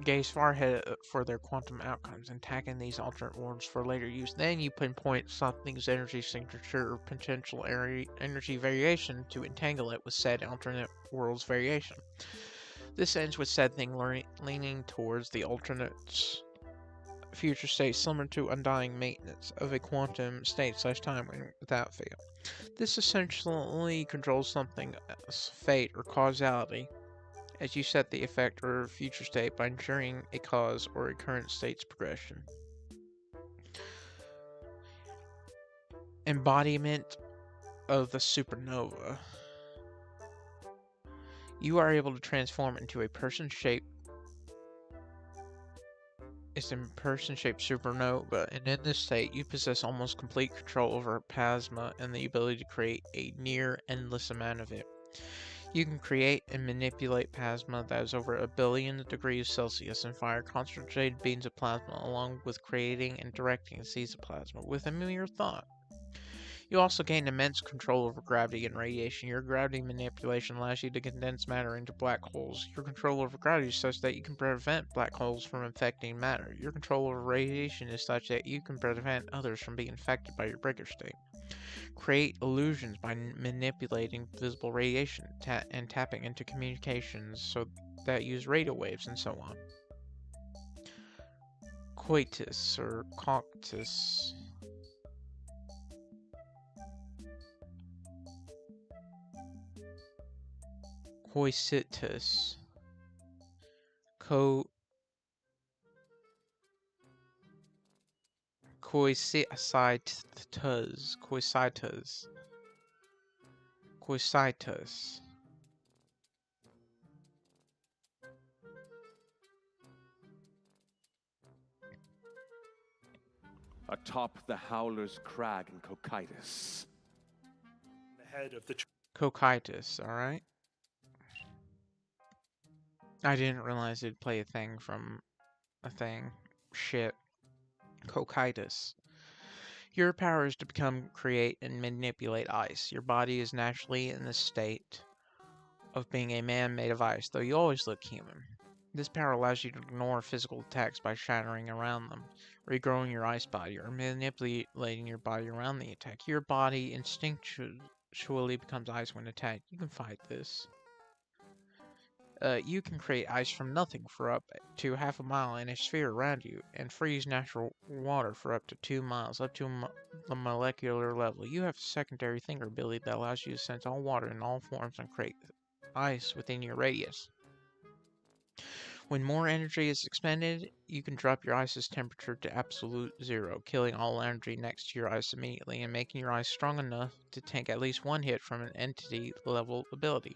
gaze far ahead for their quantum outcomes and tagging these alternate worlds for later use. Then you pinpoint something's energy signature or potential energy variation to entangle it with said alternate world's variation. This ends with said thing leaning towards the alternate's future state, similar to Undying maintenance of a quantum state/time without fail. This essentially controls something's fate or causality, as you set the effect or future state by ensuring a cause or a current state's progression. Embodiment of the supernova. You are able to transform into a person-shaped is a person-shaped supernova, and in this state, you possess almost complete control over plasma and the ability to create a near-endless amount of it. You can create and manipulate plasma that is over 1 billion degrees Celsius and fire concentrated beams of plasma along with creating and directing seeds of plasma with a mere thought. You also gain immense control over gravity and radiation. Your gravity manipulation allows you to condense matter into black holes. Your control over gravity is such that you can prevent black holes from infecting matter. Your control over radiation is such that you can prevent others from being infected by your breaker state. Create illusions by manipulating visible radiation and tapping into communications so that use radio waves and so on. Coitus or coctus. Coitus. Coincitus. Coincitus. Coincitus. Atop the Howler's Crag in Cocytus. The head of the Cocytus, alright? I didn't realize it'd play a thing from a thing. Shit. Cocytus. Your power is to create, and manipulate ice. Your body is naturally in the state of being a man made of ice, though you always look human. This power allows you to ignore physical attacks by shattering around them, regrowing your ice body, or manipulating your body around the attack. Your body instinctually becomes ice when attacked. You can fight this. You can create ice from nothing for up to half a mile in a sphere around you, and freeze natural water for up to 2 miles, up to the molecular level. You have a secondary thinker ability that allows you to sense all water in all forms and create ice within your radius. When more energy is expended, you can drop your ice's temperature to absolute zero, killing all energy next to your ice immediately and making your ice strong enough to tank at least one hit from an entity level ability.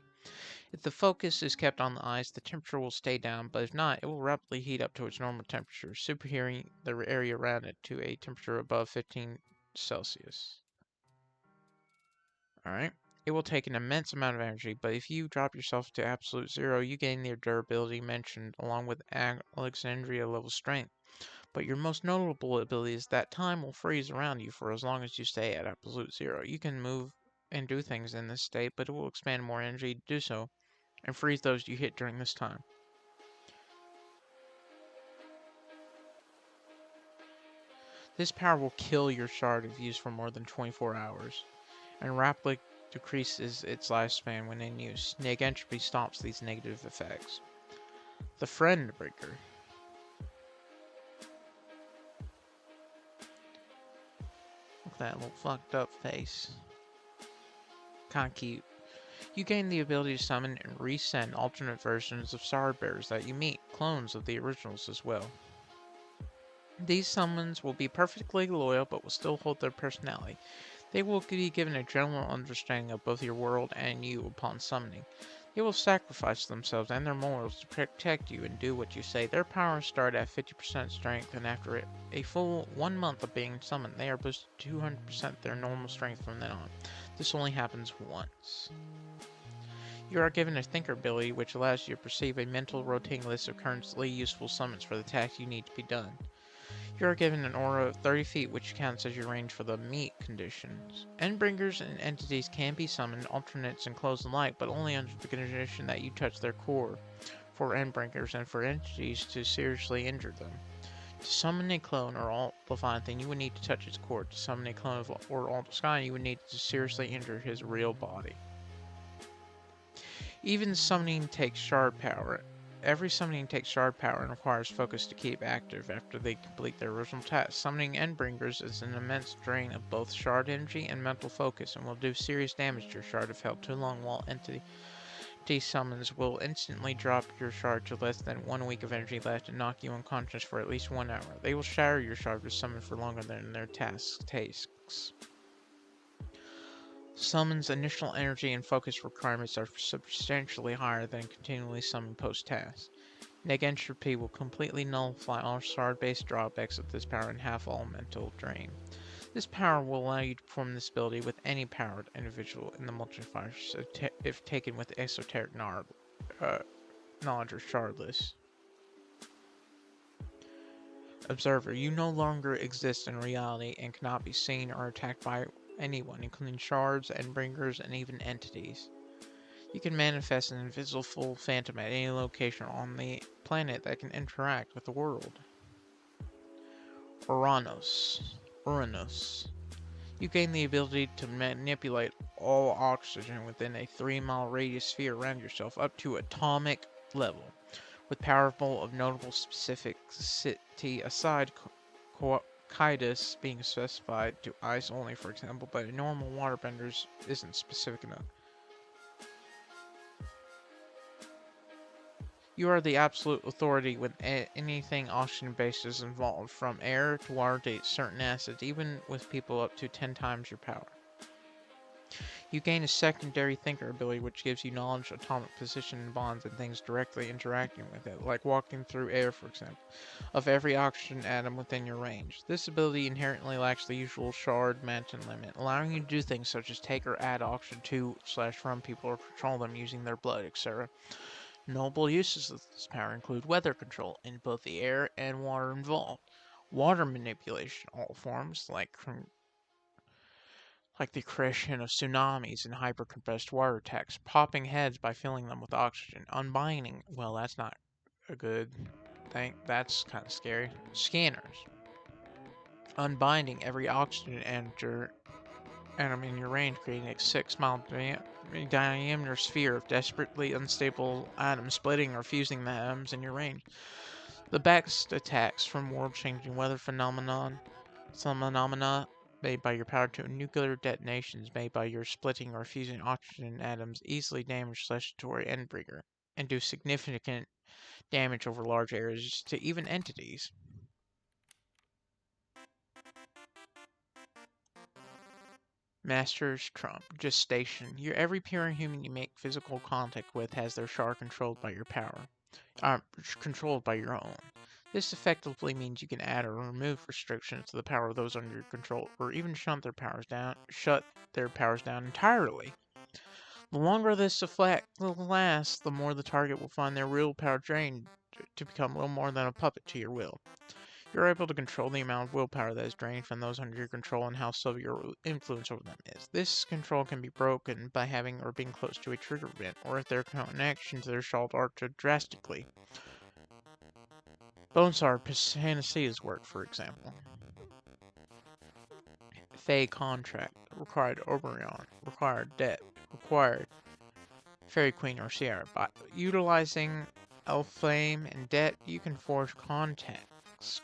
If the focus is kept on the ice, the temperature will stay down, but if not, it will rapidly heat up to its normal temperature, superheating the area around it to a temperature above 15 Celsius. Alright. It will take an immense amount of energy, but if you drop yourself to absolute zero, you gain the durability mentioned, along with Alexandria level strength. But your most notable ability is that time will freeze around you for as long as you stay at absolute zero. You can move and do things in this state, but it will expend more energy to do so, and freeze those you hit during this time. This power will kill your shard if used for more than 24 hours, and rapidly decreases its lifespan when in use. Neg entropy stops these negative effects. The Friend Breaker. Look at that little fucked up face. Kinda cute. You gain the ability to summon and resend alternate versions of shard bearers that you meet, clones of the originals as well. These summons will be perfectly loyal but will still hold their personality. They will be given a general understanding of both your world and you upon summoning. They will sacrifice themselves and their morals to protect you and do what you say. Their powers start at 50% strength, and after a full 1 month of being summoned, they are boosted to 200% their normal strength from then on. This only happens once. You are given a Thinker ability, which allows you to perceive a mental rotating list of currently useful summons for the task you need to be done. You are given an aura of 30 feet, which counts as your range for the meet conditions. Endbringers and entities can be summoned, alternates, and close the light, but only under the condition that you touch their core for Endbringers and for entities to seriously injure them. To summon a clone or alt Leviathan, you would need to touch its core. To summon a clone or alt Sky, you would need to seriously injure his real body. Even summoning takes shard power. Every summoning takes shard power and requires focus to keep active after they complete their original task. Summoning Endbringers is an immense drain of both shard energy and mental focus, and will do serious damage to your shard if held too long, while entity summons will instantly drop your shard to less than 1 week of energy left and knock you unconscious for at least 1 hour. They will shatter your shard if summoned for longer than their tasks. Summon's initial energy and focus requirements are substantially higher than continually summoned post-task. Neg entropy will completely nullify all shard-based drawbacks of this power and half all mental drain. This power will allow you to perform this ability with any powered individual in the multiplier if taken with esoteric knowledge or shardless. Observer, you no longer exist in reality and cannot be seen or attacked by anyone, including shards, endbringers, and even entities. You can manifest an invisible phantom at any location on the planet that can interact with the world. Uranus. You gain the ability to manipulate all oxygen within a 3-mile radius sphere around yourself up to atomic level. With powerful of notable specificity aside, Kaidos being specified to ice only, for example, but a normal waterbender isn't specific enough. You are the absolute authority when anything oxygen-based is involved, from air to water to certain acids, even with people up to 10 times your power. You gain a secondary thinker ability which gives you knowledge, atomic position, and bonds and things directly interacting with it, like walking through air, for example, of every oxygen atom within your range. This ability inherently lacks the usual shard mansion limit, allowing you to do things such as take or add oxygen to/from people or control them using their blood, etc. Notable uses of this power include weather control in both the air and water involved, water manipulation in all forms, like the creation of tsunamis and hyper-compressed water attacks, popping heads by filling them with oxygen, unbinding, well, that's not a good thing, that's kind of scary, scanners, unbinding every oxygen atom in your range, creating a 6-mile diameter sphere of desperately unstable atoms, splitting or fusing the atoms in your range. The best attacks from world-changing weather phenomena made by your power to nuclear detonations made by your splitting or fusing oxygen atoms easily damage Celestiatory Endbringer and do significant damage over large areas to even entities. Master's Trump. Gestation. Every pure human you make physical contact with has their shard controlled by your power. Controlled by your own. This effectively means you can add or remove restrictions to the power of those under your control, or even shut their powers down entirely. The longer this effect lasts, the more the target will find their real power drained to become little more than a puppet to your will. You're able to control the amount of willpower that is drained from those under your control and how subtle your influence over them is. This control can be broken by having or being close to a trigger event, or if their connection to their shard altered drastically. Bonesar Panacea's work, for example. Fey Contract. Required Oberon. Required Debt. Required Fairy Queen or Sierra. By utilizing Elflame and Debt, you can forge contracts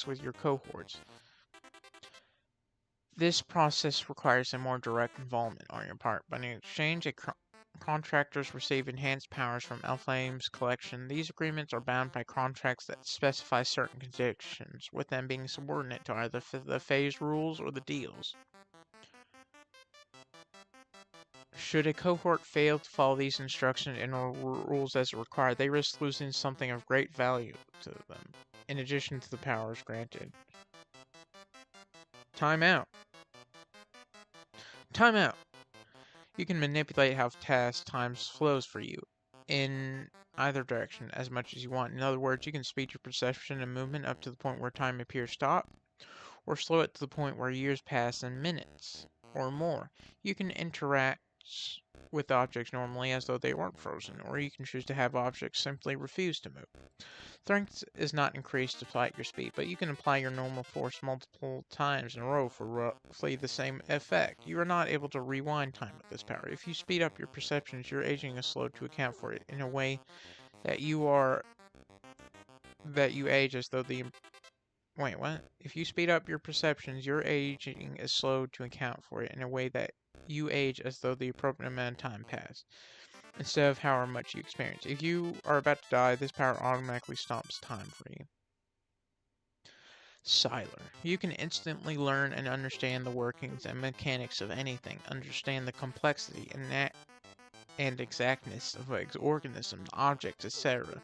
with your cohorts. This process requires a more direct involvement on your part, but in exchange, contractors receive enhanced powers from Elflame's collection. These agreements are bound by contracts that specify certain conditions, with them being subordinate to either the phase rules or the deals. Should a cohort fail to follow these instructions and rules as required, they risk losing something of great value to them, in addition to the powers granted. Time out. You can manipulate how fast time flows for you, in either direction, as much as you want. In other words, you can speed your perception and movement up to the point where time appears stopped, or slow it to the point where years pass in minutes, or more. You can interact with objects normally as though they weren't frozen, or you can choose to have objects simply refuse to move. Strength is not increased despite your speed, but you can apply your normal force multiple times in a row for roughly the same effect. You are not able to rewind time with this power. If you speed up your perceptions, your aging is slowed to account for it in a way that you age as though the Wait, what? If you speed up your perceptions, your aging is slowed to account for it in a way that you age as though the appropriate amount of time passed, instead of however much you experience. If you are about to die, this power automatically stops time for you. Siler. You can instantly learn and understand the workings and mechanics of anything, understand the complexity and exactness of organisms, objects, etc.,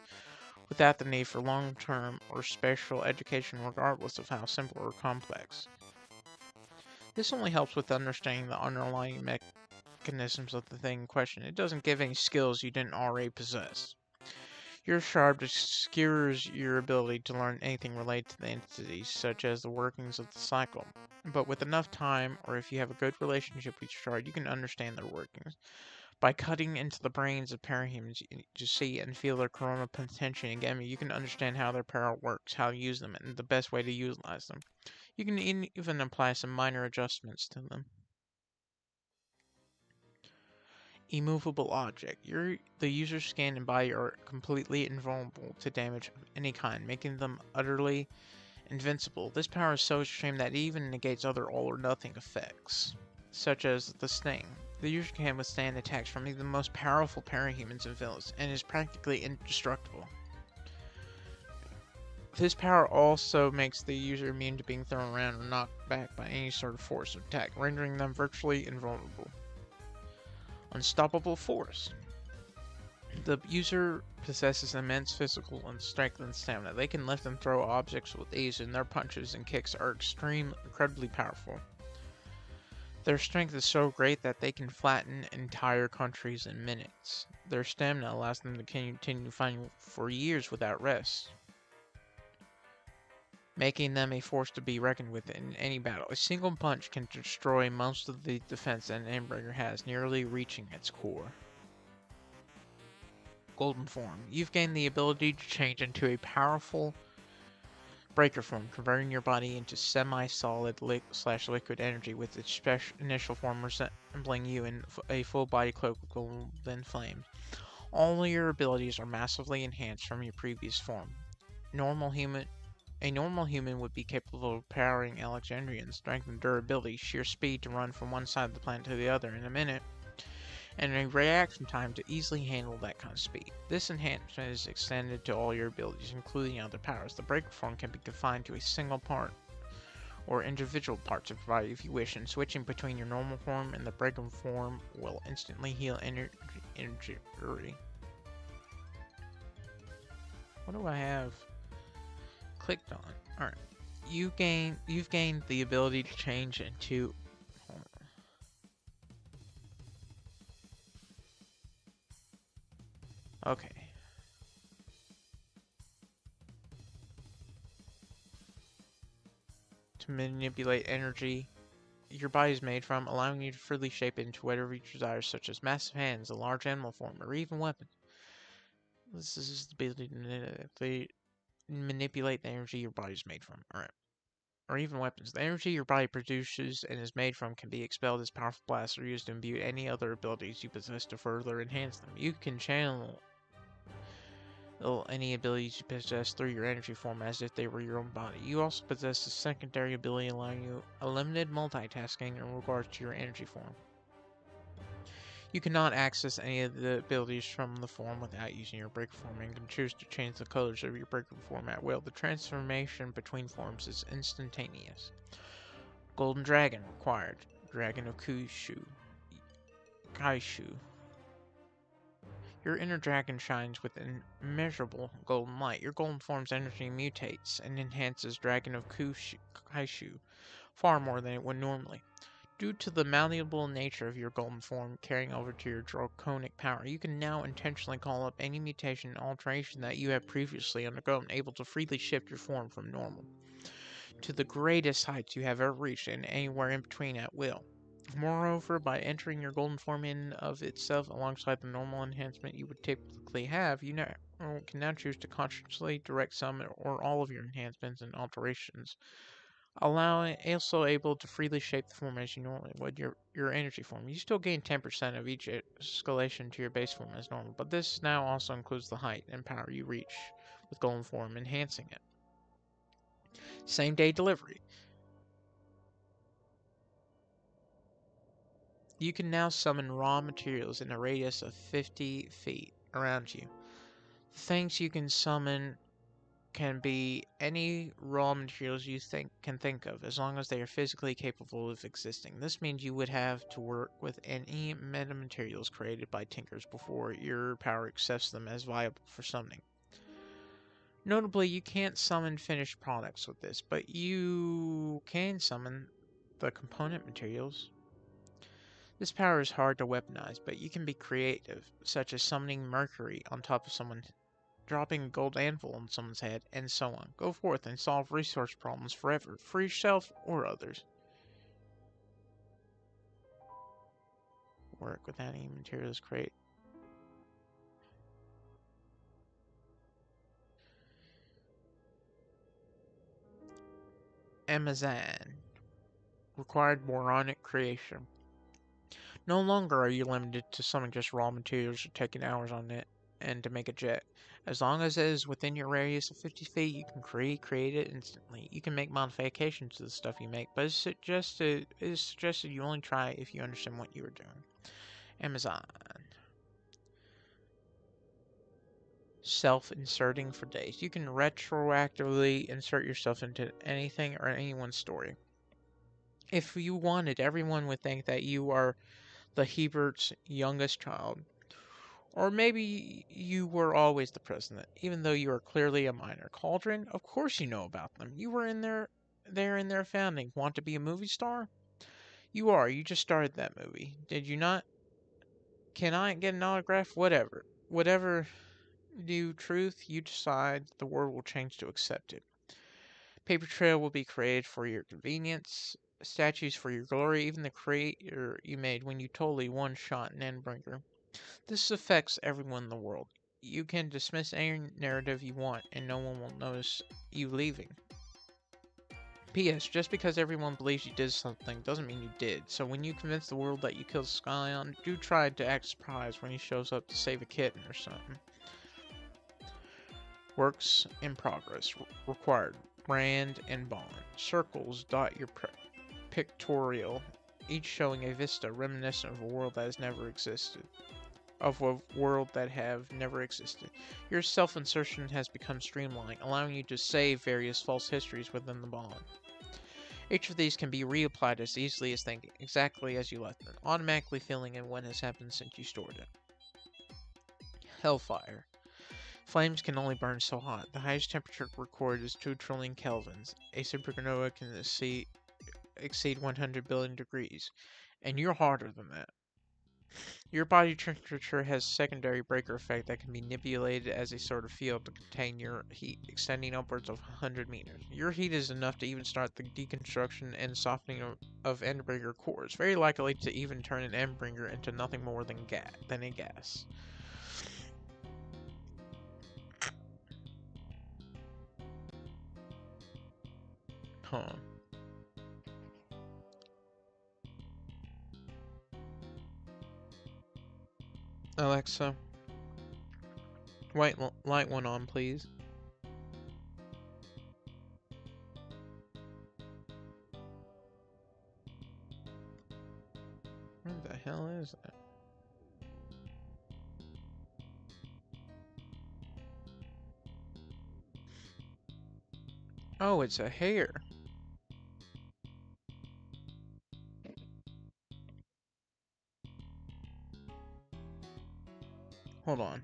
without the need for long-term or special education regardless of how simple or complex. This only helps with understanding the underlying mechanisms of the thing in question. It doesn't give any skills you didn't already possess. Your shard obscures your ability to learn anything related to the entities, such as the workings of the cycle. But with enough time, or if you have a good relationship with your shard, you can understand their workings. By cutting into the brains of parahumans to see and feel their corona potential and gamma, you can understand how their power works, how to use them, and the best way to utilize them. You can even apply some minor adjustments to them. Immovable object. The user's skin and body are completely invulnerable to damage of any kind, making them utterly invincible. This power is so extreme that it even negates other all-or-nothing effects, such as the sting. The user can withstand attacks from even the most powerful parahumans and villains, and is practically indestructible. This power also makes the user immune to being thrown around or knocked back by any sort of force or attack, rendering them virtually invulnerable. Unstoppable force. The user possesses immense physical and strength and stamina. They can lift and throw objects with ease, and their punches and kicks are incredibly powerful. Their strength is so great that they can flatten entire countries in minutes. Their stamina allows them to continue fighting for years without rest, making them a force to be reckoned with in any battle. A single punch can destroy most of the defense that an Endbreaker has, nearly reaching its core. Golden form. You've gained the ability to change into a powerful breaker form, converting your body into semi-solid liquid energy, with its initial form resembling you in a full body cloak of golden flame. All your abilities are massively enhanced from your previous form. A normal human would be capable of powering Alexandrian strength and durability, sheer speed to run from one side of the planet to the other in a minute, and a reaction time to easily handle that kind of speed. This enhancement is extended to all your abilities, including other powers. The breaker form can be confined to a single part or individual parts of your body if you wish, and switching between your normal form and the breaker form will instantly heal injury. What do I have clicked on? Alright. You've gained the ability to change into okay. To manipulate energy your body is made from, allowing you to freely shape it into whatever you desire, such as massive hands, a large animal form, or even weapons. This is the ability to manipulate the energy your body is made from. Alright. Or even weapons. The energy your body produces and is made from can be expelled as powerful blasts or used to imbue any other abilities you possess to further enhance them. You can channel any abilities you possess through your energy form as if they were your own body. You also possess a secondary ability allowing you a limited multitasking in regards to your energy form. You cannot access any of the abilities from the form without using your breaker form, and can choose to change the colors of your breaker form at will. The transformation between forms is instantaneous. Golden Dragon required. Dragon of Kaishu. Your inner dragon shines with immeasurable golden light. Your golden form's energy mutates and enhances Dragon of Kaishu far more than it would normally. Due to the malleable nature of your golden form carrying over to your draconic power, you can now intentionally call up any mutation and alteration that you have previously undergone, able to freely shift your form from normal to the greatest heights you have ever reached and anywhere in between at will. Moreover, by entering your golden form in of itself alongside the normal enhancement you would typically have, you can now choose to consciously direct some or all of your enhancements and alterations, allowing also able to freely shape the form as you normally would your energy form. You still gain 10% of each escalation to your base form as normal, but this now also includes the height and power you reach with golden form, enhancing it. Same day delivery. You can now summon raw materials in a radius of 50 feet around you. Things you can summon can be any raw materials you can think of, as long as they are physically capable of existing. This means you would have to work with any metamaterials created by Tinkers before your power accepts them as viable for summoning. Notably, you can't summon finished products with this, but you can summon the component materials. This power is hard to weaponize, but you can be creative, such as summoning Mercury on top of someone, dropping a gold anvil on someone's head, and so on. Go forth and solve resource problems forever, for yourself or others. Work with any materials create. Amazon. Required moronic creation. No longer are you limited to summoning just raw materials or taking hours on it and to make a jet. As long as it is within your radius of 50 feet, you can create it instantly. You can make modifications to the stuff you make, but it is suggested you only try if you understand what you are doing. Amazon. Self-inserting for days. You can retroactively insert yourself into anything or anyone's story. If you wanted, everyone would think that you are the Hebert's youngest child. Or maybe you were always the president, even though you are clearly a minor. Cauldron? Of course you know about them. You were there in their founding. Want to be a movie star? You are. You just started that movie. Did you not? Can I get an autograph? Whatever. Whatever new truth you decide, the world will change to accept it. Paper trail will be created for your convenience. Statues for your glory. Even the creator you made when you totally one-shot an Endbringer. This affects everyone in the world. You can dismiss any narrative you want, and no one will notice you leaving. P.S. Just because everyone believes you did something doesn't mean you did, so when you convince the world that you killed Scion, do try to act surprised when he shows up to save a kitten or something. Works in progress. Required. Brand and bond. Circles dot your pictorial, each showing a vista reminiscent of a world that has never existed. Your self-insertion has become streamlined, allowing you to save various false histories within the bond. Each of these can be reapplied as easily as thinking, exactly as you left them, automatically filling in what has happened since you stored it. Hellfire. Flames can only burn so hot. The highest temperature recorded is 2 trillion kelvins. A supernova can exceed 100 billion degrees, and you're hotter than that. Your body temperature has a secondary breaker effect that can be manipulated as a sort of field to contain your heat, extending upwards of 100 meters. Your heat is enough to even start the deconstruction and softening of Endbringer cores, very likely to even turn an Endbringer into nothing more than a gas. Huh. Alexa, white light one on, please. What the hell is that? Oh, it's a hair. Hold on.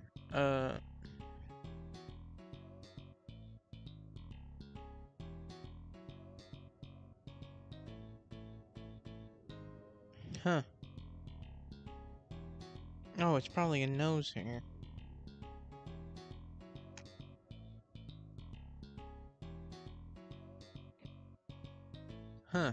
Huh. Oh, it's probably a nose hair. Huh.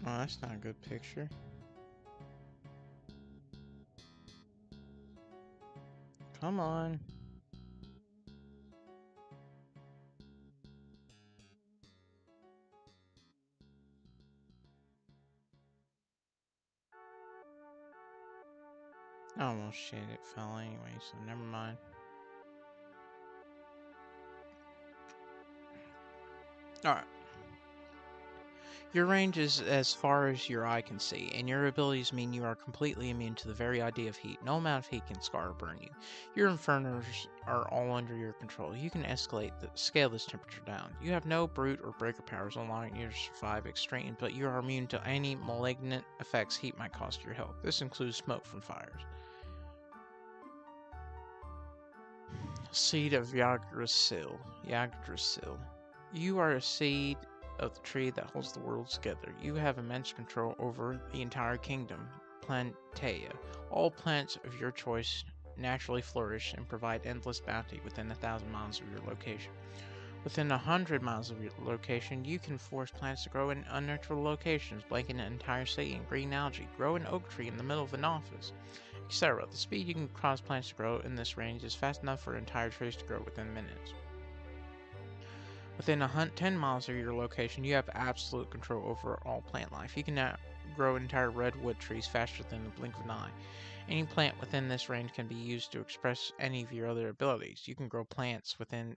Oh, that's not a good picture. Come on. Oh, well, shit, it fell anyway, so never mind. Alright. Your range is as far as your eye can see, and your abilities mean you are completely immune to the very idea of heat. No amount of heat can scar or burn you. Your infernos are all under your control. You can scale this temperature down. You have no brute or breaker powers allowing you to survive extreme, but you are immune to any malignant effects heat might cause to your health. This includes smoke from fires. Seed of Yggdrasil. You are a seed of the tree that holds the world together. You have immense control over the entire kingdom, Plantea. All plants of your choice naturally flourish and provide endless bounty within 1,000 miles of your location. Within 100 miles of your location, you can force plants to grow in unnatural locations, blanketing an entire city in green algae, grow an oak tree in the middle of an office, etc. The speed you can cause plants to grow in this range is fast enough for entire trees to grow within minutes. Within 10 miles of your location, you have absolute control over all plant life. You can now grow entire redwood trees faster than the blink of an eye. Any plant within this range can be used to express any of your other abilities. You can grow plants within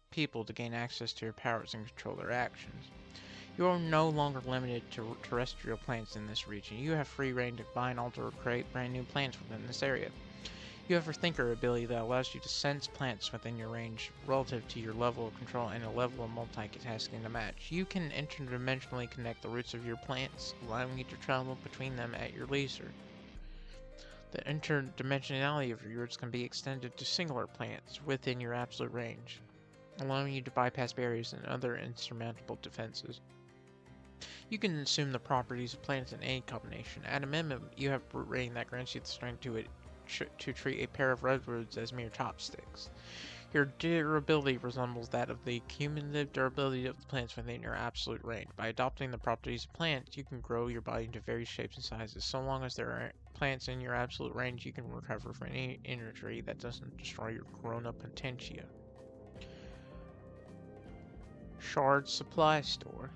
people to gain access to your powers and control their actions. You are no longer limited to terrestrial plants in this region. You have free reign to combine, alter, or create brand new plants within this area. You have a Thinker ability that allows you to sense plants within your range relative to your level of control and a level of multitasking to match. You can interdimensionally connect the roots of your plants, allowing you to travel between them at your leisure. The interdimensionality of your roots can be extended to singular plants within your absolute range, allowing you to bypass barriers and other insurmountable defenses. You can assume the properties of plants in any combination. At a minimum, you have brute reign that grants you the strength to treat a pair of redwoods as mere chopsticks. Your durability resembles that of the cumulative durability of the plants within your absolute range. By adopting the properties of plants, you can grow your body into various shapes and sizes. So long as there are plants in your absolute range, you can recover from any injury that doesn't destroy your corona potentia. Shard Supply Store.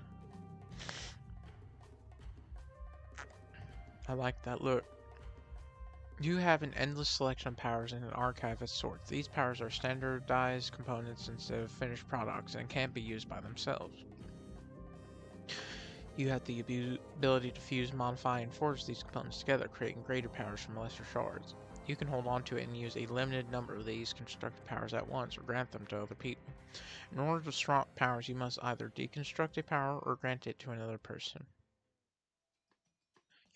I like that look. You have an endless selection of powers and an archive of sorts. These powers are standardized components instead of finished products and can't be used by themselves. You have the ability to fuse, modify, and forge these components together, creating greater powers from lesser shards. You can hold on to it and use a limited number of these constructed powers at once or grant them to other people. In order to swap powers, you must either deconstruct a power or grant it to another person.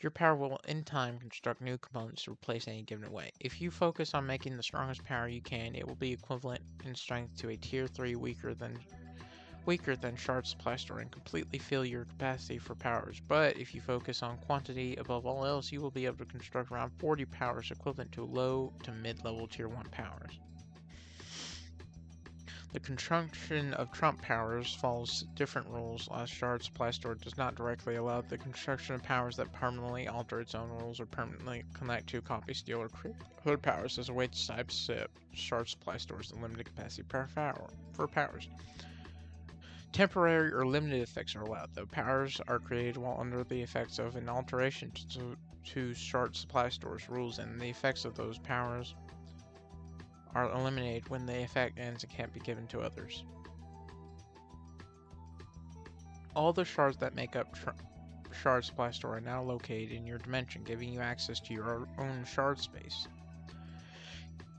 Your power will, in time, construct new components to replace any given away. If you focus on making the strongest power you can, it will be equivalent in strength to a Tier 3 weaker than Shard Supply Store and completely fill your capacity for powers. But if you focus on quantity above all else, you will be able to construct around 40 powers equivalent to low to mid-level Tier 1 powers. The construction of trump powers follows different rules, as Shard Supply Store does not directly allow the construction of powers that permanently alter its own rules or permanently connect to, copy, steal, or create hood powers as a way to sidestep Shard Supply Store's limited capacity for powers. Temporary or limited effects are allowed, though powers are created while under the effects of an alteration to Shard Supply Store's rules, and the effects of those powers are eliminated when the effect ends and can't be given to others. All the shards that make up Shard Supply Store are now located in your dimension, giving you access to your own shard space.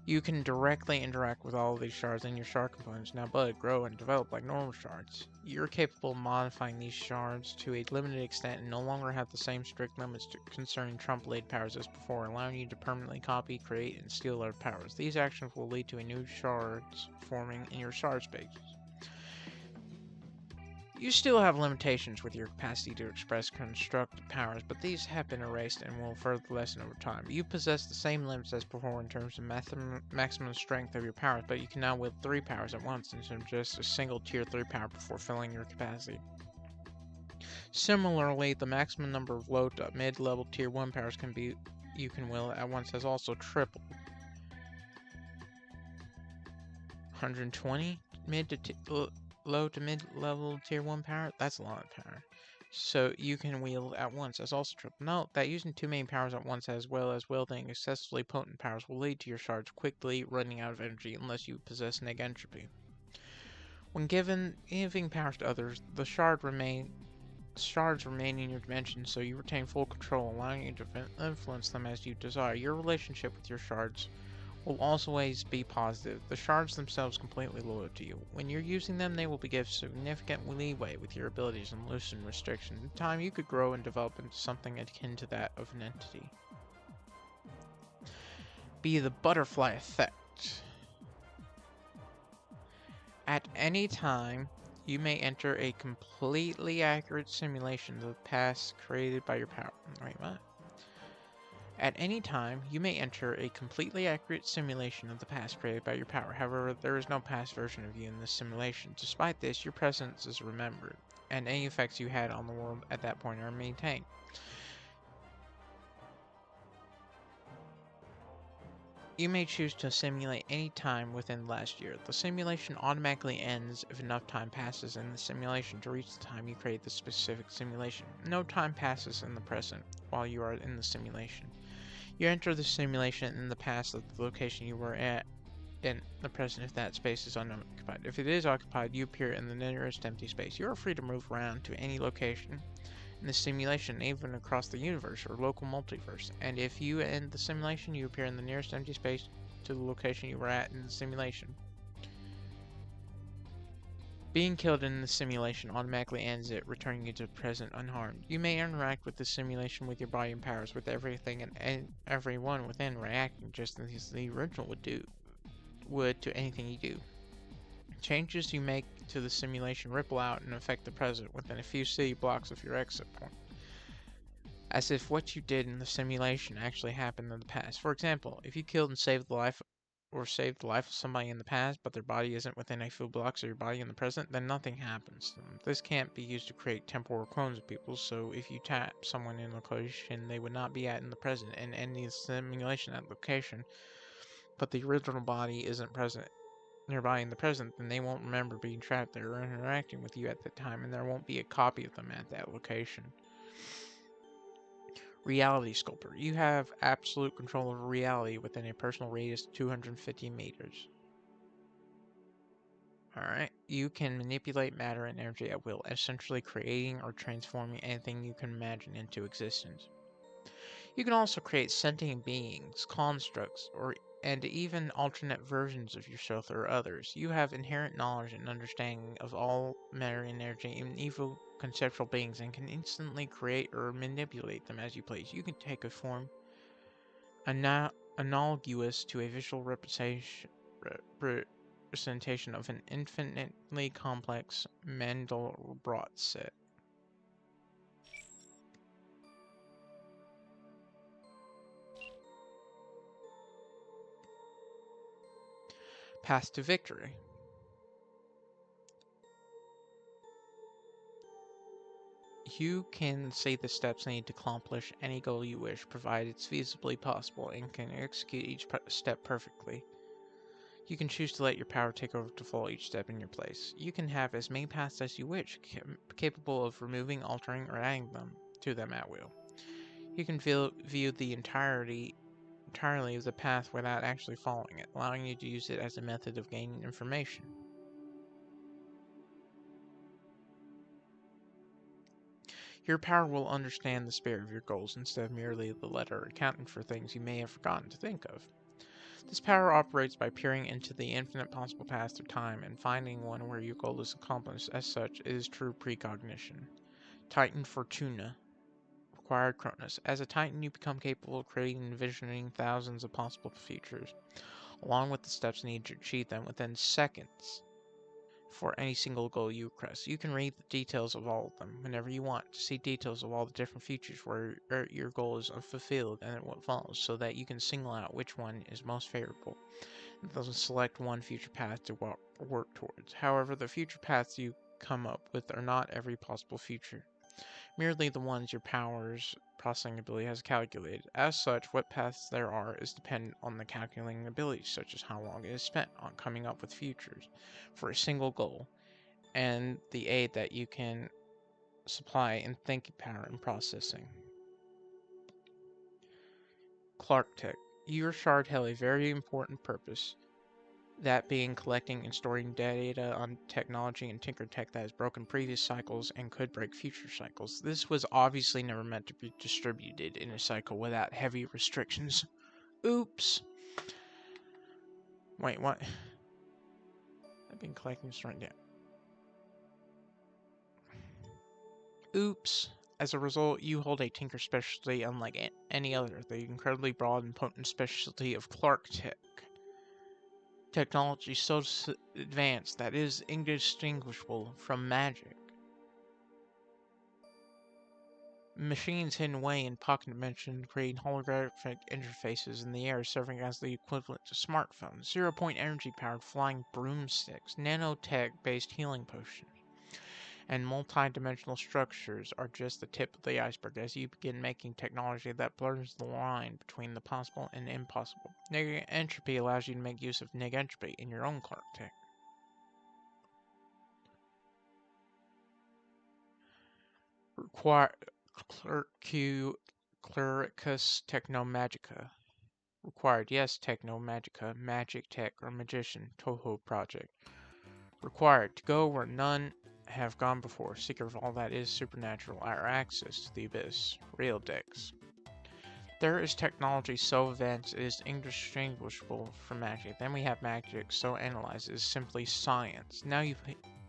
You can directly interact with all of these shards, and your shard components now bud, grow, and develop like normal shards. You're capable of modifying these shards to a limited extent and no longer have the same strict limits concerning trump-laid powers as before, allowing you to permanently copy, create, and steal other powers. These actions will lead to new shards forming in your shard spaces. You still have limitations with your capacity to express constructed powers, but these have been erased and will further lessen over time. You possess the same limits as before in terms of maximum strength of your powers, but you can now wield 3 powers at once instead of just a single Tier 3 power before filling your capacity. Similarly, the maximum number of low to mid-level Tier 1 powers you can wield at once has also tripled. 120 low to mid-level Tier 1 power? That's a lot of power. So you can wield at once as also triple. Note that using too many powers at once as well as wielding excessively potent powers will lead to your shards quickly running out of energy unless you possess neg entropy. When giving powers to others, the shard remain shards remain in your dimension, so you retain full control, allowing you to influence them as you desire. Your relationship with your shards will always be positive. The shards themselves completely loyal to you. When you're using them, they will be given significant leeway with your abilities and loosen restrictions. In time, you could grow and develop into something akin to that of an entity. B. The butterfly effect. At any time, you may enter a completely accurate simulation of the past created by your power. Wait, what? At any time, you may enter a completely accurate simulation of the past created by your power. However, there is no past version of you in this simulation. Despite this, your presence is remembered, and any effects you had on the world at that point are maintained. You may choose to simulate any time within the last year. The simulation automatically ends if enough time passes in the simulation to reach the time you create the specific simulation. No time passes in the present while you are in the simulation. You enter the simulation in the past at the location you were at in the present if that space is unoccupied. If it is occupied, you appear in the nearest empty space. You are free to move around to any location in the simulation, even across the universe or local multiverse. And if you end the simulation, you appear in the nearest empty space to the location you were at in the simulation. Being killed in the simulation automatically ends it, returning you to the present unharmed. You may interact with the simulation with your body and powers, with everything and everyone within reacting just as the original would to anything you do. Changes you make to the simulation ripple out and affect the present within a few city blocks of your exit point, as if what you did in the simulation actually happened in the past. For example, if you killed and saved the life of somebody in the past, but their body isn't within a few blocks of your body in the present, then nothing happens to them. This can't be used to create temporal clones of people, so if you tap someone in a location they would not be at in the present and end the simulation at location, but the original body isn't present nearby in the present, then they won't remember being trapped there or interacting with you at that time, and there won't be a copy of them at that location. Reality Sculptor. You have absolute control over reality within a personal radius of 250 meters. Alright, you can manipulate matter and energy at will, essentially creating or transforming anything you can imagine into existence. You can also create sentient beings, constructs, and even alternate versions of yourself or others. You have inherent knowledge and understanding of all matter and energy and evil conceptual beings and can instantly create or manipulate them as you please. You can take a form analogous to a visual representation of an infinitely complex Mandelbrot set. Path to victory. You can see the steps needed to accomplish any goal you wish, provided it's feasibly possible, and can execute each step perfectly. You can choose to let your power take over to follow each step in your place. You can have as many paths as you wish, capable of removing, altering, or adding to them at will. You can view the entirely of the path without actually following it, allowing you to use it as a method of gaining information. Your power will understand the spirit of your goals instead of merely the letter, accounting for things you may have forgotten to think of. This power operates by peering into the infinite possible paths through time and finding one where your goal is accomplished. As such, it is true precognition. Titan Fortuna. Required Cronus. As a Titan, you become capable of creating and envisioning thousands of possible futures, along with the steps needed to achieve them within seconds. For any single goal you request, you can read the details of all of them whenever you want to see details of all the different futures where your goal is fulfilled and what follows, so that you can single out which one is most favorable and then select one future path to work towards. However, the future paths you come up with are not every possible future, merely the ones your power's processing ability has calculated. As such, what paths there are is dependent on the calculating abilities, such as how long it is spent on coming up with futures for a single goal, and the aid that you can supply in thinking power and processing. Clark Tech. Your shard held a very important purpose. That being collecting and storing data on technology and tinker tech that has broken previous cycles and could break future cycles. This was obviously never meant to be distributed in a cycle without heavy restrictions. Oops. Wait, what? I've been collecting this right now. Oops. As a result, you hold a tinker specialty unlike any other, the incredibly broad and potent specialty of Clark Tech. Technology so advanced that it is indistinguishable from magic. Machines hidden away in pocket dimension create holographic interfaces in the air, serving as the equivalent to smartphones. 0-point energy powered flying broomsticks, nanotech based healing potions, and multi-dimensional structures are just the tip of the iceberg as you begin making technology that blurs the line between the possible and impossible. Neg entropy allows you to make use of neg entropy in your own Clark Tech. Require Clericus Technomagica. Required, yes, Technomagica, Magic Tech, or Magician, Toho Project. Required, to go where none have gone before, seeker of all that is supernatural, our access to the abyss, real decks. There is technology so advanced it is indistinguishable from magic. Then we have magic so analyzed it is simply science. Now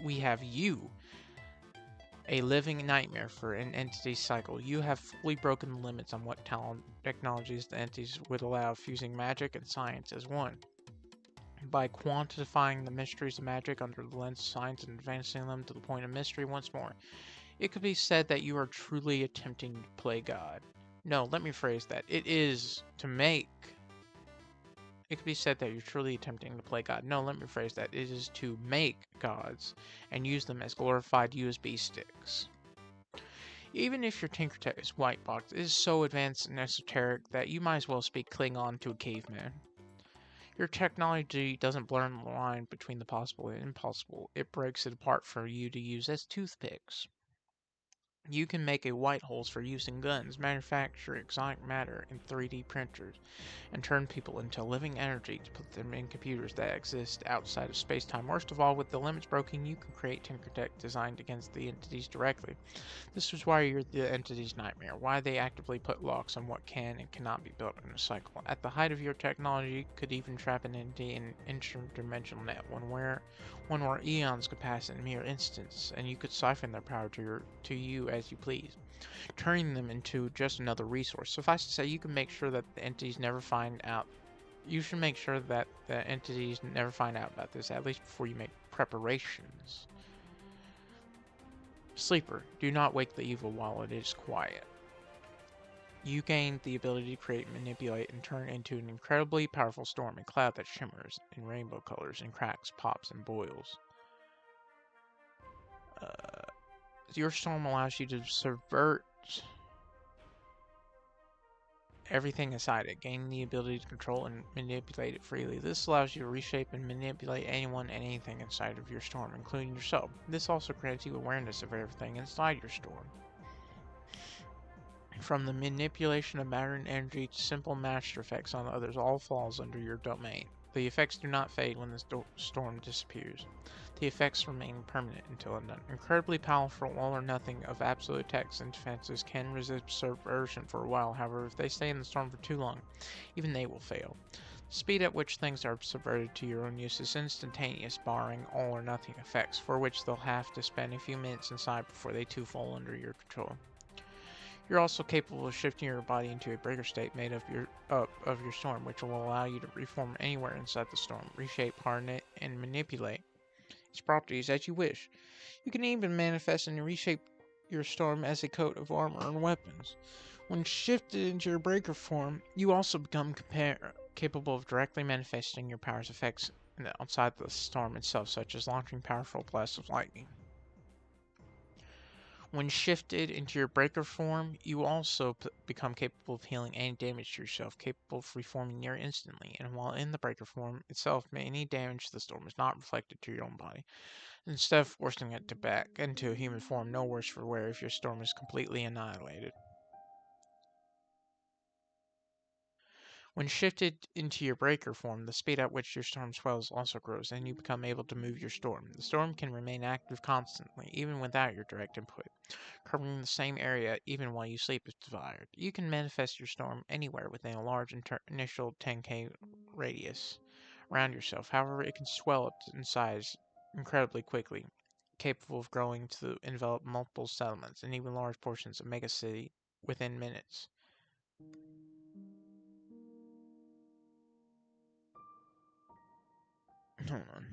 we have you, a living nightmare for an entity cycle. You have fully broken the limits on what technologies the entities would allow, fusing magic and science as one. By quantifying the mysteries of magic under the lens of science and advancing them to the point of mystery once more, it could be said that you are truly attempting to play God. No, let me phrase that. It could be said that you're truly attempting to play God. No, let me phrase that. It is to make gods and use them as glorified USB sticks. Even if your tinker tech is white box, it is so advanced and esoteric that you might as well speak Klingon to a caveman. Your technology doesn't blur the line between the possible and impossible. It breaks it apart for you to use as toothpicks. You can make a white holes for use in guns, manufacture exotic matter in 3D printers, and turn people into living energy to put them in computers that exist outside of space-time. Worst of all, with the limits broken, you can create tinker tech designed against the entities directly. This is why you're the entity's nightmare, why they actively put locks on what can and cannot be built in a cycle. At the height of your technology, you could even trap an entity in an interdimensional net, one where eons could pass in mere instants, and you could siphon their power to you as you please, turning them into just another resource. Suffice to say, you can make sure that the entities never find out. You should make sure that the entities never find out about this, at least before you make preparations. Sleeper, do not wake the evil while it is quiet. You gain the ability to create, manipulate, and turn into an incredibly powerful storm, a cloud that shimmers in rainbow colors and cracks, pops, and boils. Your storm allows you to subvert everything inside it, gaining the ability to control and manipulate it freely. This allows you to reshape and manipulate anyone and anything inside of your storm, including yourself. This also grants you awareness of everything inside your storm. From the manipulation of matter and energy to simple master effects on others, all falls under your domain. The effects do not fade when the storm disappears. The effects remain permanent until undone. Incredibly powerful all or nothing of absolute attacks and defenses can resist subversion for a while. However, if they stay in the storm for too long, even they will fail. The speed at which things are subverted to your own use is instantaneous, barring all or nothing effects, for which they'll have to spend a few minutes inside before they too fall under your control. You're also capable of shifting your body into a breaker state made of your storm, which will allow you to reform anywhere inside the storm, reshape, harden it, and manipulate its properties as you wish. You can even manifest and reshape your storm as a coat of armor and weapons. When shifted into your breaker form, you also become capable of directly manifesting your power's effects outside the storm itself, such as launching powerful blasts of lightning. When shifted into your breaker form, you also become capable of healing any damage to yourself, capable of reforming near instantly, and while in the breaker form itself, any damage to the storm is not reflected to your own body. Instead of forcing it back into a human form, no worse for wear if your storm is completely annihilated. When shifted into your breaker form, the speed at which your storm swells also grows, and you become able to move your storm. The storm can remain active constantly, even without your direct input, covering the same area even while you sleep if desired. You can manifest your storm anywhere within a large initial 10K radius around yourself. However, it can swell up in size incredibly quickly, capable of growing to envelop multiple settlements and even large portions of megacity within minutes. Hold on.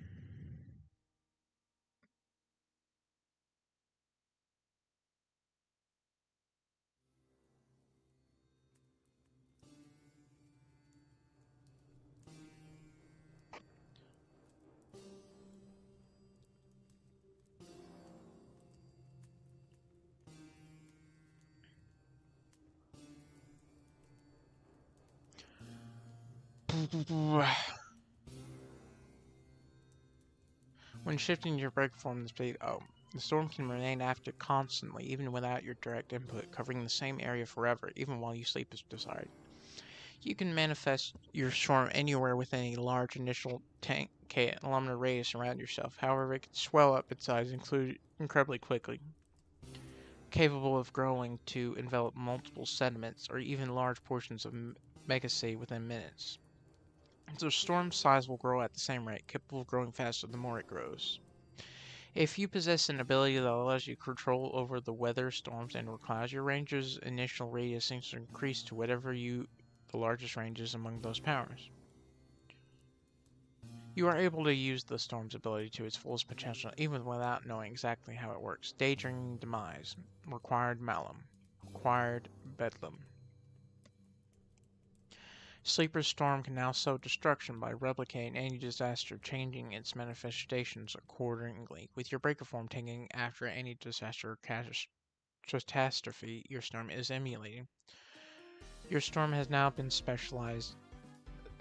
When shifting your break form the speed, the storm can remain active constantly, even without your direct input, covering the same area forever, even while you sleep if desired. You can manifest your storm anywhere within a large initial 10K kilometer radius around yourself. However, it can swell up in size incredibly quickly, capable of growing to envelop multiple sediments or even large portions of megacity within minutes. So storm size will grow at the same rate, capable of growing faster the more it grows. If you possess an ability that allows you control over the weather, storms, and or clouds, your range's initial radius seems to increase to whatever the largest range is among those powers. You are able to use the storm's ability to its fullest potential even without knowing exactly how it works. Daydreaming Demise. Required Malum. Required Bedlam. Sleeper's Storm can now sow destruction by replicating any disaster, changing its manifestations accordingly, with your breaker form taking after any disaster or catastrophe your storm is emulating. Your storm has now been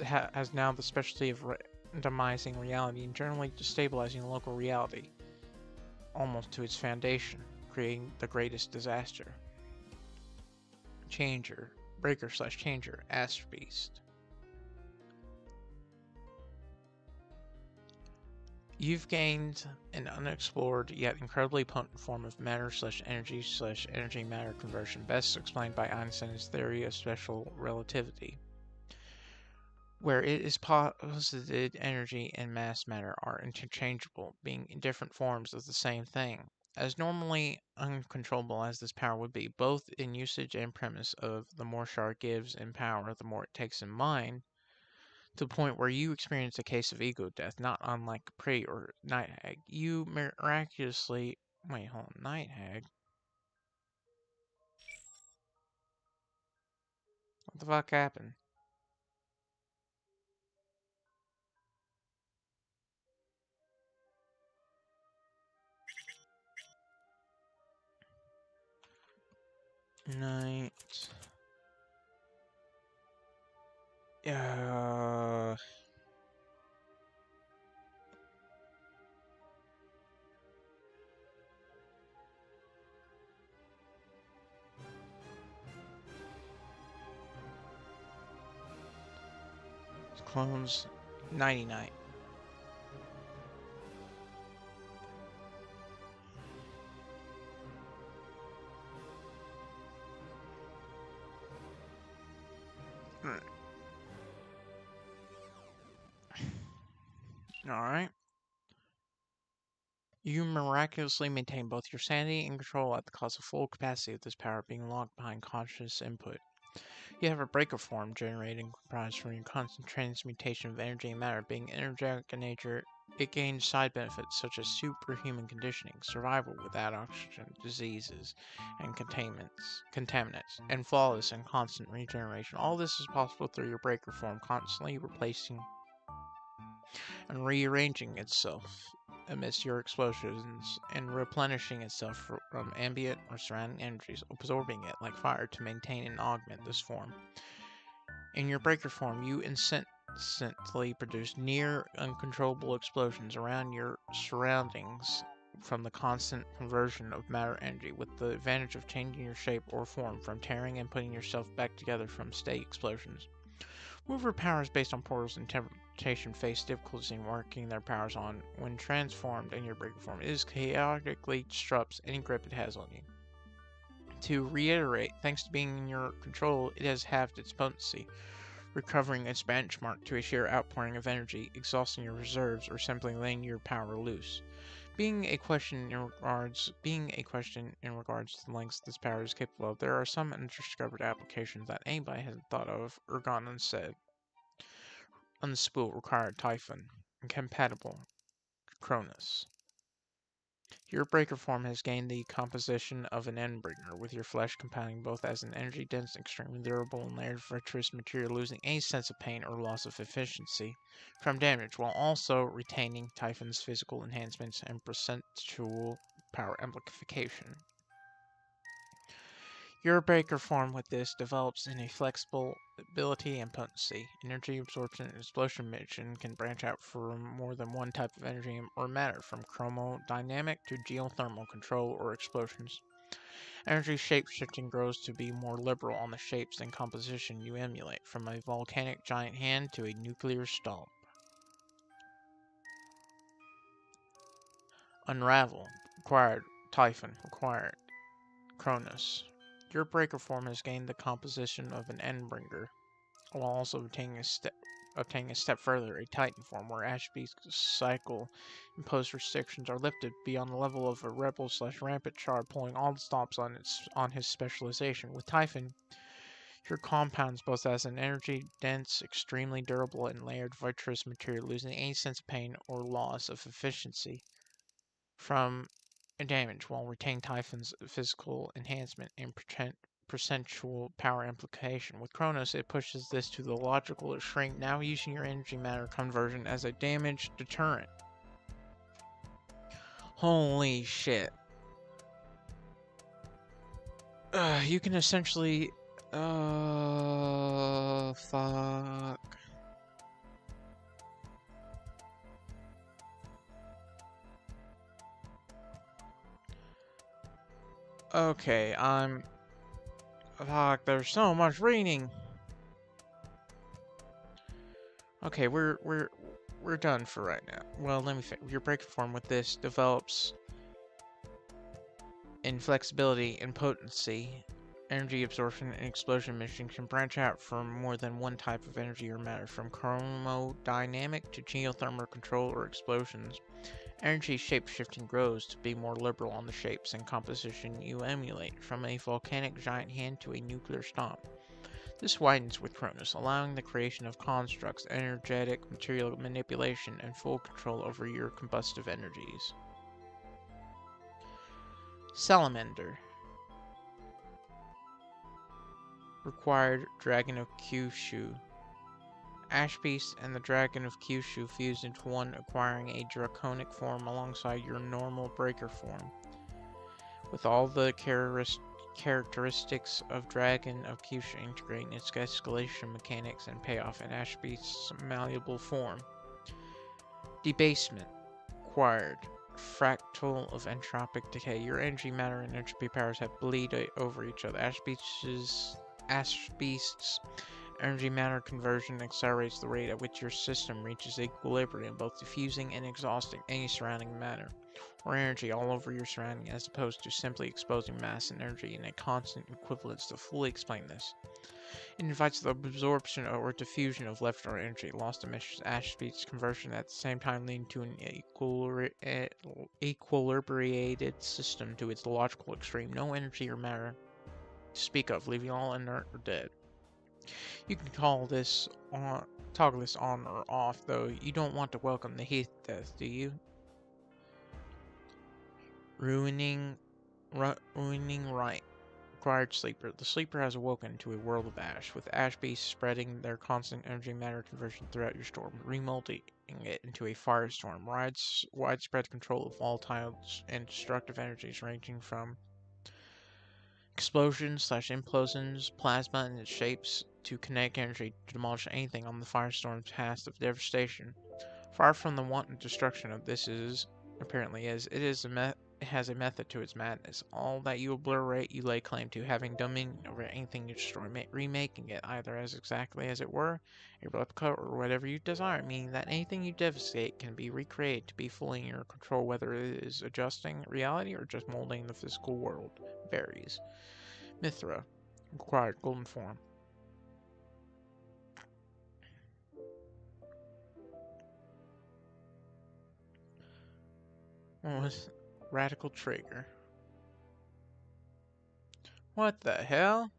has now the specialty of randomizing reality and generally destabilizing local reality, almost to its foundation, creating the greatest disaster. Changer, Breaker/Changer, Aster Beast. You've gained an unexplored yet incredibly potent form of matter/energy/energy matter conversion, best explained by Einstein's theory of special relativity, where it is posited energy and mass matter are interchangeable, being different forms of the same thing. As normally uncontrollable as this power would be, both in usage and premise of the more Shar gives in power, the more it takes in mind, to the point where you experience a case of ego death, not unlike Capri or Night Hag. You miraculously... Wait, hold on. Night Hag? What the fuck happened? Night... Uh... Clones... Nighty Night. Alright. You miraculously maintain both your sanity and control at the cost of full capacity of this power being locked behind conscious input. You have a breaker form generating comprised from your constant transmutation of energy and matter. Being energetic in nature, it gains side benefits such as superhuman conditioning, survival without oxygen, diseases, and contaminants, and flawless and constant regeneration. All this is possible through your breaker form constantly replacing and rearranging itself amidst your explosions and replenishing itself from ambient or surrounding energies, absorbing it like fire to maintain and augment this form. In your breaker form, you instantly produce near uncontrollable explosions around your surroundings from the constant conversion of matter energy, with the advantage of changing your shape or form from tearing and putting yourself back together from steady explosions. Mover powers based on portals and teleportation face difficulties in working their powers on when transformed in your breaker form. It is chaotically disrupts any grip it has on you. To reiterate, thanks to being in your control, it has halved its potency, recovering its benchmark to a sheer outpouring of energy, exhausting your reserves, or simply letting your power loose. Being a question in regards to the lengths this power is capable of, there are some undiscovered applications that anybody hasn't thought of or gone unsaid. Unspool required Typhon, incompatible Cronus. Your breaker form has gained the composition of an Endbringer, with your flesh compounding both as an energy-dense, extremely durable, and layered virtuous material, losing any sense of pain or loss of efficiency from damage, while also retaining Typhon's physical enhancements and percentual power amplification. Your breaker form with this develops in a flexible ability and potency. Energy absorption and explosion mission can branch out from more than one type of energy or matter, from chromodynamic to geothermal control or explosions. Energy shape-shifting grows to be more liberal on the shapes and composition you emulate, from a volcanic giant hand to a nuclear stomp. Unravel. Required. Typhon. Required. Cronus. Your breaker form has gained the composition of an Endbringer, while also obtaining a step further, a Titan form, where Ashby's cycle imposed restrictions are lifted beyond the level of a rebel/rampant char, pulling all the stops on his specialization. With Typhon, your compounds both as an energy-dense, extremely durable, and layered virtuous material, losing any sense of pain or loss of efficiency from damage, while retaining Typhon's physical enhancement and percentual power amplification. With Kronos, it pushes this to the logical extreme, now using your energy matter conversion as a damage deterrent. Holy shit. You can essentially... fuck. Okay, fuck, there's so much reading. Okay, we're done for right now. Well, let me finish. Your breaker form with this develops in flexibility and potency. Energy absorption and explosion mission can branch out from more than one type of energy or matter, from chromodynamic to geothermal control or explosions. Energy shape-shifting grows to be more liberal on the shapes and composition you emulate, from a volcanic giant hand to a nuclear stomp. This widens with Cronus, allowing the creation of constructs, energetic material manipulation, and full control over your combustive energies. Salamander. Required Dragon of Kyushu. Ashbeast and the Dragon of Kyushu fuse into one, acquiring a draconic form alongside your normal breaker form. With all the characteristics of Dragon of Kyushu integrating its escalation mechanics and payoff in Ashbeast's malleable form. Debasement. Acquired. Fractal of entropic decay. Your energy matter and entropy powers have bleed over each other. Ashbeast's energy matter conversion accelerates the rate at which your system reaches equilibrium, both diffusing and exhausting any surrounding matter or energy all over your surrounding, as opposed to simply exposing mass and energy in a constant equivalence. To fully explain this, it invites the absorption or diffusion of leftover energy. Lost diminishes Ashbeast's conversion, at the same time leading to an equilibrated system to its logical extreme. No energy or matter to speak of, leaving all inert or dead. You can toggle this on or off, though you don't want to welcome the heat death, do you? Ruining right. Required sleeper. The sleeper has awoken to a world of ash, with ash beasts spreading their constant energy matter conversion throughout your storm, remolding it into a firestorm. Widespread control of volatile and destructive energies ranging from explosions/implosions, plasma and its shapes, to kinetic energy to demolish anything on the firestorm's path of devastation. Far from the wanton destruction of this apparently is, it is a has a method to its madness. All that you obliterate, you lay claim to, having dominion over anything you destroy, remaking it either as exactly as it were, a replica, or whatever you desire, meaning that anything you devastate can be recreated to be fully in your control, whether it is adjusting reality or just molding the physical world. Varies. Mithra. Required golden form. What was radical trigger? What the hell?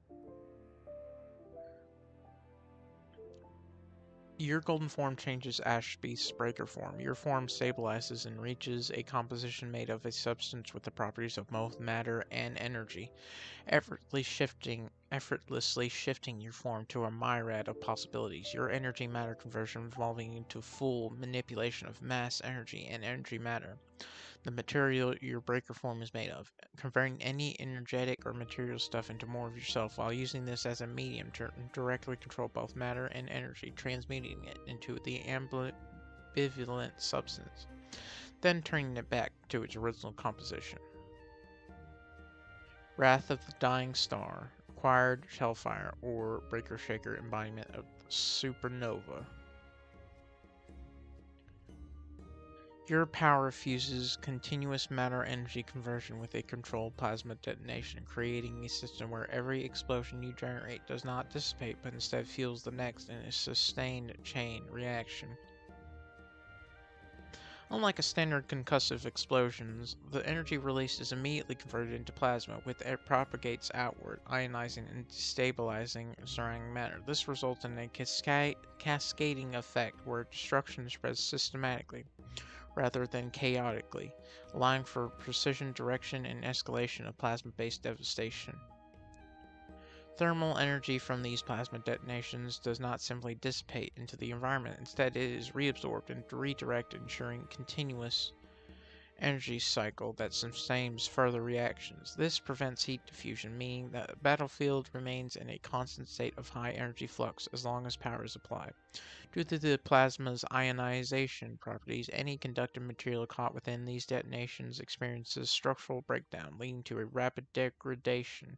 Your golden form changes Ashby's breaker form. Your form stabilizes and reaches a composition made of a substance with the properties of both matter and energy, effortlessly shifting your form to a myriad of possibilities. Your energy matter conversion evolving into full manipulation of mass, energy, and energy matter, the material your breaker form is made of, converting any energetic or material stuff into more of yourself while using this as a medium to directly control both matter and energy, transmuting it into the ambivalent substance, then turning it back to its original composition. Wrath of the Dying Star, acquired Hellfire or Breaker Shaker embodiment of supernova. Your power fuses continuous matter-energy conversion with a controlled plasma detonation, creating a system where every explosion you generate does not dissipate but instead fuels the next in a sustained chain reaction. Unlike a standard concussive explosions, the energy released is immediately converted into plasma, which it propagates outward, ionizing and destabilizing surrounding matter. This results in a cascading effect where destruction spreads systematically rather than chaotically, allowing for precision direction and escalation of plasma-based devastation. Thermal energy from these plasma detonations does not simply dissipate into the environment, instead it is reabsorbed and redirected, ensuring continuous energy cycle that sustains further reactions. This prevents heat diffusion, meaning that the battlefield remains in a constant state of high energy flux as long as power is applied. Due to the plasma's ionization properties, any conductive material caught within these detonations experiences structural breakdown, leading to a rapid degradation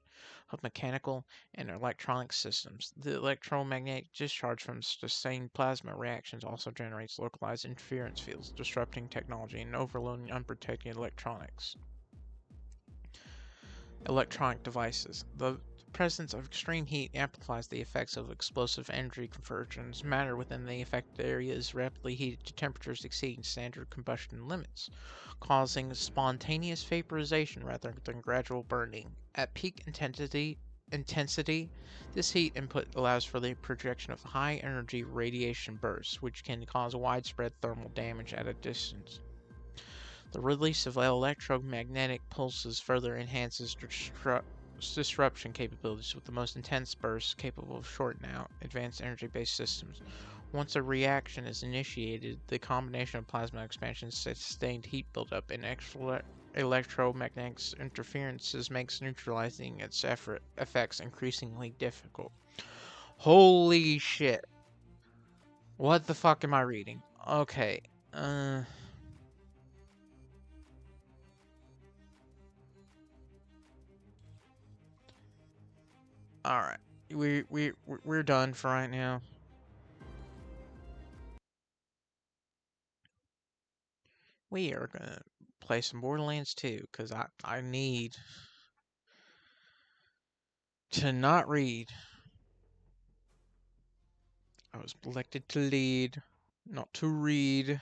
of mechanical and electronic systems. The electromagnetic discharge from sustained plasma reactions also generates localized interference fields, disrupting technology and overloading unprotected electronic devices. The presence of extreme heat amplifies the effects of explosive energy conversions. Matter within the affected area is rapidly heated to temperatures exceeding standard combustion limits, causing spontaneous vaporization rather than gradual burning. At peak intensity, this heat input allows for the projection of high energy radiation bursts, which can cause widespread thermal damage at a distance. The release of electromagnetic pulses further enhances disruption capabilities, with the most intense bursts capable of shortening out advanced energy-based systems. Once a reaction is initiated, the combination of plasma expansion, sustained heat buildup, and electromagnetic interferences makes neutralizing its effects increasingly difficult. Holy shit. What the fuck am I reading? Okay. Alright. We're done for right now. We are gonna play some Borderlands 2, because I need to not read. I was elected to lead, not to read.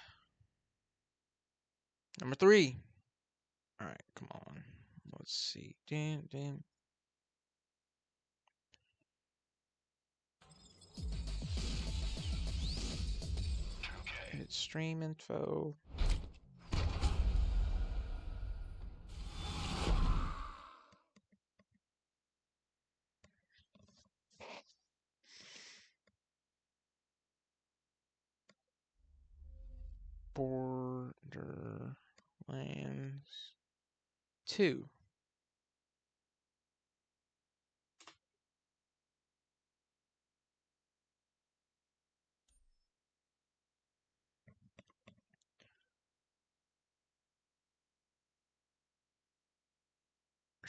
Number 3. Alright, come on. Let's see. Damn. It's stream info. Borderlands 2.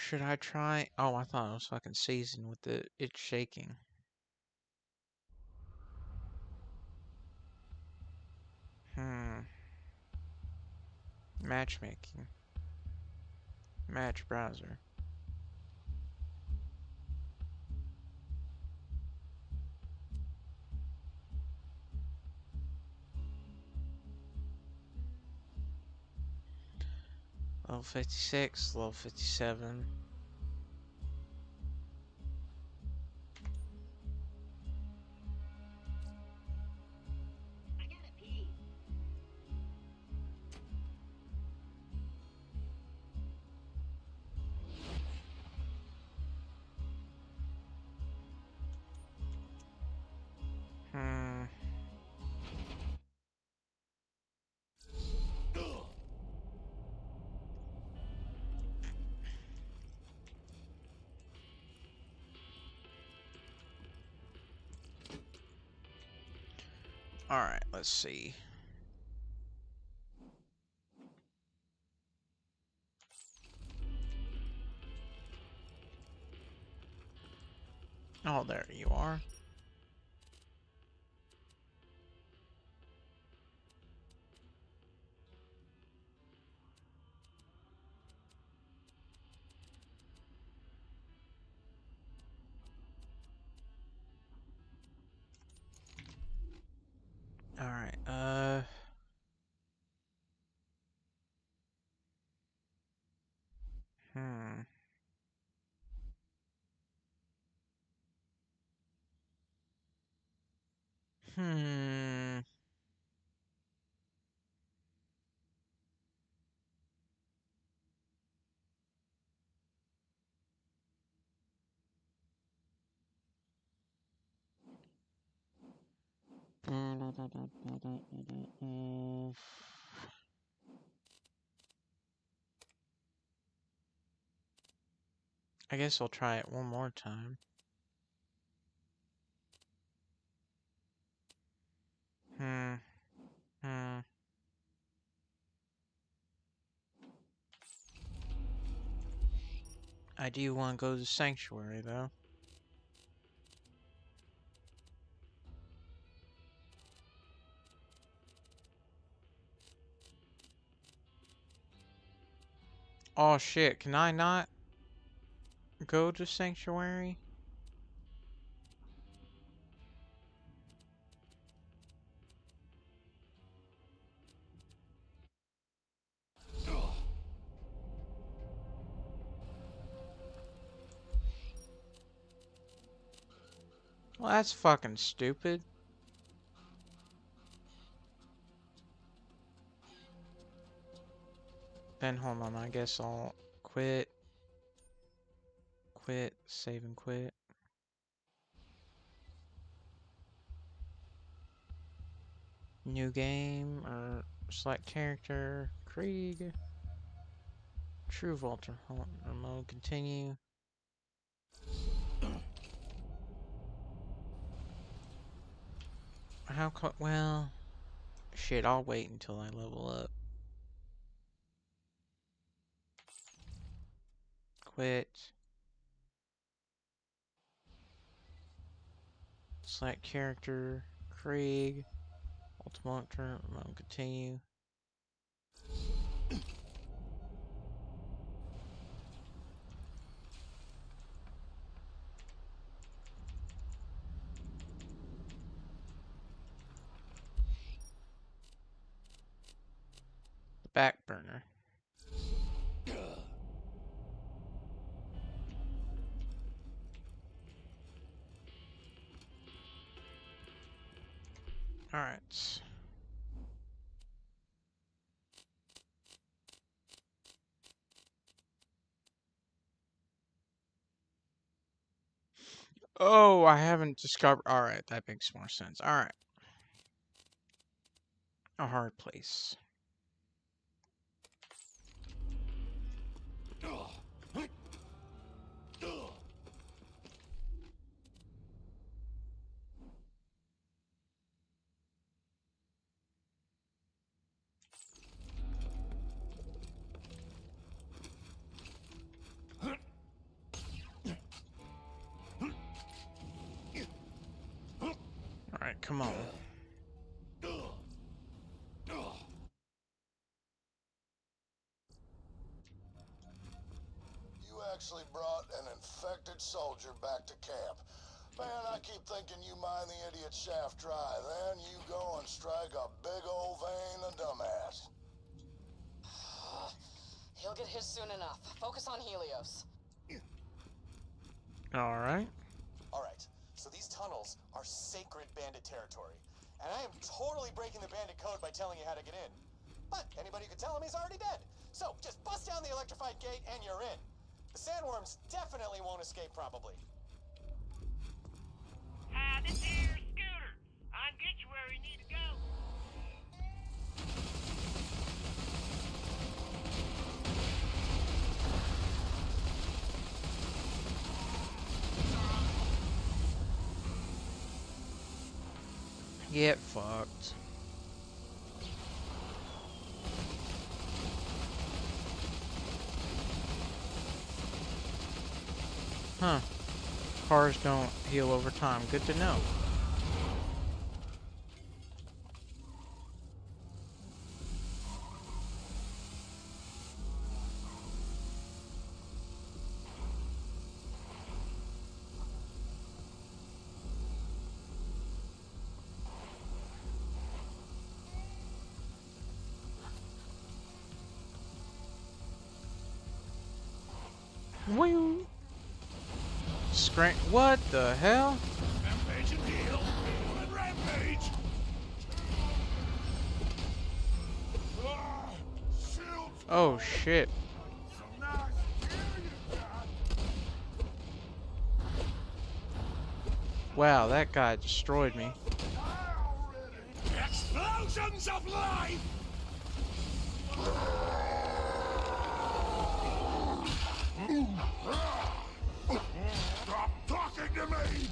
Should I try? Oh, I thought it was fucking seasoned with it shaking. Matchmaking. Match browser. Level 56, level 57. Hmm. Alright, let's see. Oh, there you are. Alright, Hmm. Hmm. I guess I'll try it one more time. Hmm. Hmm. I do want to go to the sanctuary, though. Oh shit, can I not go to sanctuary? Well, that's fucking stupid. Then hold on, I guess I'll quit, save and quit. New game, or select character, Krieg. True Volter mode, continue. Well, shit, I'll wait until I level up. Quit. Select character, Krieg. Ultimate turn mode, continue. Back burner. Alright. Oh, I haven't discovered. Alright, that makes more sense. Alright. A hard place. Alright, come on. You actually brought an infected soldier back to camp. Man, I keep thinking you mine the idiot shaft dry. Then you go and strike a big old vein of dumbass. He'll get his soon enough. Focus on Helios. Alright. Alright, so these tunnels are sacred bandit territory. And I am totally breaking the bandit code by telling you how to get in. But anybody who could tell him he's already dead. So just bust down the electrified gate and you're in. The sandworms definitely won't escape, probably. Hi, this here's Scooter. I can get you where you need to go. Get fucked. Huh. Cars don't heal over time. Good to know. Woo! Scram. What the hell? Rampage and heal. And rampage. Oh shit. Wow, that guy destroyed me. Explosions of life. Stop talking to me!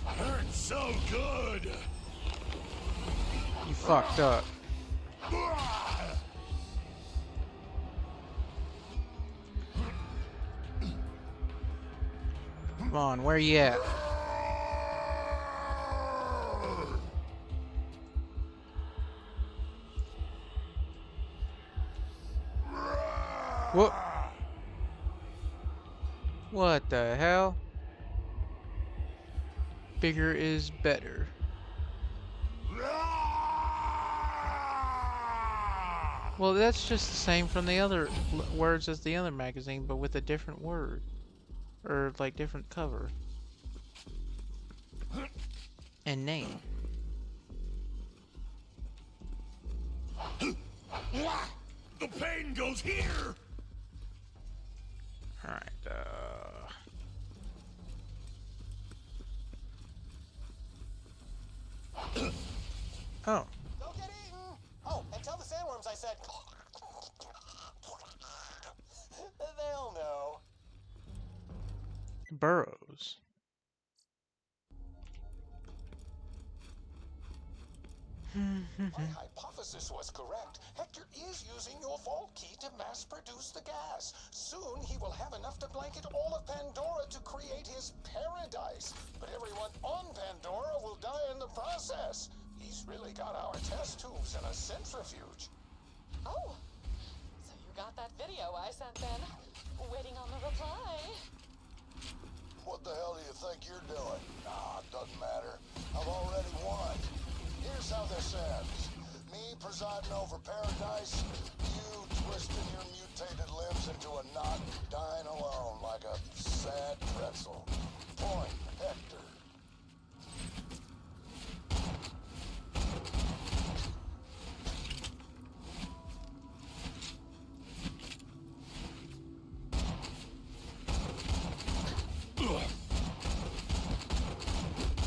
Hurts so good! You fucked up. Come on, where you at? Whoop. What the hell? Bigger is better. Well, that's just the same from the other words as the other magazine, but with a different word. Or, like, different cover. And name. The pain goes here! Alright, Oh. Don't get eaten! Oh, and tell the sandworms I said... They'll know. Burrows. My hypothesis was correct. Hector is using your vault key to mass produce the gas. Soon he will have enough to blanket all of Pandora to create his paradise. But everyone on Pandora will die in the process. He's really got our test tubes in a centrifuge. Oh, so you got that video I sent then? Waiting on the reply. What the hell do you think you're doing? Nah, doesn't matter. I've already won. Here's how this ends. Me presiding over paradise, you twisting your mutated limbs into a knot, dying alone like a sad pretzel. Point, Hector.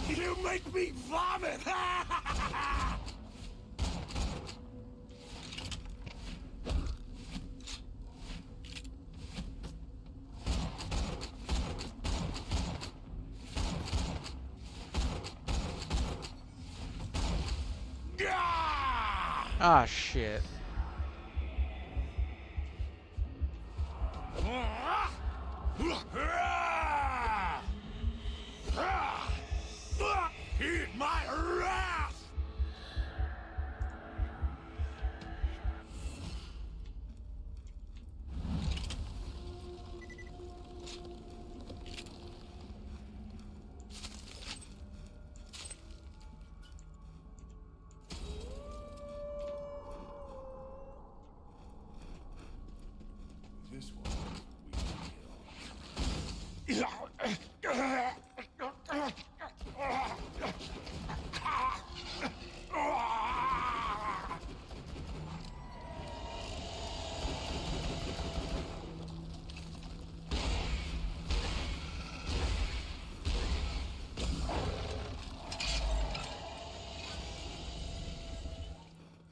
You make me vomit! Ah, shit. Eat my wrath! This one we kill.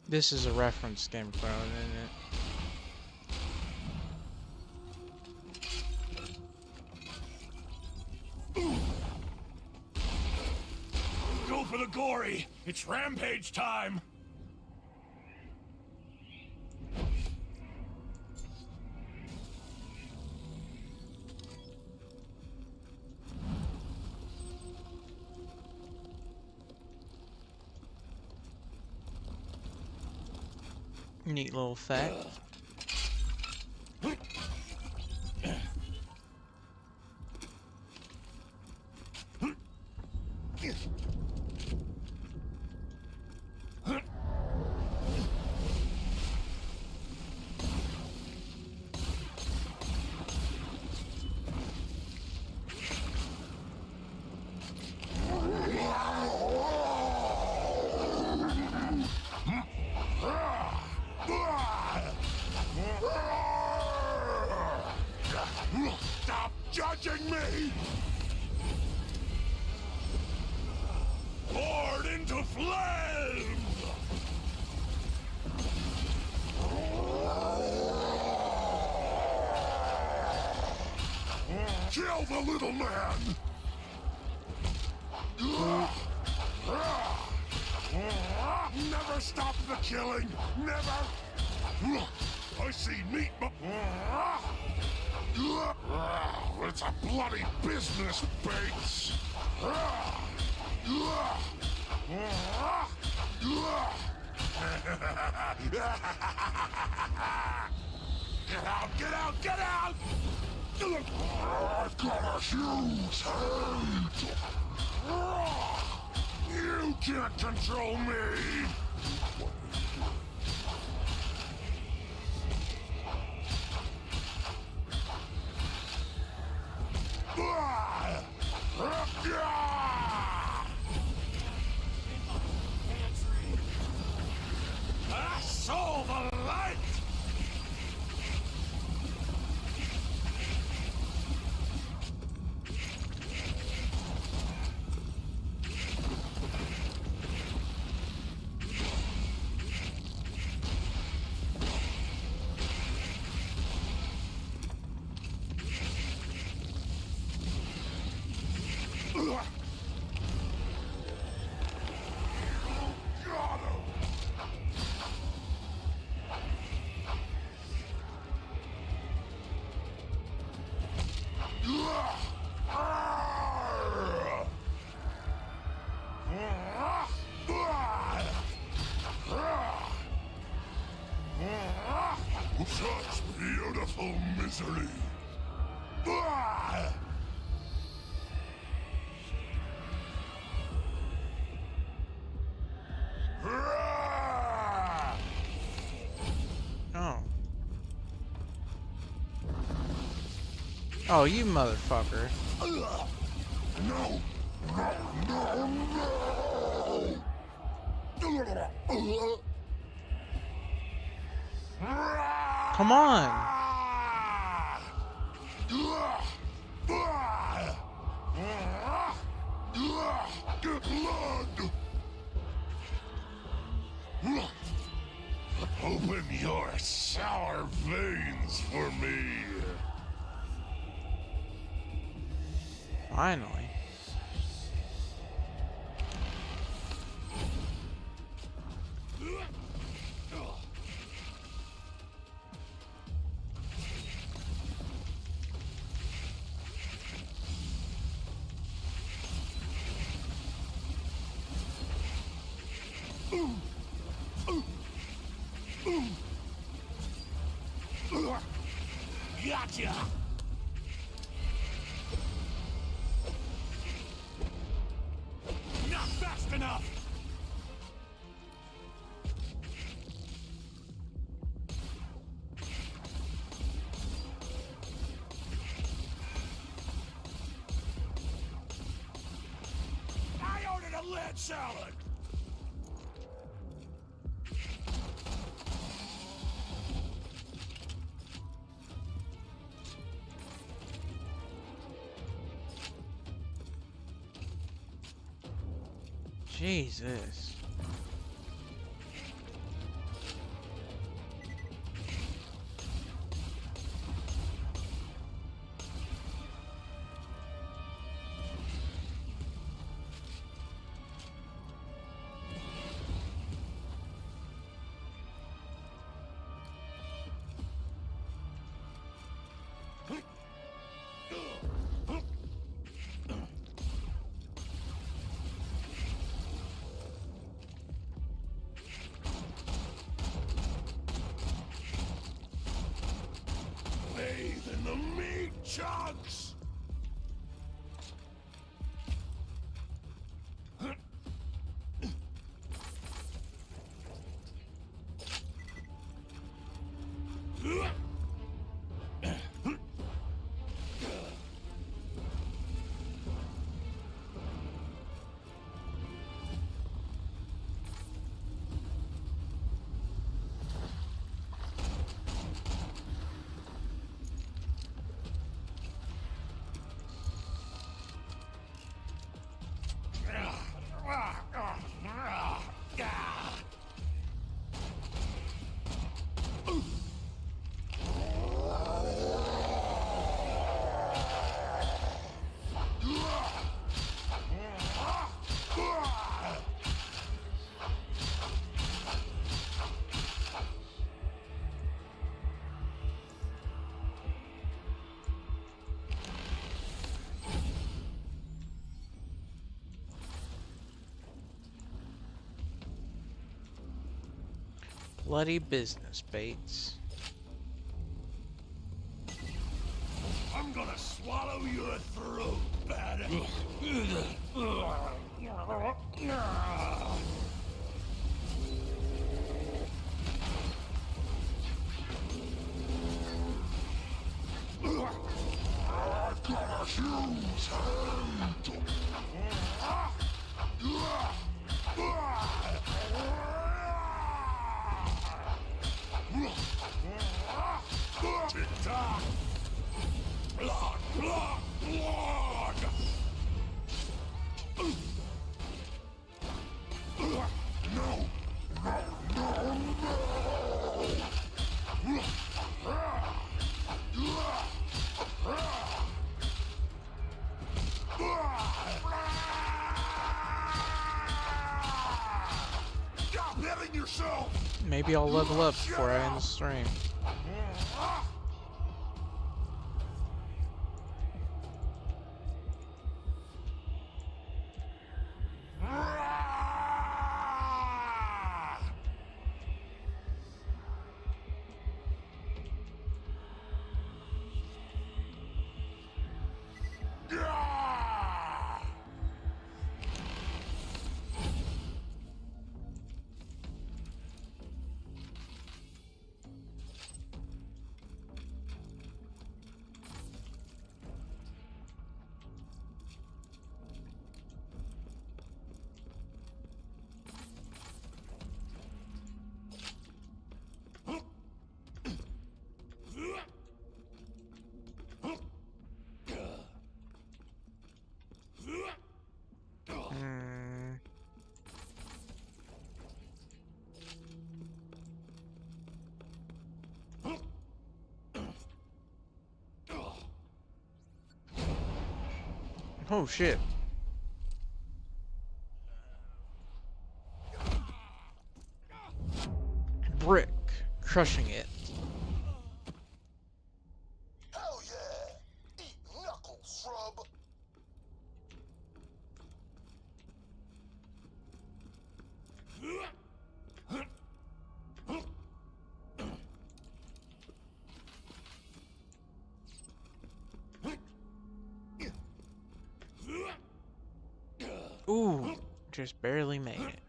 This is a reference, Game of Thrones, isn't it? Go for the gory! It's rampage time! Neat little fact. Stop judging me! Poured into flames! Kill the little man! Never stop the killing! Never! I see meat, but... It's a bloody business, Bates! Get out, get out, get out! I've got a huge hate! You can't control me! I saw the light! Such beautiful misery. Oh. Oh, you motherfucker. No! No! No! No! Come on. Get blood! Open your sour veins for me. Finally. Gotcha! Not fast enough! I ordered a lead salad! Jesus. Bathe in the meat chunks! Bloody business, Bates. I'm gonna swallow your throat, bad. Tick-tock! Blood, blood, blood! No! Stop hitting yourself! Maybe I'll level up before I end the stream. Oh shit. Brick, crushing it. Hell yeah! Eat knuckles, shrub! Ooh, just barely made it.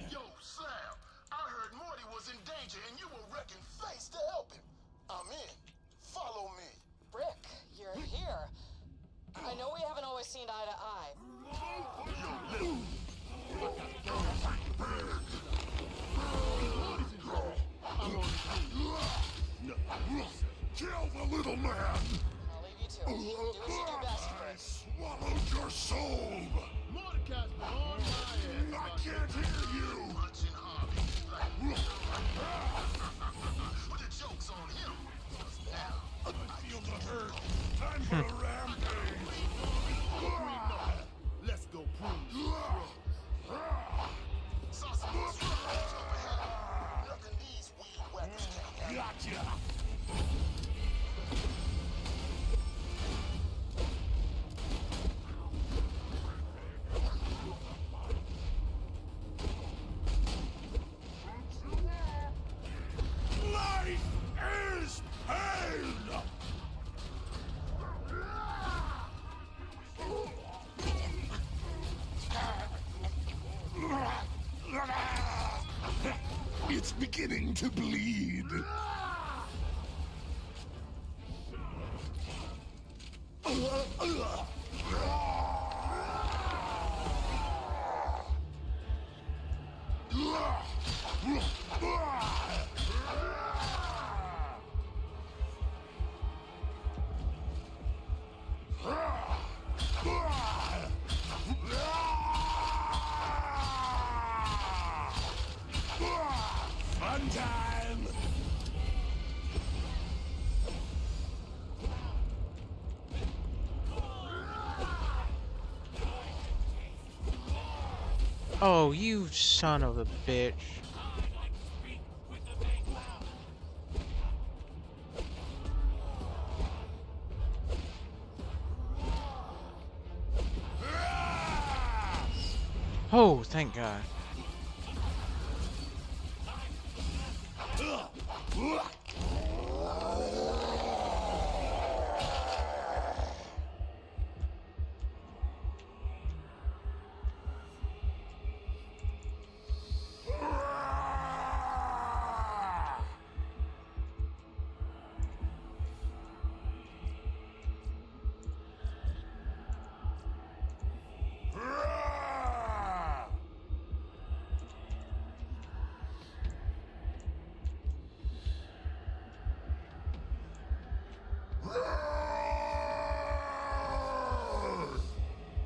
Yo, Sam, I heard Morty was in danger and you were wrecking face to help him. I'm in. Follow me. Brick, you're here. I know we haven't always seen eye to eye. Kill the little man! I'll leave you to it. Do as you do best, Brick. Swallowed your soul! Mordecai's been on my ass. I can't hear you! Watching Harvey. Put the joke's on him. Now, I feel the hurt. Time for a rampage! Let's go prove. saw some more struggles overhead. Nothing these weed whackers can't handle. Gotcha! Life is pain! It's beginning to bleed. Fun time! Oh, you son of a bitch. Oh, thank God.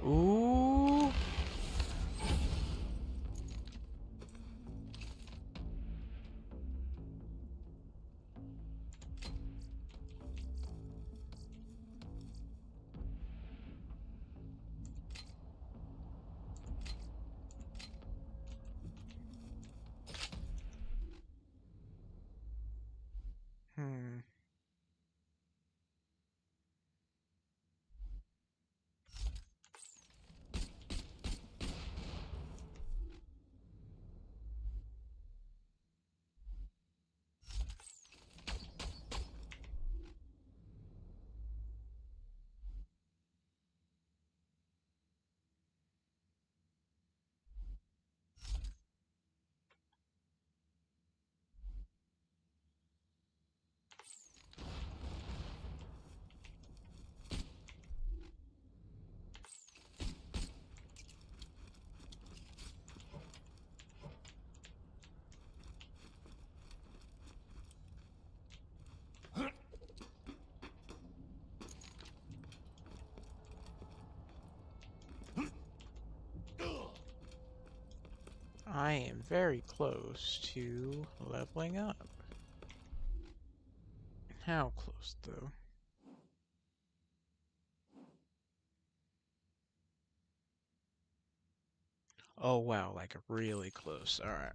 Ooh. Hmm. I am very close to leveling up. How close, though? Oh, wow, like really close. Alright.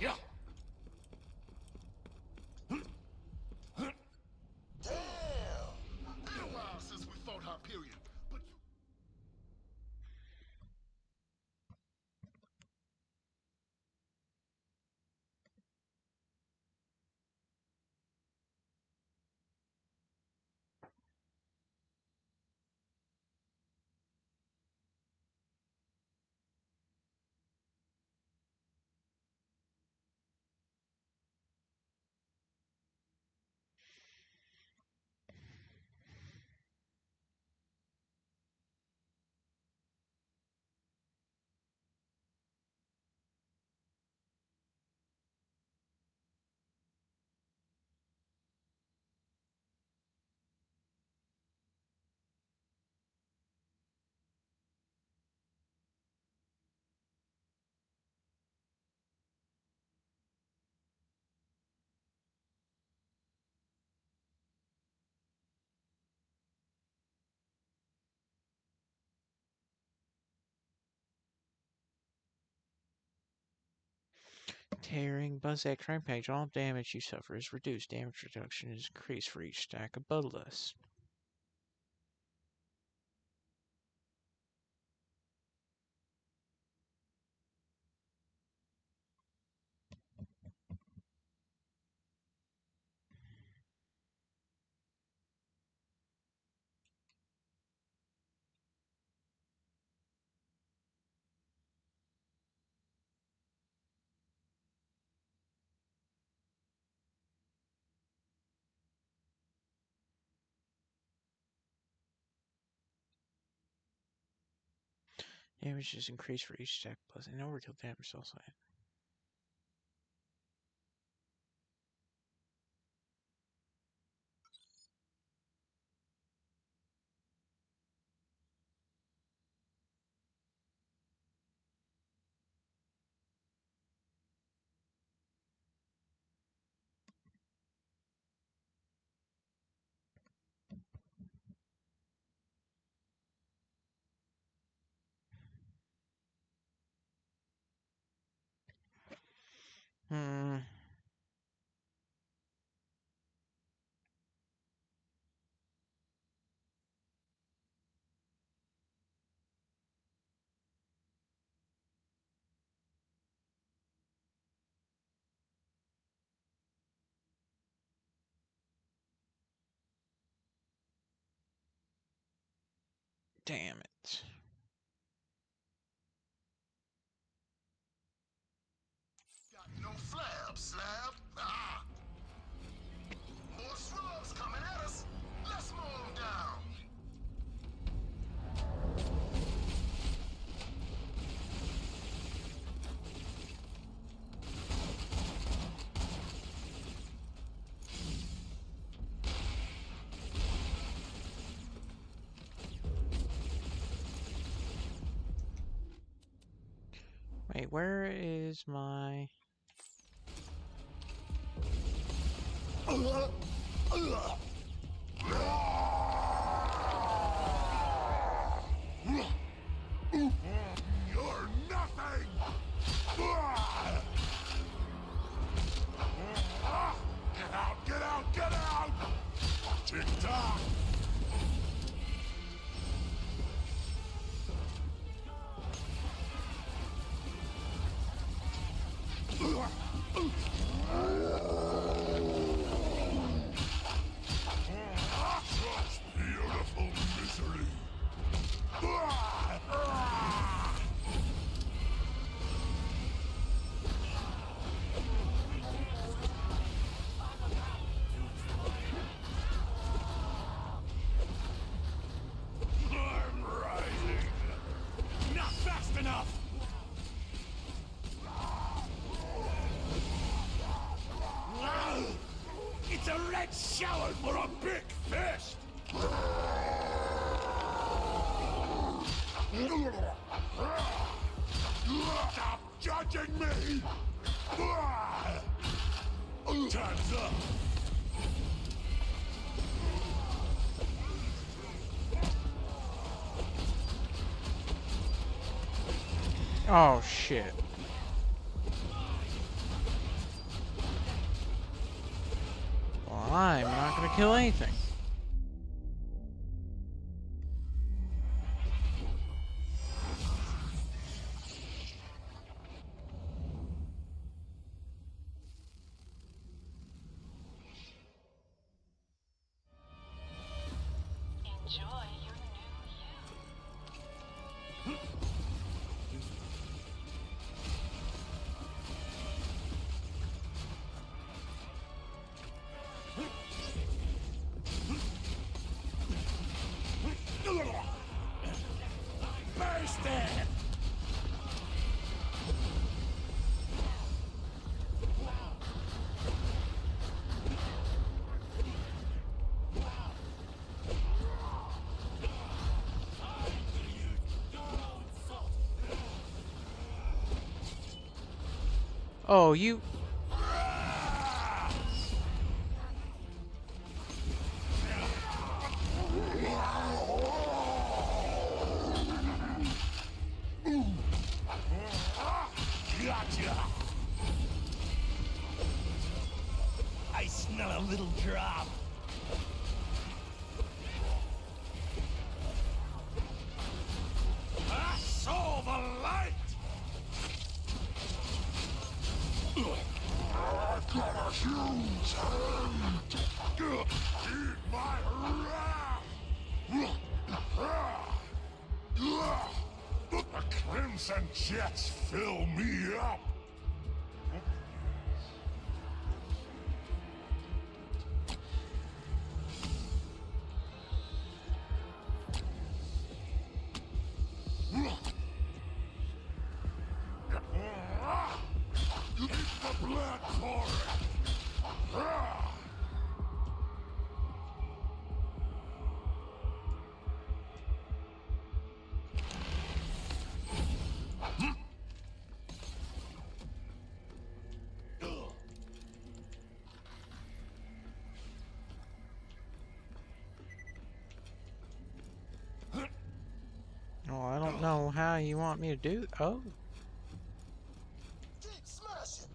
Yeah. Damn! Been a while since we fought Hyperion, but you... Tearing Buzz X Rampage. All damage you suffer is reduced. Damage reduction is increased for each stack of Bloodlust. Damage is increased for each stack plus and overkill damage also. Hmm. Damn it. Got no flab, slab. Ah! More shrubs coming at us. Let's mow them down. Wait, where is my... You're nothing! Get out, get out, get out! Tick-tock! Such beautiful misery! I'm rising! Not fast enough! It's a red shower for a big fist! Stop judging me! Time's up! Oh, shit. Well, I'm not gonna kill anything. Enjoy your new you. Burst it! Oh, you... Gotcha! I smell a little drop. I saw the light! I got a huge hand! Eat my wrath! The crimson jets fill me up! Eat the blood for it! Oh, I don't know how you want me to do... Oh. Keep smashing.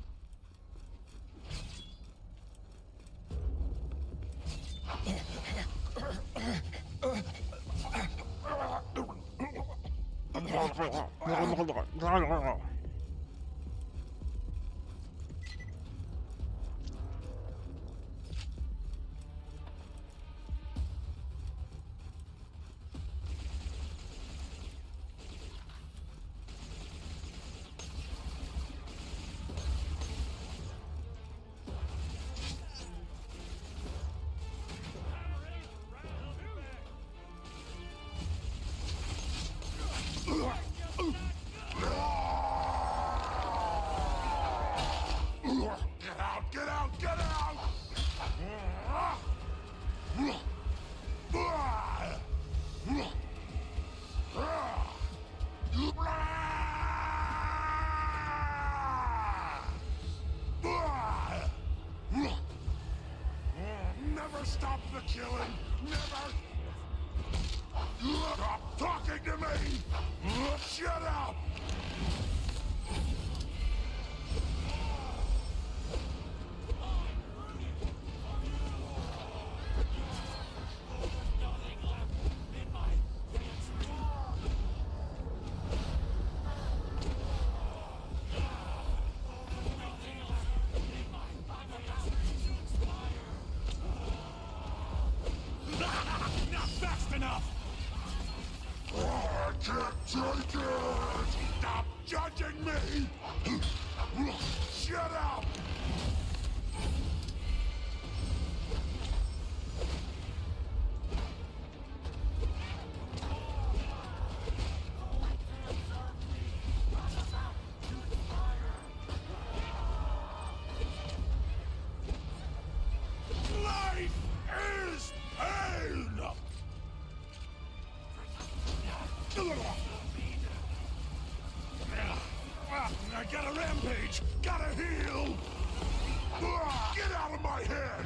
Get out, get out, get out! Never stop the killing! Never! Stop talking to me! Shut up! Not fast enough! I can't take it! Stop judging me! Shut up! Life is pain! I got a rampage! Gotta heal! Get out of my head!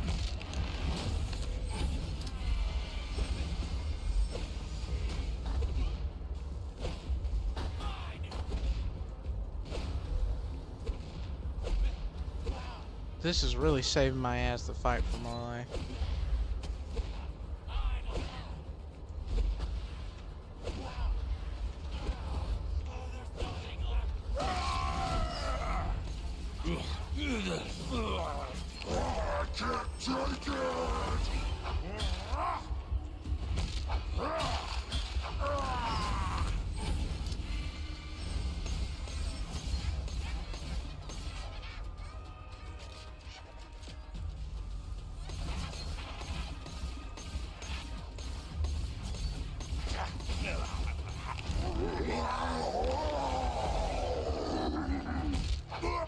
This is really saving my ass to fight for my life. I can't take it!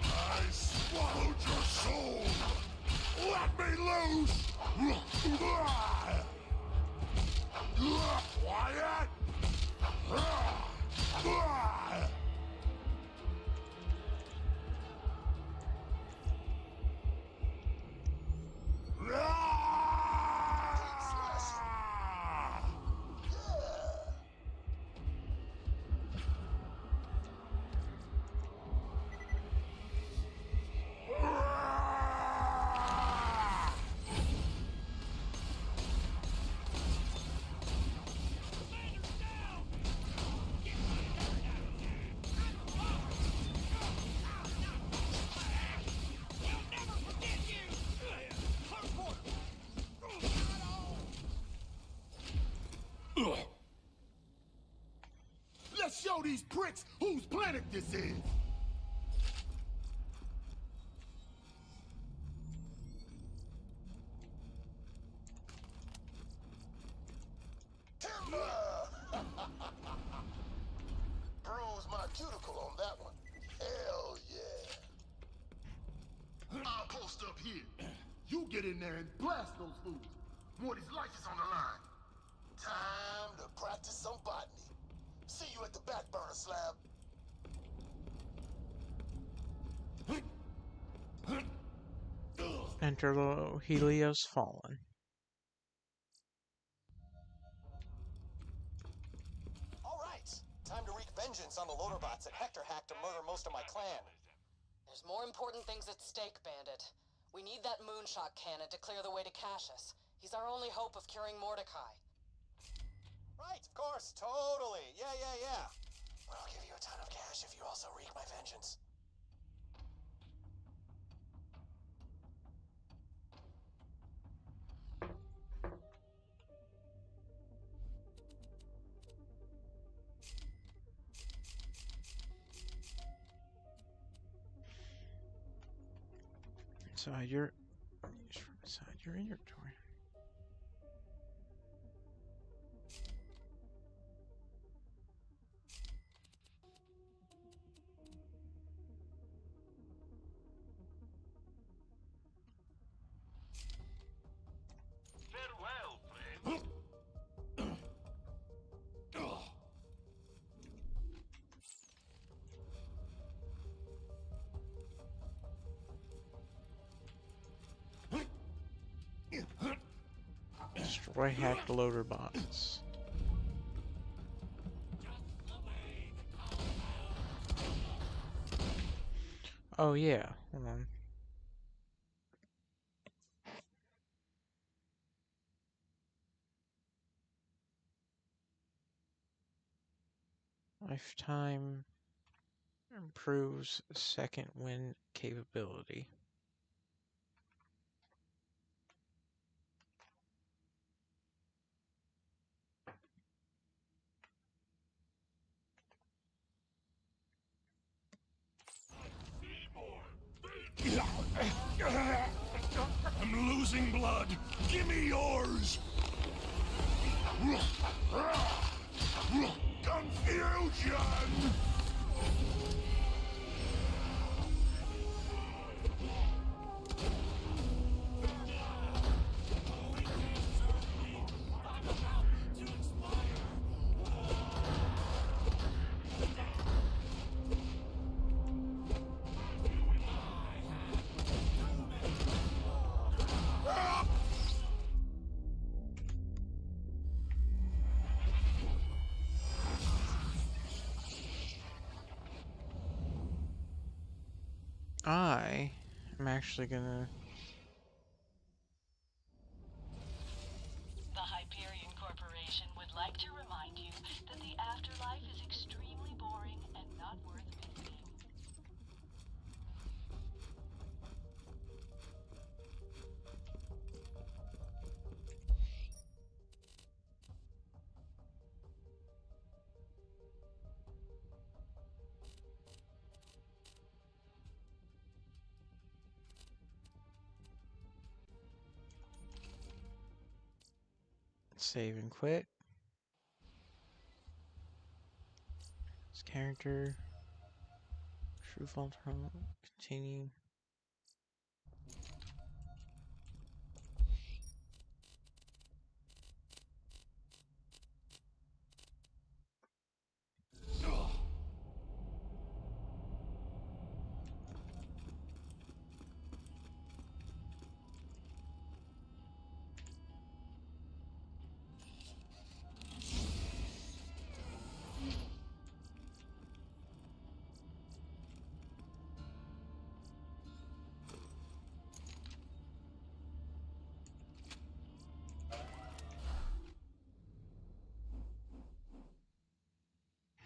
I swallowed your soul! Let me loose! Quiet! Let's show these pricks whose planet this is! Timber! Bruise my cuticle on that one. Hell yeah. I'll post up here. You get in there and blast those fools. Morty's life is on the line. Time to practice some botany. See you at the back burner, Slab. Enter Helios Fallen. All right, time to wreak vengeance on the loader bots that Hector hacked to murder most of my clan. There's more important things at stake, Bandit. We need that moonshot cannon to clear the way to Cassius. He's our only hope of curing Mordecai. Right, of course, totally. Yeah. I'll give you a ton of cash if you also wreak my vengeance. Inside your inventory. Farewell, friend. Destroy hacked loader bots. Oh yeah, hold on. Lifetime improves second wind capability. I'm losing blood. Give me yours. Confusion. I I'm actually gonna... The Hyperion Corporation would like to remind you that the afterlife is extremely boring and not worth visiting. Save and quit. This character. True fault. Continue.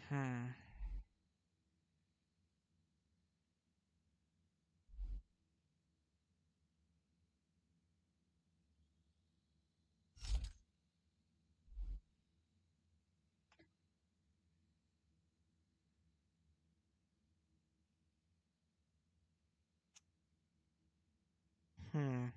Hmm. Hmm.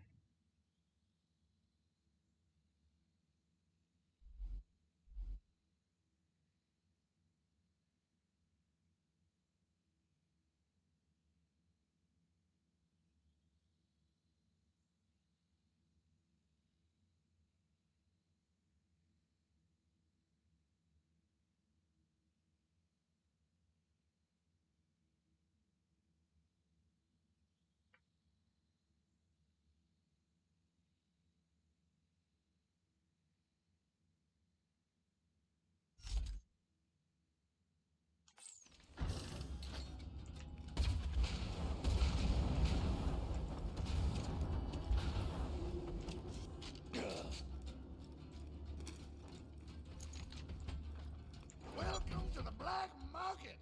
Welcome to the black market.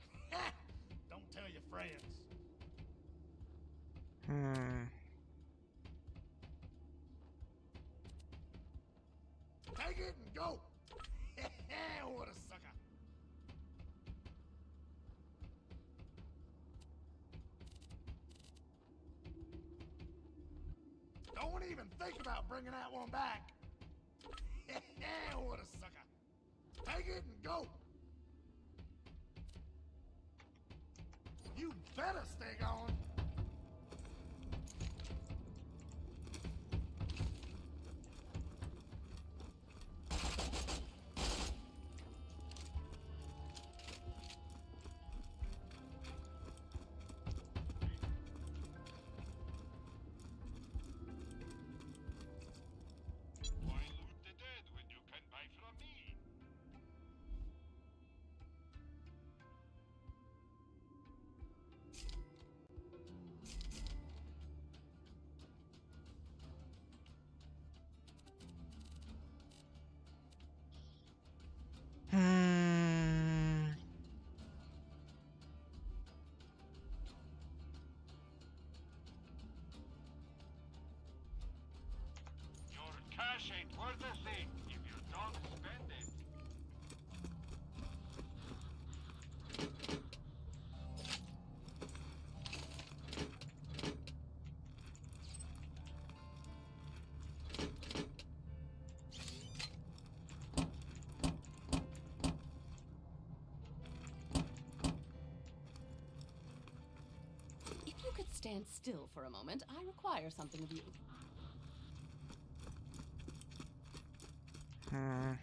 Don't tell your friends. Hmm. Take it and go. What a sucker. Don't even think about bringing that one back. What a sucker. Take it and go. You better stay going. Why loot the dead when you can buy from me? Hmm. Your cash ain't worth a thing if you don't spend it. If you could stand still for a moment, I require something of you. Hmm.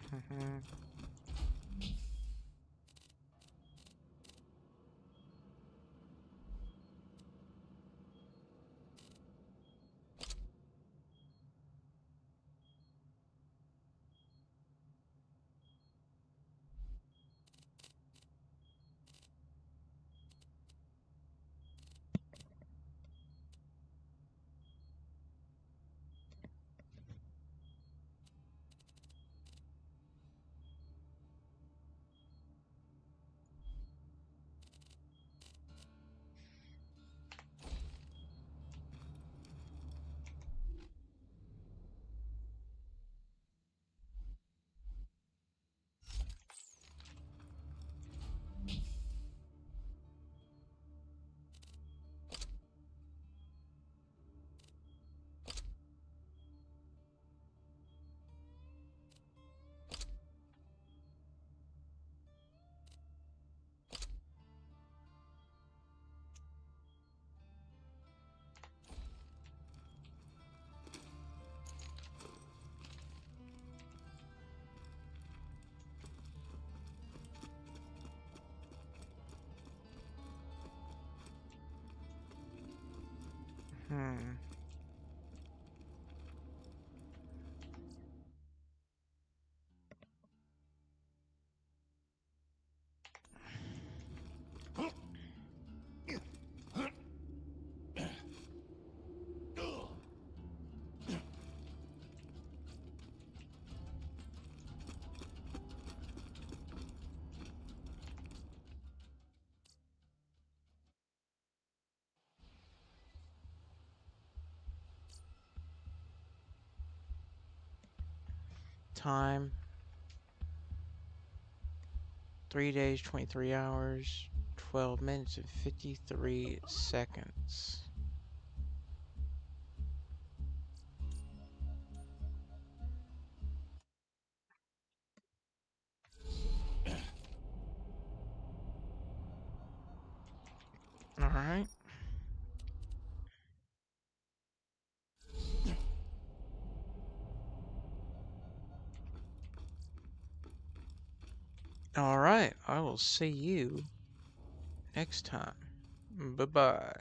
Hmm. Time. 3 days, 23 hours, 12 minutes, and 53 seconds. Alright. Alright, I will see you next time. Bye-bye.